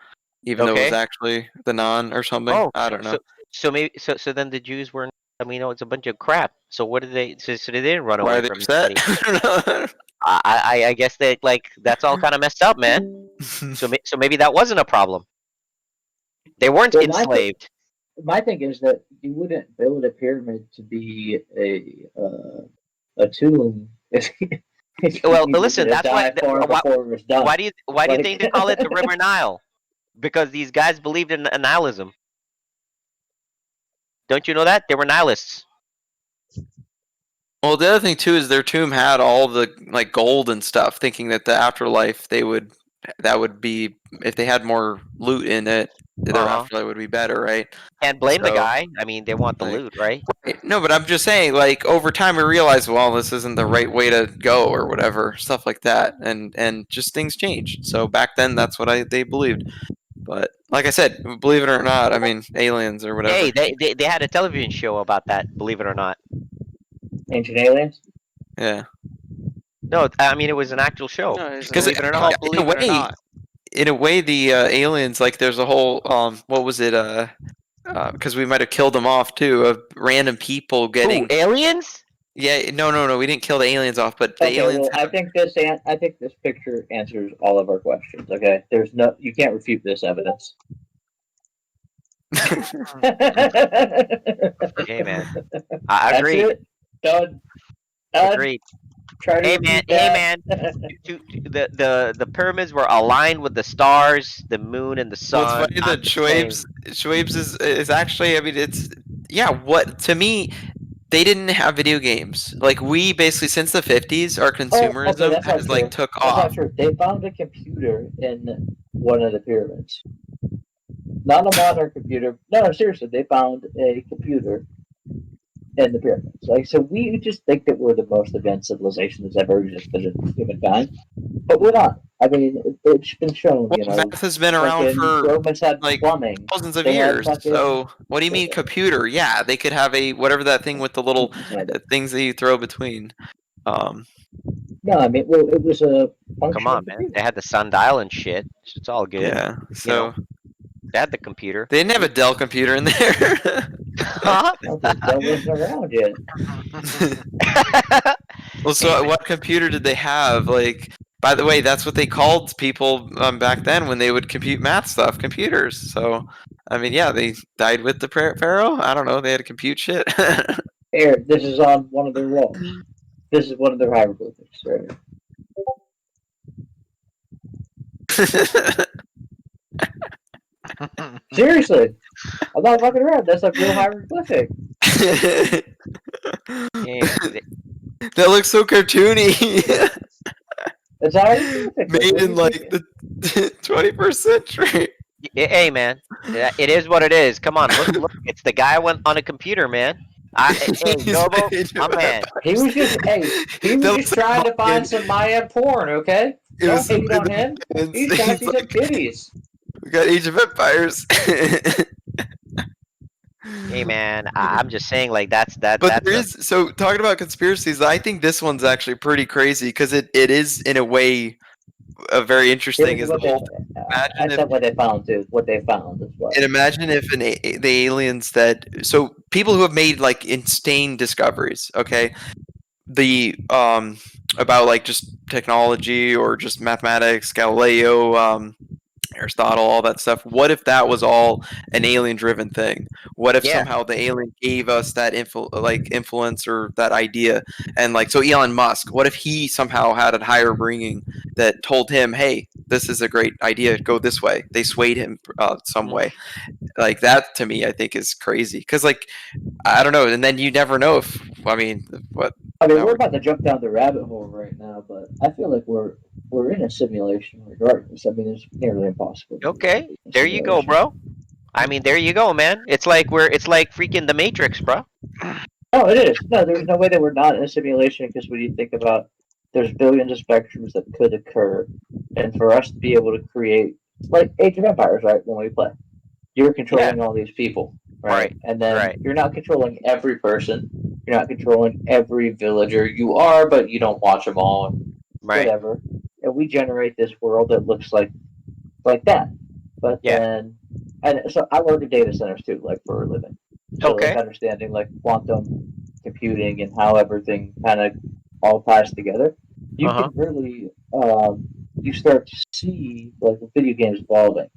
even though it was Okay. actually the non or something. Oh, I don't know. so maybe so then the Jews weren't. I mean, it's a bunch of crap. So what did they? So they didn't run Why away are they from upset? anybody. I don't know. I guess that like that's all kind of messed up, man. So maybe that wasn't a problem. They weren't Well, enslaved. my thing is that you wouldn't build a pyramid to be a tomb if, if you Well, needed listen. to That's why. die far Why, before it was done. why do you think Like, they call it the River Nile? Because these guys believed in nihilism. Don't you know that? They were nihilists. Well, the other thing too is their tomb had all the like gold and stuff, thinking that the afterlife that would be, if they had more loot in it, their Uh-huh. afterlife would be better, right? Can't blame the So guy. I mean, they want the like, loot, right? no, but I'm just saying, like over time we realized, well, this isn't the right way to go or whatever, stuff like that, and just things changed. So back then, that's what they believed. But like I said, believe it or not, I mean aliens or whatever. Hey, they had a television show about that. Believe it or not. ancient aliens. Yeah, No, I mean it was an actual show. No, it's because believe it or Called not. in a Believe it or way, not. the aliens, like there's a whole what was it because we might have killed them off too, of random people Who, getting, aliens? yeah, no, we didn't kill the aliens off, but the Okay, aliens well, I think this picture answers all of our questions. Okay, there's no, you can't refute this evidence. Hey man, I That's agreed. it. Done. Done. Agreed. Try to Hey man, refute that. the pyramids were aligned with the stars, the moon, and the well, it's sun. funny I'm that just saying. Schwabes is actually, I mean, it's, yeah, what to me, they didn't have video games. Like we basically, since the 50s, our Oh, okay, consumerism that's not has like true. took That's not off. true. They found a computer in one of the pyramids. Not a modern computer. No, seriously, they found a computer in the pyramids. Like, so we just think that we're the most advanced civilization that's ever existed in humankind, but we're not. I mean, it's been shown. Well, You know, math has been around fucking for Romans had like plumbing. thousands of They had years. fucking. So, what do you mean computer? Yeah, they could have a whatever that thing with the little things that you throw between. Um, No, I mean, well, it was a Come functional on, man. computer. They had the sundial and shit. It's all good. yeah. You know, So they had the computer. they didn't have a Dell computer in there. Huh? No, because Dell wasn't around yet. Well, so what computer did they have? Like, by the way, that's what they called people back then when they would compute math stuff, computers. So, I mean, yeah, they died with the pharaoh. I don't know. They had to compute shit. Here, this is on one of their walls. This is one of their hieroglyphics, right? Seriously, I'm not fucking around. That's a real hieroglyphic. That looks so cartoony. It's a hieroglyphic. Made in like the 21st century. Hey, man, it is what it is. Come on, look. It's the guy went on a computer, man. Hey, Noble, my man. He was just trying to find some Mayan porn, okay? Don't hate on him. He's trying to see some titties. We got Age of Empires. Hey, man, I'm just saying, like, that's. But there is, so talking about conspiracies, I think this one's actually pretty crazy because it is, in a way, very interesting. Is the whole That's what they found, too. What they found as well. And imagine if the aliens that, so people who have made like insane discoveries, okay, the about like just technology or just mathematics, Galileo, Aristotle, all that stuff. What if that was all an alien-driven thing? What if somehow the alien gave us that influence or that idea? And like, so Elon Musk, what if he somehow had a higher bringing that told him, "Hey, this is a great idea. Go this way." They swayed him some way. Like that to me, I think is crazy. Because like, I don't know. And then you never know if what. I mean, we're about to jump down the rabbit hole right now, but I feel like we're in a simulation regardless. I mean, it's nearly impossible. Okay, there you go, bro. I mean, there you go, man. It's like freaking the Matrix, bro. Oh, it is. No, there's no way that we're not in a simulation because when you think about, there's billions of spectrums that could occur, and for us to be able to create, like Age of Empires, right? When we play, you're controlling all these people, right? And then you're not controlling every person. You're not controlling every villager. You are, but you don't watch them all. Whatever. And we generate this world that looks like that. But then, and so I work in data centers too, like for a living. So like understanding like quantum computing and how everything kind of all ties together. You can really, you start to see like the video games evolving.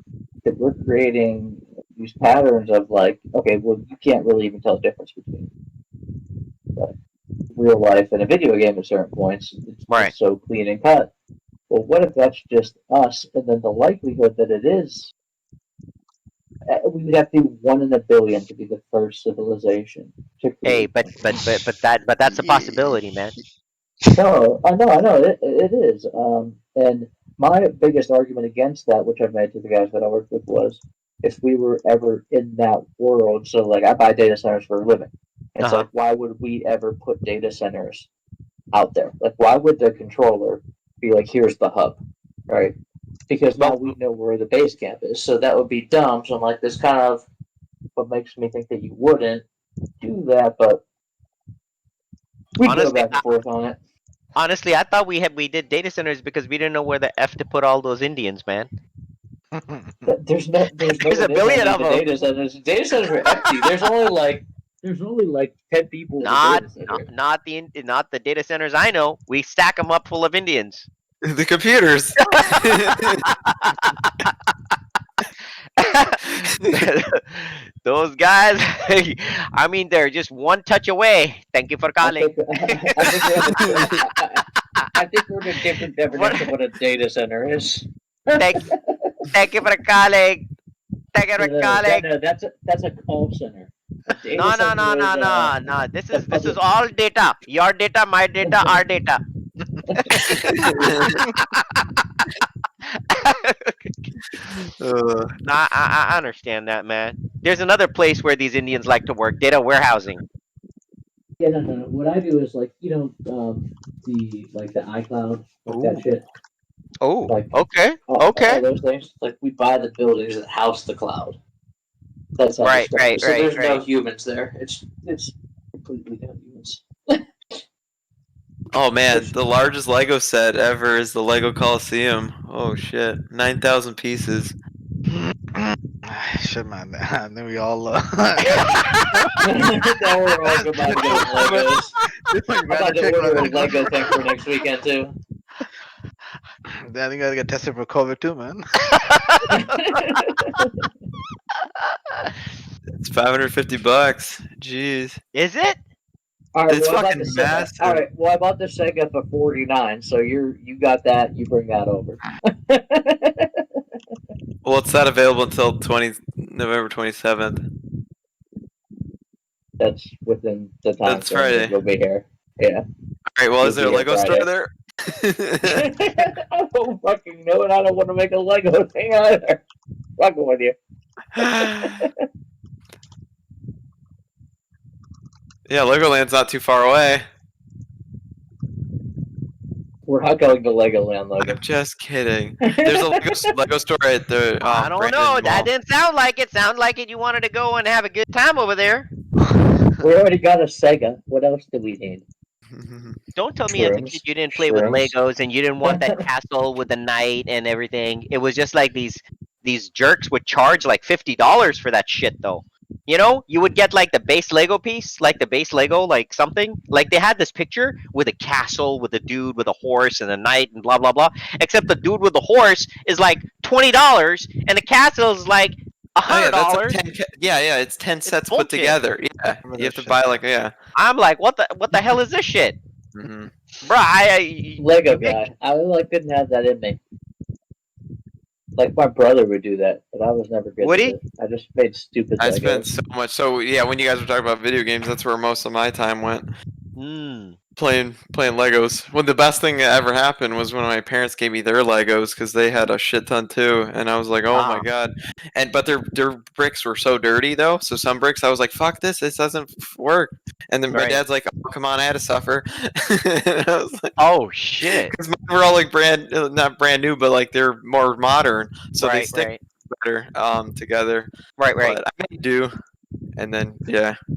That we're creating these patterns of like, okay, well, you can't really even tell the difference between like real life and a video game at certain points. It's just so clean and cut. Well, what if that's just us? And then the likelihood that it is, we would have to be 1 in a billion to be the first civilization. Hey, but that's a possibility, man. No, I know, it is. And my biggest argument against that, which I've made to the guys that I worked with, was if we were ever in that world. So, like, I buy data centers for a living. It's like, why would we ever put data centers out there? Like, why would the controller be like, here's the hub, right? Because now we know where the base camp is. So that would be dumb. So I'm like, this kind of what makes me think that you wouldn't do that, but we go back and forth on it. Honestly, I thought we did data centers because we didn't know where the F to put all those Indians, man. There's a billion of them. Data centers. Data centers are empty. There's only like 10 people. Not the data centers I know. We stack them up full of Indians. The computers. Those guys, I mean, they're just one touch away. Thank you for calling. I think we're in a different definition of what a data center is. Thank you for calling. Thank you for calling. No, that's a call center. No. This is all data. Your data, my data, our data. I understand that, man. There's another place where these Indians like to work: data warehousing. Yeah, no. What I do is like the iCloud, like that shit. Oh, like, okay. All those things. Like we buy the buildings that house the cloud. That's how right. So there's no humans there. It's completely no humans. Oh man, the largest Lego set ever is the Lego Coliseum. Oh shit, 9,000 pieces. Shit, man. I think we all. Now we're all about Legos. I'm about to order a Lego thing for next weekend too. Then you gotta get tested for COVID too, man. It's $550. Jeez. Is it? All right, It's well, I bought fucking the Sega. massive. All right, well, I bought the Sega for $49, so you got that. You bring that over. Well, it's not available until November 27th. That's within the time That's frame that Friday. you'll be here. Yeah. Alright, well, is there a You'll be Lego here store Friday. there? I don't fucking know, and I don't want to make a Lego thing either. Fucking with you. Yeah, Legoland's not too far away. We're not going to Legoland, Logan. I'm just kidding. There's a Lego store at the I don't Brandon know. Mall. That didn't sound like it. Sound like it. You wanted to go and have a good time over there. We already got a Sega. What else do we need? Don't tell me as a kid you didn't play with Legos and you didn't want that castle with the knight and everything. It was just like these jerks would charge like $50 for that shit though. You know, you would get like the base Lego piece, like the base Lego, like something. Like they had this picture with a castle, with a dude with a horse and a knight and blah blah blah. Except the dude with the horse is like $20 and the castle is like $100. Yeah, it's 10 sets put bullshit. together. Yeah, you have to buy like I'm like, what the hell is this shit? Mm-hmm. Bruh, I Lego guy. I like didn't have that in me. Like my brother would do that, but I was never good Would at he? it. I just made stupid I Legos. spent so much. So yeah, when you guys were talking about video games, that's where most of my time went. Playing Legos. Well, the best thing that ever happened was when my parents gave me their Legos because they had a shit ton too, and I was like, oh my god. But their bricks were so dirty though. So some bricks I was like, fuck this doesn't work. And then my dad's like, oh, come on, I had to suffer. And I was like, oh shit. Because we're all like not brand new, but like they're more modern, so they stick better together. Right. But I made do. And then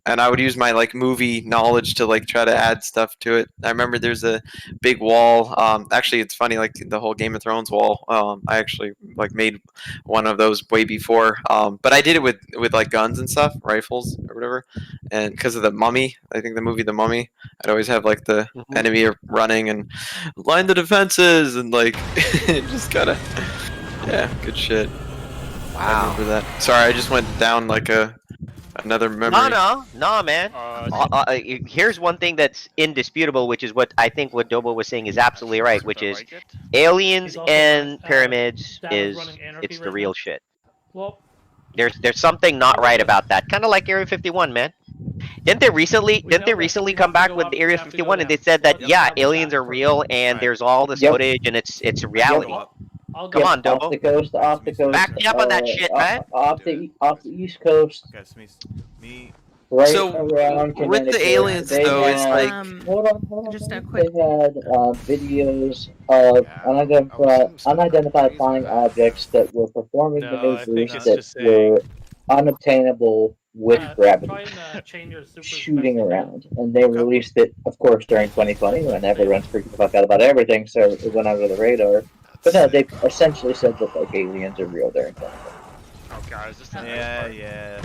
and I would use my like movie knowledge to like try to add stuff to it. I remember there's a big wall. Actually, it's funny, like the whole Game of Thrones wall. I actually like made one of those way before. But I did it with like guns and stuff, rifles or whatever. And because of the Mummy, I think the movie The Mummy, I'd always have like the enemy running and line the defenses and like just gotta good shit. Wow. I remember that. Sorry, I just went down like another memory. No, man. Here's one thing that's indisputable, which is what I think what Dobo was saying is absolutely right, which is aliens and pyramids it's the real shit. Well, there's something not right about that. Kind of like Area 51, man. Didn't they recently come back with the Area 51 and they said that aliens are real and there's all this footage and it's reality. Come on, Dobo. Off the coast. Back me up on that shit, man. Off the East Coast. Okay, me. Right so around with the aliens though, it's like hold on. Just a quick. They had videos of unidentified flying objects that were performing maneuvers that were unobtainable with gravity, shooting around, and they released it, of course, during 2020 when everyone's freaking the fuck out about everything, so it went under the radar. But no, they essentially said that like aliens are real during 2020. Oh god, is this the Yeah.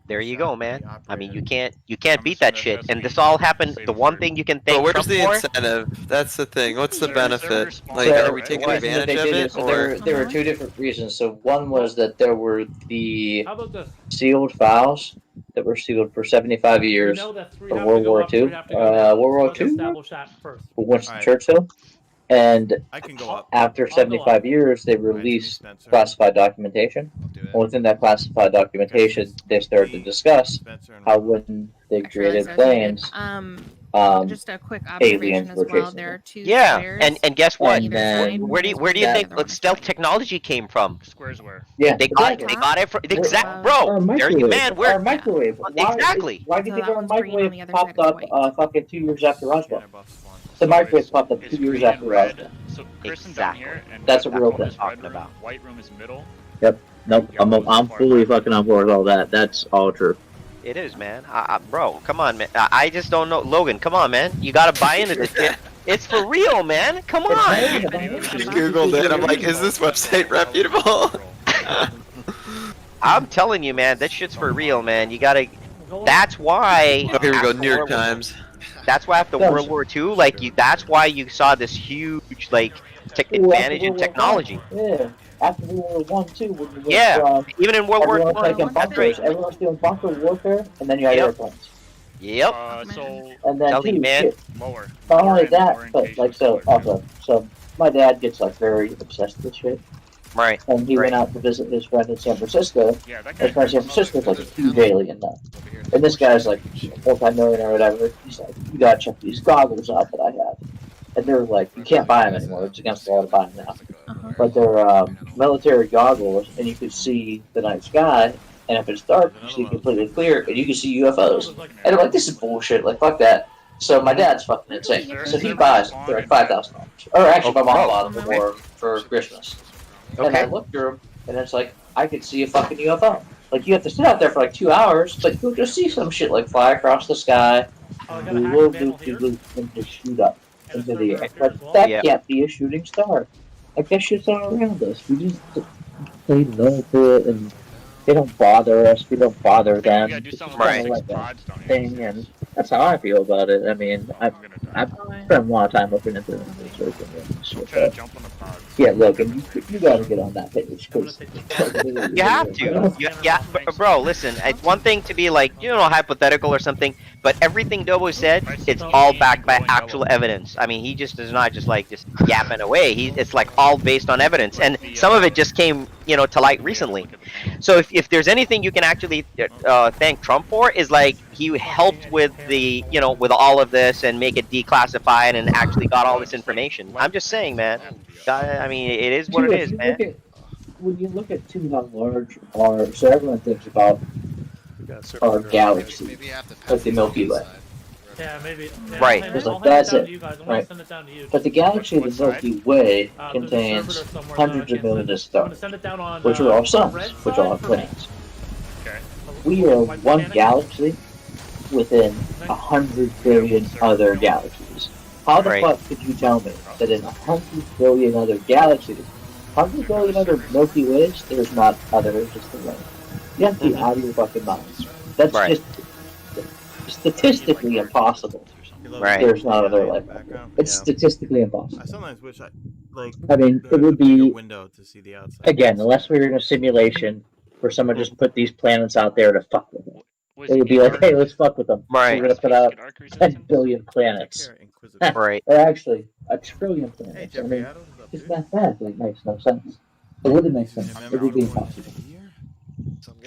There you go, man. I mean, you can't beat that shit. And this all happened. The one thing you can but thank where's Trump the for? incentive? That's the thing. What's the benefit? Like, So, are we taking the reason that advantage they of did it? so Or there were two different reasons. So one was that there were the how about this? sealed files that were sealed for 75 years You know that three for have to World go War up, II. three have to go down. World War Let's II. establish that first. Winston Churchill. And I can go up. after 75 years, they released classified documentation. And within that classified documentation, they started to discuss how when they created planes, just a quick aliens observation as were well. chasing There them. are two Yeah, squares. and guess what? And then Where do you think stealth technology came from? Squares where? Yeah, They got it from Our bro. There you man. Our microwave. Exactly. Why do you think that our one's green on the microwave other side popped is up fucking 2 years after Roswell? The microwave popped up 2 years after Roswell. So Kristen's down here, and That's a real red thing. room, white room is middle. Yep. Nope. I'm fully fucking on board with all that. That's all true. It is, man. Bro, come on, man. I just don't know. Logan, come on, man. You gotta buy into this shit. It's for real, man. Come on. I googled it. I'm like, is this website reputable? I'm telling you, man. That shit's for real, man. You gotta. That's why. Oh, here we go. after New York World War- Times. That's why after No, World War II, like that's why you saw this huge like advantage in technology. Yeah. After World War One, too, when you went Yeah, from even in World War everyone One. taking That's right. bunkers, everyone's doing bunker warfare, and then you had Yep. airplanes. Yep. So And then Tell you, too, man. shit. lower. Not Lower only and that, lower in but case like was so colored too. also so my dad gets like very obsessed with shit. Right. And he Right. went out to visit his friend in San Francisco. Yeah, that His friend in San Francisco is like a huge alien nut. And this guy's like multi-millionaire or whatever. He's like, you gotta check these goggles out that I have. And they're like, you can't buy them anymore. It's against the law to buy them now. But they're military goggles, and you can see the night sky. And if it's dark, you see completely clear, and you can see UFOs. And I'm like, this is bullshit. Like, fuck that. So my dad's fucking insane. So he buys them. They're like $5,000. Or actually, my mom bought them for Christmas. And I looked through them, and it's like, I could see a fucking UFO. Like, you have to sit out there for like 2 hours, but you'll just see some shit like fly across the sky, and just shoot up into the air. But that can't be a shooting star. Like, that shit's all around us. We just play numb to it, and they don't bother us. We don't bother them. It's just kind of like a thing, and that's how I feel about it. I mean, I've spent a lot of time looking into the research and shit. But yeah, Logan, you got to get on that page because You have to. Yeah, bro. Listen, it's one thing to be like, hypothetical or something, but everything Dobo said, it's all backed by actual evidence. I mean, he just is not just yapping away. It's like all based on evidence, and some of it just came, to light recently. So if there's anything you can actually thank Trump for, is like he helped with the, with all of this and make it declassified and actually got all this information. I'm just saying, man. I mean, it is what it is, man. When you look at too how large our, so everyone thinks about our galaxy, like the Milky Way. Yeah, maybe. Yeah, right. It's like, that's it. Right. But the galaxy of the Milky Way contains hundreds of millions of stars, which are all suns, which all have planets. We are one galaxy within 100 billion other galaxies. How the fuck could you tell me that in 100 billion other galaxies, 100 billion other Milky Ways, there's not other just the way? You have to be out of your fucking minds. That's just statistically impossible. Right. There's not other life. It's statistically impossible. I sometimes wish I I mean, it would be window to see the outside. again, unless we were in a simulation where someone just put these planets out there to fuck with them. It would be like, hey, let's fuck with them. Right. We're gonna put out 10 billion planets. Right. Or actually, a trillion planets. I mean, just mathematically it makes no sense. It wouldn't make sense. It would be impossible.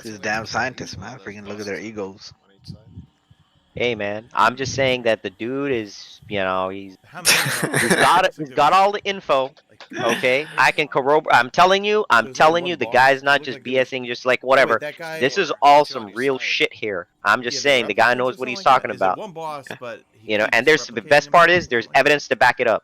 These damn scientists, man. Freaking look at their egos. Hey, man, I'm just saying that the dude is, he's got all the info. Okay, I can corroborate. I'm telling you, the guy's not just BSing, just like whatever. This is all some real shit here. I'm just saying, the guy knows what he's talking about. And there's the best part is there's evidence to back it up.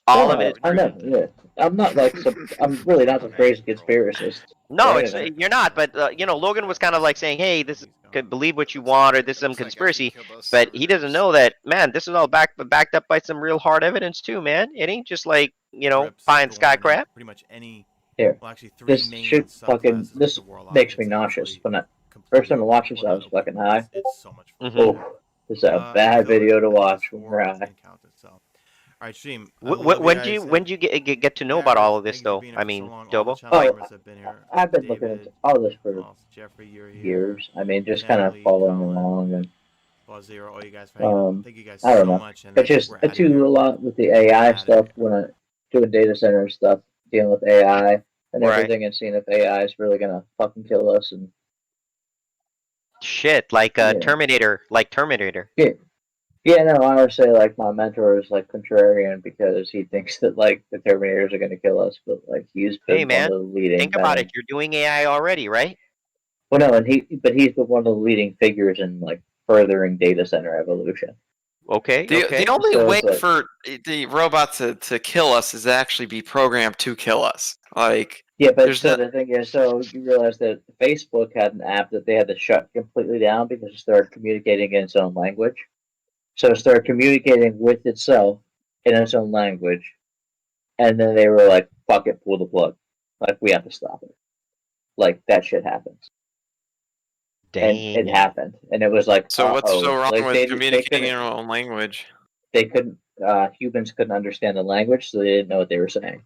All of it. I know. Yeah, I'm not like I'm really not some crazy conspiracist. No, you're not. But Logan was kind of like saying, "Hey, this is believe what you want, or this is some conspiracy." But he doesn't know that, man. This is all backed up by some real hard evidence too, man. It ain't just like pie in the sky crap. Pretty much any. Here, this shit fucking this makes me nauseous. When I first time I watched this, I was fucking high. Oh, this is a bad video to watch when we're high. All right, stream. When do you get to know about all of this, though? I mean, Dobo. I've been looking into all this for years. I mean, just kind of following along and. I don't know. It's just I do a lot with the AI stuff when I doing data center stuff, dealing with AI and everything, and seeing if AI is really gonna fucking kill us and. Shit, like Terminator, Yeah, no, I would say like my mentor is like contrarian because he thinks that like the Terminators are going to kill us, but like he's been one of the leading. Think about it. You're doing AI already, right? Well, no, he's been one of the leading figures in like furthering data center evolution. Okay. The only way for the robot to kill us is to actually be programmed to kill us. Like yeah, but the thing is, so you realize that Facebook had an app that they had to shut completely down because it started communicating in its own language. So it started communicating with itself in its own language, and then they were like, "Fuck it, pull the plug. Like we have to stop it." Like that shit happens. and it happened, and it was like, So what's so wrong like with communicating in our own language? They couldn't. Humans couldn't understand the language, so they didn't know what they were saying.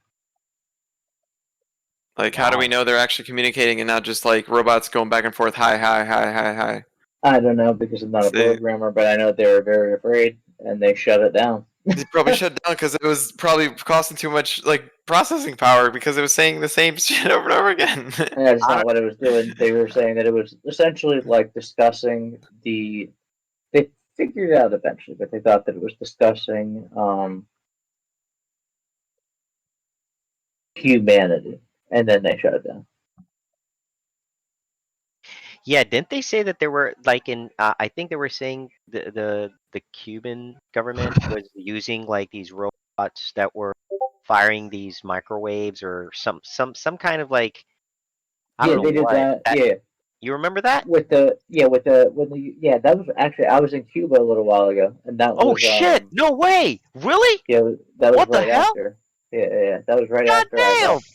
Like, how do we know they're actually communicating and not just like robots going back and forth? Hi, hi, hi, hi, hi. I don't know because I'm not a programmer, but I know they were very afraid, and they shut it down. They probably shut it down because it was probably costing too much like processing power because it was saying the same shit over and over again. That's not what it was doing. They were saying that it was essentially like discussing the. They figured it out eventually, but they thought that it was discussing humanity, and then they shut it down. Yeah, didn't they say that there were like in? I think they were saying the Cuban government was using like these robots that were firing these microwaves or some kind of like I don't know They did what. that. Yeah. You remember that? When the that was actually I was in Cuba a little while ago, and that Oh was shit! No way! Really? yeah, that was What the right hell? after. Yeah, that was right God after I damn! left.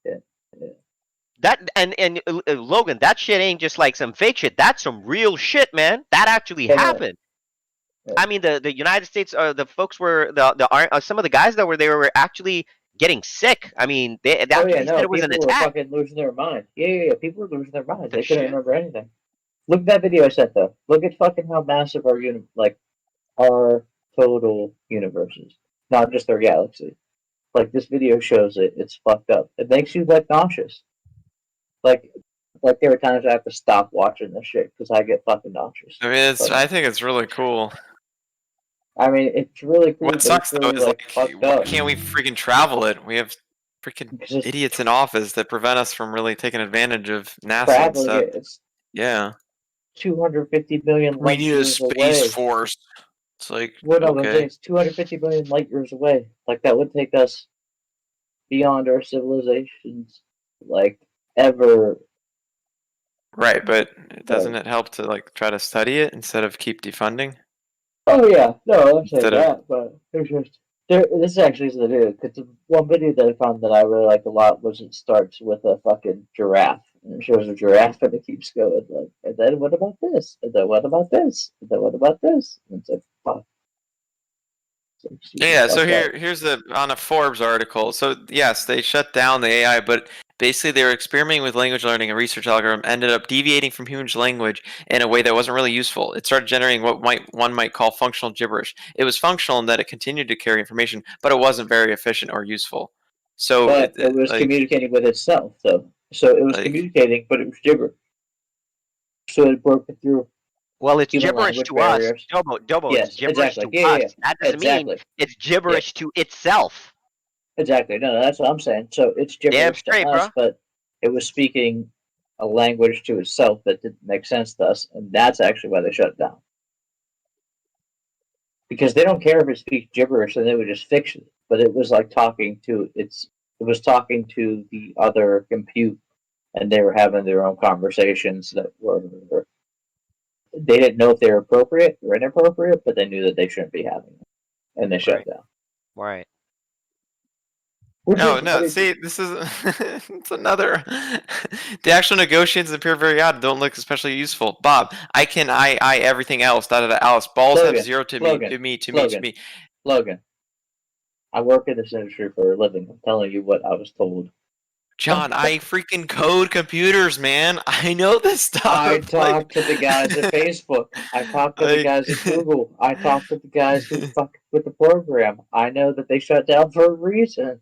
Yeah. That and Logan, that shit ain't just like some fake shit. That's some real shit, man. That actually happened. I mean, the United States, the folks were some of the guys that were there were actually getting sick. I mean, they actually said it was an People were attack. fucking losing their minds. Yeah. People were losing their minds. The They couldn't shit. remember anything. Look at that video I sent though. Look at fucking how massive our total universe is, not just our galaxy. Like this video shows it. It's fucked up. It makes you like nauseous. Like there are times I have to stop watching this shit because I get fucking nauseous. I mean, I think it's really cool. I mean, it's really cool. What sucks really, though is like, why up. can't we freaking travel it? We have freaking idiots in office that prevent us from really taking advantage of NASA and stuff. It's yeah. 250 million We light need a years space away. force. It's like, Well, no, I'm saying okay. it's 250 million light years away. Like that would take us beyond our civilizations, like ever. Right, but doesn't it help to like try to study it instead of keep defunding? Oh yeah, no, I'm saying Instead of that, but there's just this actually is the video because one video that I found that I really like a lot was it starts with a fucking giraffe and it shows a giraffe and it keeps going like, and then what about this? And then what about this? And then what about this? And it's like fuck. Yeah, so here's on a Forbes article. So yes, they shut down the AI, but basically they were experimenting with language learning and research algorithm ended up deviating from human language in a way that wasn't really useful. It started generating what one might call functional gibberish. It was functional in that it continued to carry information, but it wasn't very efficient or useful. So but it was communicating with itself though. So it was communicating, but it was gibberish. So it broke it through. Well, it's gibberish to us. Dobo, Yes, it's gibberish exactly. to us. That doesn't mean it's gibberish to itself. Exactly. No, that's what I'm saying. So it's gibberish to us, but it was speaking a language to itself that didn't make sense to us, and that's actually why they shut it down. Because they don't care if it speaks gibberish, and they would just fix it. But it was like talking to it was talking to the other compute, and they were having their own conversations that were. They didn't know if they were appropriate or inappropriate, but they knew that they shouldn't be having them, and they shut it down. Right. No. See, this is it's another. The actual negotiations appear very odd. Don't look especially useful. Bob, I everything else. Alice, balls have zero to me. Logan, I work in this industry for a living. I'm telling you what I was told. John, I freaking code computers, man. I know this stuff. I talked to the guys at Facebook. I talked to the guys at Google. I talked to the guys who fuck with the program. I know that they shut down for a reason.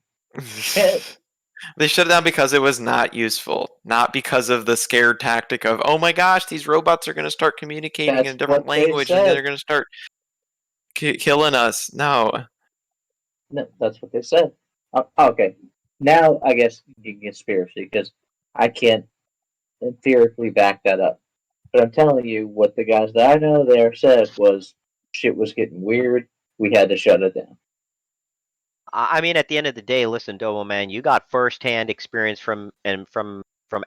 They shut it down because it was not useful, not because of the scared tactic of, oh my gosh, these robots are going to start communicating in a different language and they're going to start killing us. No, that's what they said. Okay, now I guess you can conspiracy because I can't empirically back that up. But I'm telling you, what the guys that I know there said was shit was getting weird. We had to shut it down. I mean, at the end of the day, listen, Dobo, man, you got firsthand experience from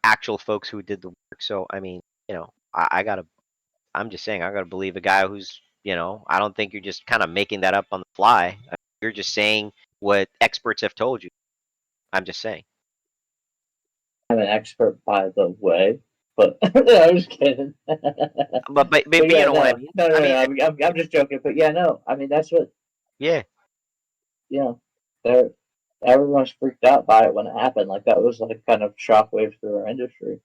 actual folks who did the work. So, I mean, I'm just saying, I gotta believe a guy who's, I don't think you're just kind of making that up on the fly. You're just saying what experts have told you. I'm just saying. I'm an expert, by the way, But I'm just kidding. But yeah, you know what I mean. no, I mean, I'm just joking. But yeah, no, I mean that's what yeah, they're everyone's freaked out by it when it happened. Like that was like kind of shockwaves through our industry.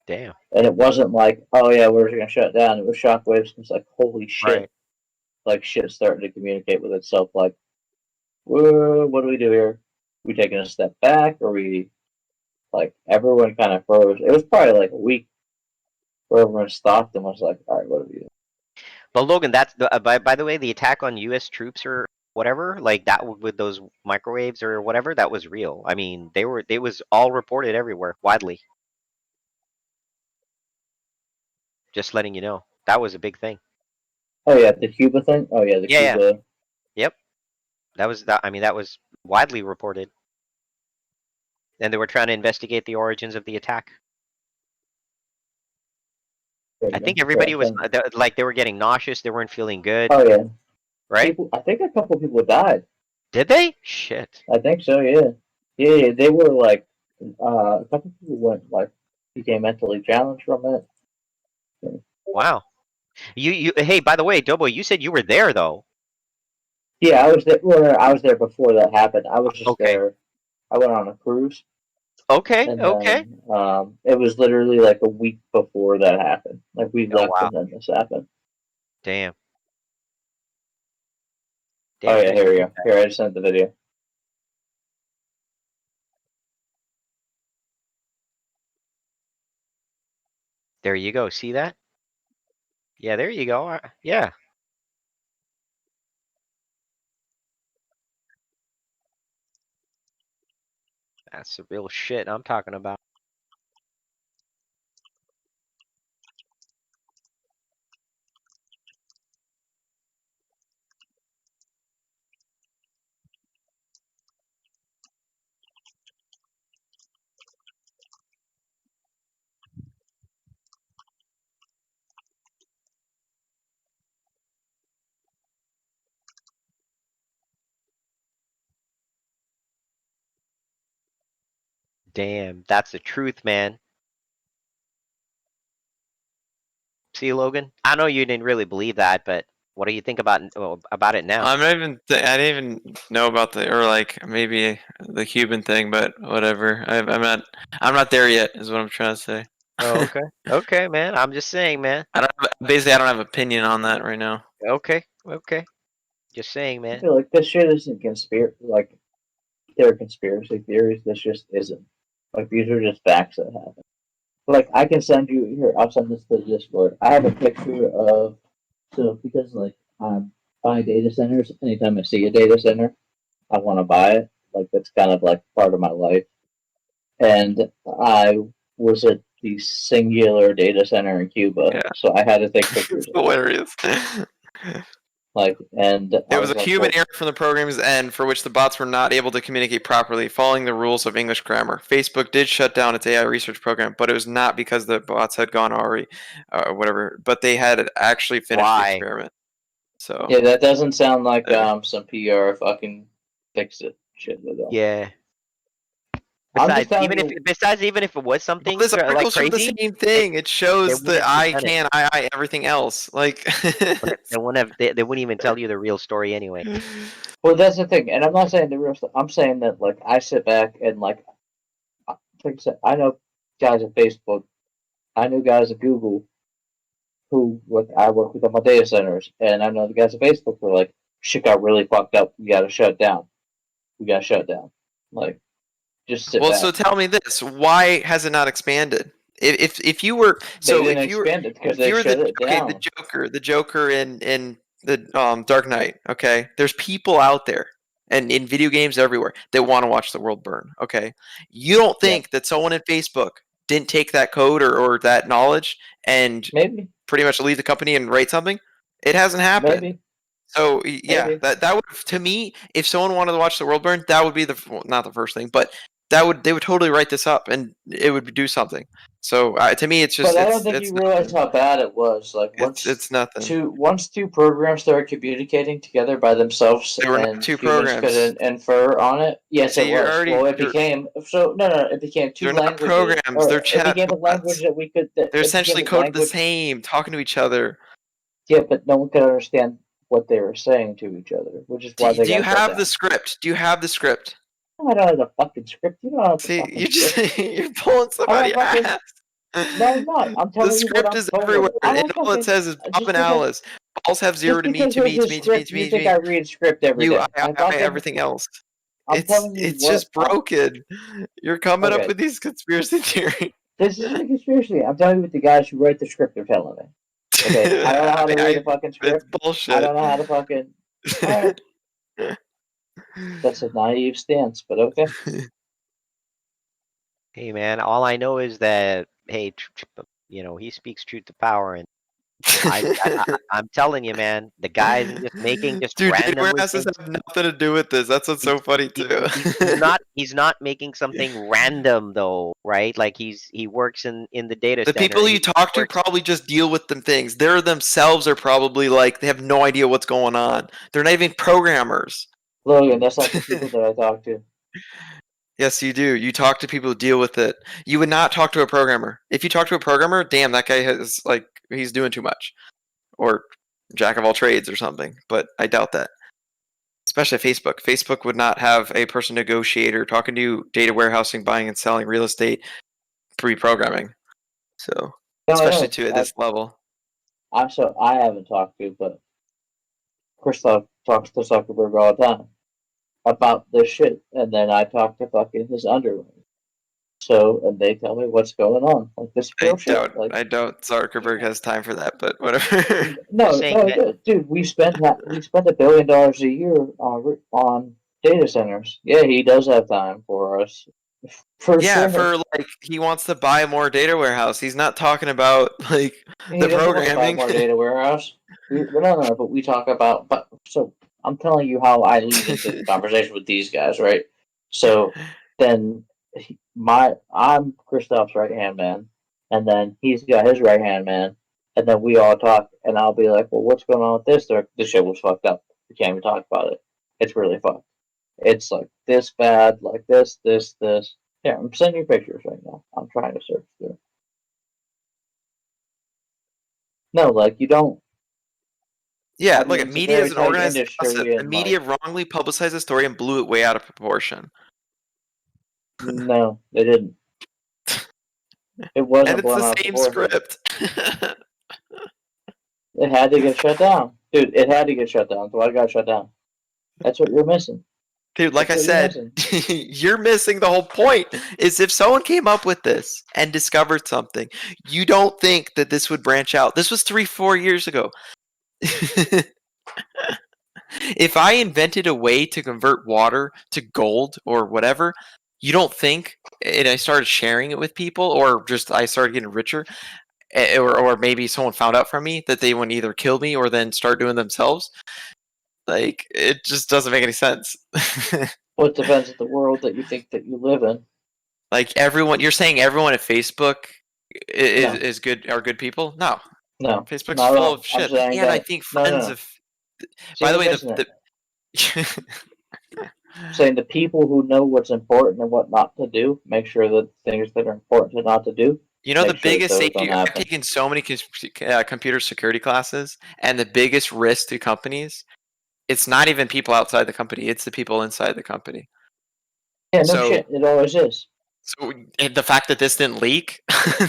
damn. And it wasn't like, oh yeah, we're gonna shut down. It was shockwaves. It's like, holy shit! Right. Like shit starting to communicate with itself. Like, whoa, what do we do here? We taking a step back? Or we like everyone kind of froze? It was probably like a week where everyone stopped and was like, all right, what do we do? But Logan, that's the by the way, the attack on U.S. troops or whatever, like that with those microwaves or whatever, that was real. I mean, it was all reported everywhere, widely. Just letting you know, that was a big thing. Oh yeah, the Cuba thing. Oh yeah, the Yeah, Cuba. Yep. That was that. I mean, that was widely reported, and they were trying to investigate the origins of the attack. I think everybody was like they were getting nauseous. They weren't feeling good. Oh yeah, right? I think a couple people died. Did they? Shit. I think so. Yeah, yeah. They were like, a couple people went like became mentally challenged from it. Wow. You. Hey, by the way, Dobo, you said you were there though. Yeah, I was there. Well, I was there before that happened. I was just Okay. there. I went on a cruise. Okay. And Okay. then, it was literally like a week before that happened. Like we left wow. and then this happened. Damn. Oh yeah, Damn, here we go. Here, I just sent the video. There you go. See that? Yeah, there you go. Yeah. That's the real shit I'm talking about. Damn, that's the truth, man. See, Logan, I know you didn't really believe that, but what do you think about it now? I'm not even. I didn't even know about or like maybe the Cuban thing, but whatever. I'm not there yet. Is what I'm trying to say. Oh, okay. Okay, man. I'm just saying, man. I don't have opinion on that right now. Okay. Okay. Just saying, I man. feel like this shit isn't conspiracy. Like there are conspiracy theories. This just isn't. Like these are just facts that happen. Like I can send you here. I'll send this to the Discord. I have a picture of because like I buy data centers. Anytime I see a data center, I want to buy it. Like that's kind of like part of my life. And I was at the singular data center in Cuba, so I had to take pictures. Hilarious. And it was a human error from the program's end for which the bots were not able to communicate properly, following the rules of English grammar. Facebook did shut down its AI research program, but it was not because the bots had gone already, whatever. But they had actually finished the experiment. So yeah, that doesn't sound like some PR fucking fix it shit at all. Yeah. Besides, even if it was something this article like showed crazy, the same thing. It shows the I everything else. Like they wouldn't even tell you the real story anyway. Well, that's the thing, and I'm not saying the real stuff. I'm saying that like I sit back and like I said, I know guys at Facebook, I knew guys at Google who like I work with on my data centers, and I know the guys at Facebook were like, shit got really fucked up. We got to shut down. We got to shut down. Like, just sit back. So tell me this: why has it not expanded? If you were the Joker in the Dark Knight, okay, there's people out there and in video games everywhere that want to watch the world burn. Okay, you don't think that someone at Facebook didn't take that code or that knowledge and maybe pretty much leave the company and write something? It hasn't happened. Maybe. So yeah, that would, to me, if someone wanted to watch the world burn, that would be not the first thing, but they would totally write this up and it would do something. So to me, it's just But I don't think you realize how bad it was. Like it's nothing. Once two programs started communicating together by themselves, There were not and two humans programs. could infer on it. Yes, See, it you're was. already- Well, it you're- became so. No, it became two They're not languages. programs. Or They're it chat became a language bots. that we could. They're It became essentially a coded the language. same, talking to each other. Yeah, but no one could understand what they were saying to each other, which is why they Do you got shut have down. the script? Do you have the script? I don't have the fucking script. You don't have the See, fucking you just script. you're pulling somebody fucking- ass. No, I'm not. I'm telling The you what script I'm is told. everywhere, I'm and not all it fucking. says is Bob Just and because, Alice. Balls have 0 just to me, because to me, there's to a me, to me, script, to me, you to think me. I read script every You, day. everything else. I'm telling you It's what. just broken. You're coming up Okay. with these conspiracy theories. This isn't a conspiracy. I'm telling you what the guys who write the script are telling me. Okay, I don't know how to read a fucking script. It's bullshit. I don't know how to fucking. Alright. That's a naive stance, but okay. Hey man, all I know is that hey, he speaks truth to power, and I'm telling you, man, the guys just making just Dude, data randomly warehouses things. have nothing to do with this. That's what's so funny too. He's not making something random though, right? Like he works in the data The center. people you talk to probably just deal with them things. They themselves are probably like they have no idea what's going on. They're not even programmers. Logan, that's not the people that I talk to. Yes, you do. You talk to people who deal with it. You would not talk to a programmer. If you talk to a programmer, damn, that guy has he's doing too much, or jack of all trades or something. But I doubt that. Especially Facebook. Facebook would not have a person negotiator talking to data warehousing, buying and selling real estate, pre-programming. So, especially to at this level. I haven't talked to, but Christoph talks to Zuckerberg all the time about this shit, and then I talk to fucking his underlings. So, and they tell me what's going on, like this real shit. Like, I doubt Zuckerberg has time for that, but whatever. no, dude, we spend $1 billion a year on data centers. Yeah, he does have time for us, for Yeah, sure. for he wants to buy more data warehouse. He's not talking about He the doesn't want to buy programming. more data warehouse. No, but we talk about. But so I'm telling you how I lead into the conversation with these guys, right? So then I'm Christoph's right hand man, and then he's got his right hand man, and then we all talk, and I'll be like, "Well, what's going on with this? This shit was fucked up. We can't even talk about it. It's really fucked. It's like this bad, like this. Yeah, I'm sending you pictures right now. I'm trying to search through. No, like you don't. Yeah, I mean, look, it's a media very is an tight organized industry, gossip. The and media wrongly publicized the story and blew it way out of proportion. no, they didn't. It wasn't And it's blown the out of same proportion. script. It had to get shut down, dude. It had to get shut down. So I got shut down. That's what you're missing. Dude, like That's I what said, you're missing. you're missing the whole point. Is if someone came up with this and discovered something, you don't think that this would branch out. This was 3-4 years ago. If I invented a way to convert water to gold or whatever, you don't think, and I started sharing it with people, or just I started getting richer, or maybe someone found out from me that they would either kill me or then start doing themselves. Like, it just doesn't make any sense. Well, it depends on the world that you think that you live in. Like you're saying everyone at Facebook is good, are good people? No. No, Facebook's not at full all. of shit. I'm saying And I that. think No. friends of. See, By the way, I'm saying the people who know what's important and what not to do, make sure that things that are important to not to do. You know, the make sure biggest those safety. don't I've happen. taken so many computer security classes, and the biggest risk to companies, it's not even people outside the company; it's the people inside the company. Yeah, no shit. It always is. So the fact that this didn't leak,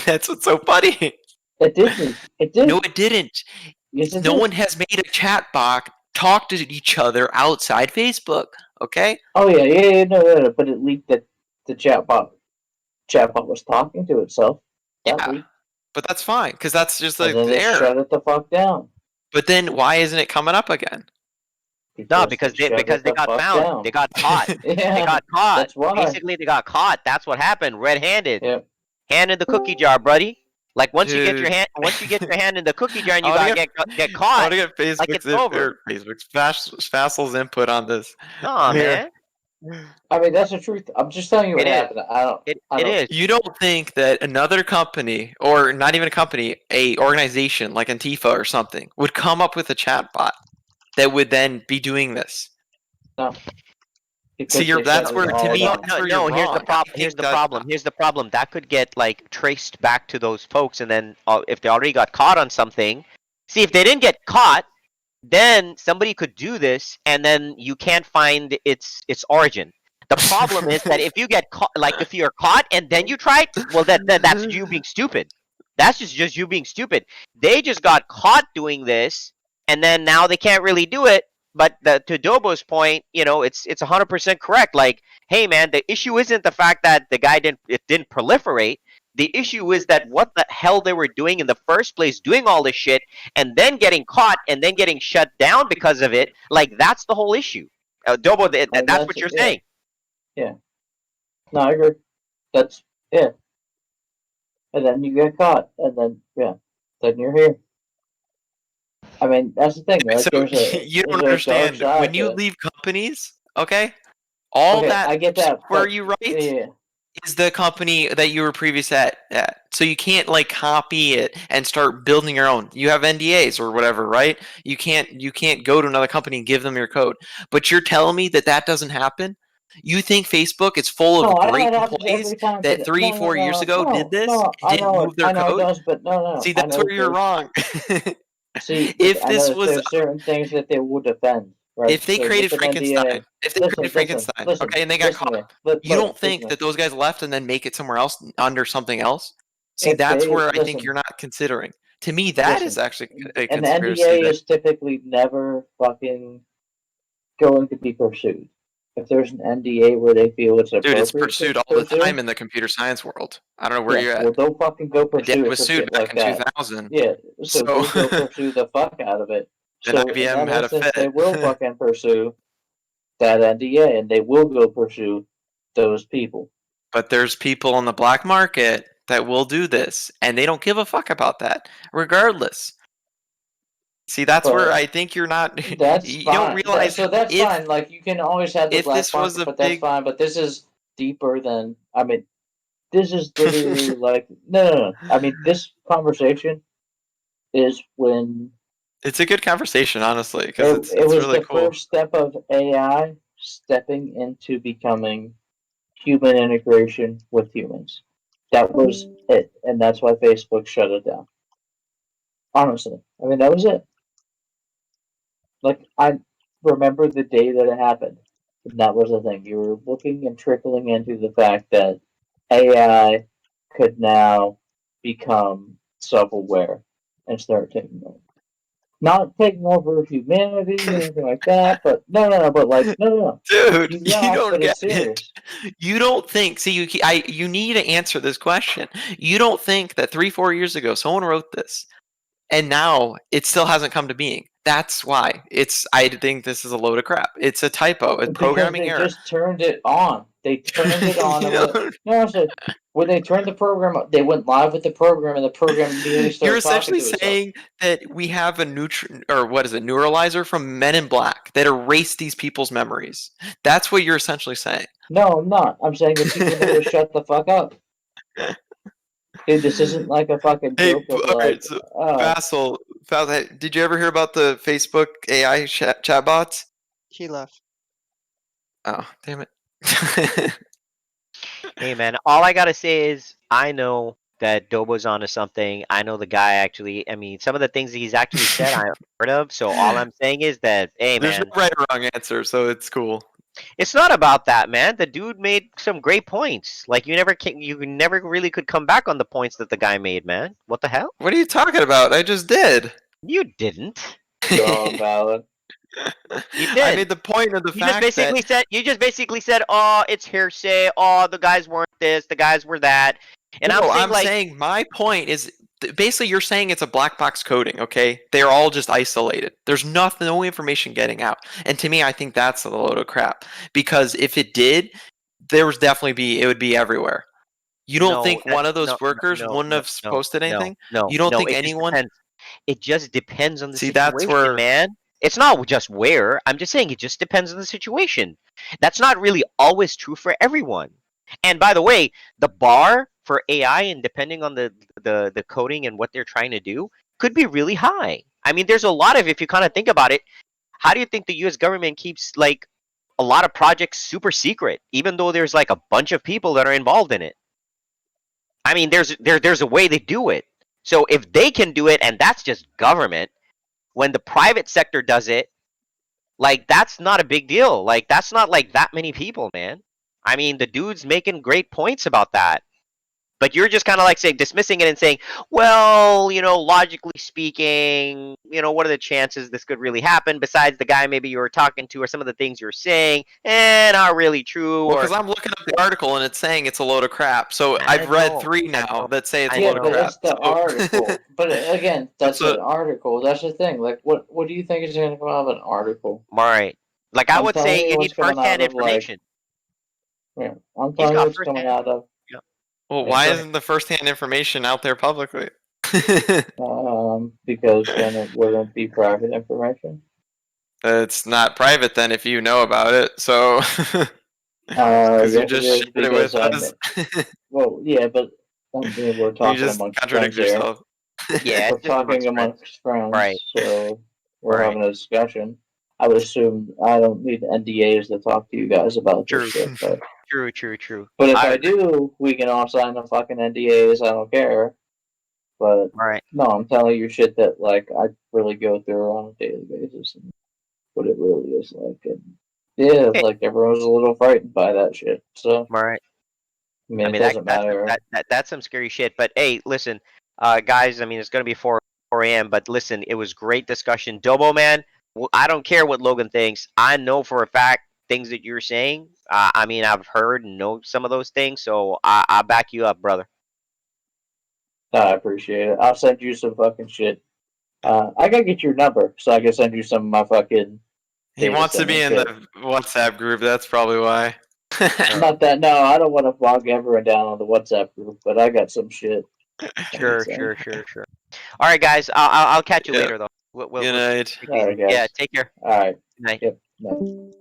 that's what's so funny. It did leak. It did. No, it didn't. Yes, it no did. one has made a chat bot talk to each other outside Facebook. Okay. Oh yeah, no, but it leaked that the chatbot was talking to itself. That Yeah, leaked. but that's fine because that's just And the then they error. shut it the fuck down. But then why isn't it coming up again? No, because they got found. Down. They got caught. Yeah, they got caught. That's why. Basically, they got caught. That's what happened. Red-handed. Yep. Hand in the cookie jar, buddy. Like once you get Dude. your hand in the cookie jar and you I wanna get I caught, want to get like it's Facebook's over. Facebook's Fassel's input on this. Nah, Here. man. I mean, that's the truth. I'm just telling you what It is. happened. I don't. It is. You don't think that another company, or not even a company, a organization like Antifa or something, would come up with a chatbot that would then be doing this? No. See, that's where, to me, that's where you're Here's the wrong. problem. Here's the problem. Here's the problem. That could get like traced back to those folks, and then if they already got caught on something, see if they didn't get caught, then somebody could do this, and then you can't find its origin. The problem is that if you get caught, like if you're caught and then you try it, well, that's you being stupid. That's just you being stupid. They just got caught doing this, and then now they can't really do it. But to Dobo's point, it's 100% correct. Like, hey man, the issue isn't the fact that the guy didn't proliferate. The issue is that what the hell they were doing in the first place, doing all this shit, and then getting caught and then getting shut down because of it. Like, that's the whole issue. Dobo, that's what you're saying. Yeah. No, I agree. That's yeah. And then you get caught, and then then you're here. I mean, that's the thing. Right? So you don't understand. When you leave companies, okay, all that I get that. where you write is the company that you were previous at. So you can't like copy it and start building your own. You have NDAs or whatever, right? You can't go to another company and give them your code. But you're telling me that doesn't happen? You think Facebook is full of great employees that 4 years ago did this and didn't move their code? It does, but no. See, that's where you're wrong. See, if I this know was there's certain things that they will defend. Right? If they created Frankenstein, okay, and they got caught, you don't think that those guys left and then make it somewhere else under something else? See, that's where I think you're not considering. To me, that is actually a an conspiracy. NDA is typically never fucking going to be pursued. If there's an NDA where they feel it's appropriate, dude, it's pursued all the time in the computer science world. I don't know where you're at. Well, don't fucking go pursue it it was for sued shit back like in that. 2000. Yeah, so they'll go pursue the fuck out of it. And So IBM in that had a instance, fit. they will fucking pursue that NDA, and they will go pursue those people. But there's people on the black market that will do this, and they don't give a fuck about that, regardless. See, that's where I think you're not. That's you fine. don't realize. So that's fine. Like you can always have the black market, but that's fine. But this is deeper than. I mean, this is literally like no. I mean, this conversation is when it's a good conversation, honestly, because it was really the cool. first step of AI stepping into becoming human integration with humans. That was it, and that's why Facebook shut it down. Honestly, I mean that was it. Like I remember the day that it happened. And that was the thing. You were looking and trickling into the fact that AI could now become self-aware and start taking over. Not taking over humanity or anything like that, but no, but like no. Dude, you don't but get it's serious. it. You don't think. See, you need to answer this question. You don't think that 4 years ago someone wrote this, and now it still hasn't come to being. That's why I think this is a load of crap. It's a typo. It's programming because they error. just turned it on. They turned it on. I said when they turned the program up, they went live with the program, and the program immediately started. You're essentially talking to saying that we have a neuralizer from Men in Black that erased these people's memories. That's what you're essentially saying. No, I'm not. I'm saying that people need to shut the fuck up. Dude, this isn't like a fucking joke of like. Right, so Vassal, did you ever hear about the Facebook AI chatbots? He left. Oh, damn it. Hey man, all I gotta say is I know that Dobo's onto something. I know the guy actually. I mean, some of the things he's actually said I've heard of. So all I'm saying is that, hey man, there's no right or wrong answer, so it's cool. It's not about that, man. The dude made some great points. Like you never really could come back on the points that the guy made, man. What the hell? What are you talking about? I just did. You didn't. Valid. You did. I made the point of the fact that you just basically said, "Oh, it's hearsay. Oh, the guys weren't this. The guys were that." And no, I'm saying my point is basically you're saying it's a black box coding. Okay, they're all just isolated. There's no information getting out. And to me, I think that's a load of crap. Because if it did, it would be everywhere. You don't think one of those workers wouldn't have posted anything? No, you don't think anyone? It just depends on the situation, man. It's not just where. I'm just saying it just depends on the situation. That's not really always true for everyone. And by the way, the bar for AI and depending on the coding and what they're trying to do could be really high. I mean, there's a lot of, if you kind of think about it, how do you think the US government keeps like a lot of projects super secret, even though there's like a bunch of people that are involved in it? I mean, there's a way they do it. So if they can do it and that's just government, when the private sector does it, like that's not a big deal. Like that's not like that many people, man. I mean, the dude's making great points about that. But you're just kind of like saying, dismissing it and saying, well, logically speaking, what are the chances this could really happen? Besides the guy maybe you were talking to, or some of the things you're saying, not really true. Well, or because I'm looking up the article and it's saying it's a load of crap. So I I've read know, 3 I now know, that say it's I a load of but know. crap. it's the article. But again, that's That's an article. That's the thing. Like, what do you think is going to come out of an article? All right. Like I I'm would telling say you you what's need coming firsthand out of like. information. Yeah, I'm He's telling you got what's coming firsthand. out of. Yeah. Well, Yeah, why go ahead. isn't the first-hand information out there publicly? Because then it wouldn't be private information. It's not private then if you know about it. So because you Yes, it just is shared it with because us, well, yeah, but I mean, we're you talking just amongst friends contradict here. yourself. Yeah, We're it's just talking amongst friends. amongst friends, Right. so we're Right. having a discussion. I would assume I don't need NDAs to talk to you guys about this True. shit, but True. but if I I agree. do, we can all sign the fucking NDAs. I don't care. But Right. no, I'm telling you shit that like I really go through on a daily basis and what it really is like. And yeah, Hey, like everyone's a little frightened by that shit. So right. I mean, I it mean doesn't matter. that's some scary shit. But hey, listen, guys. I mean, it's gonna be 4 a.m. But listen, it was great discussion. Dobo man, I don't care what Logan thinks. I know for a fact things that you're saying. I mean, I've heard and know some of those things, so I back you up, brother. I appreciate it. I'll send you some fucking shit. I gotta get your number so I can send you some of my fucking He data wants to center be in shit. the WhatsApp group. That's probably why. Not that. No, I don't want to bog everyone down on the WhatsApp group, but I got some shit. Sure. All right, guys. I'll catch you Yeah. later, though. Good night. All right, guys. Yeah, take care. All right. Good night. Yep. Nice.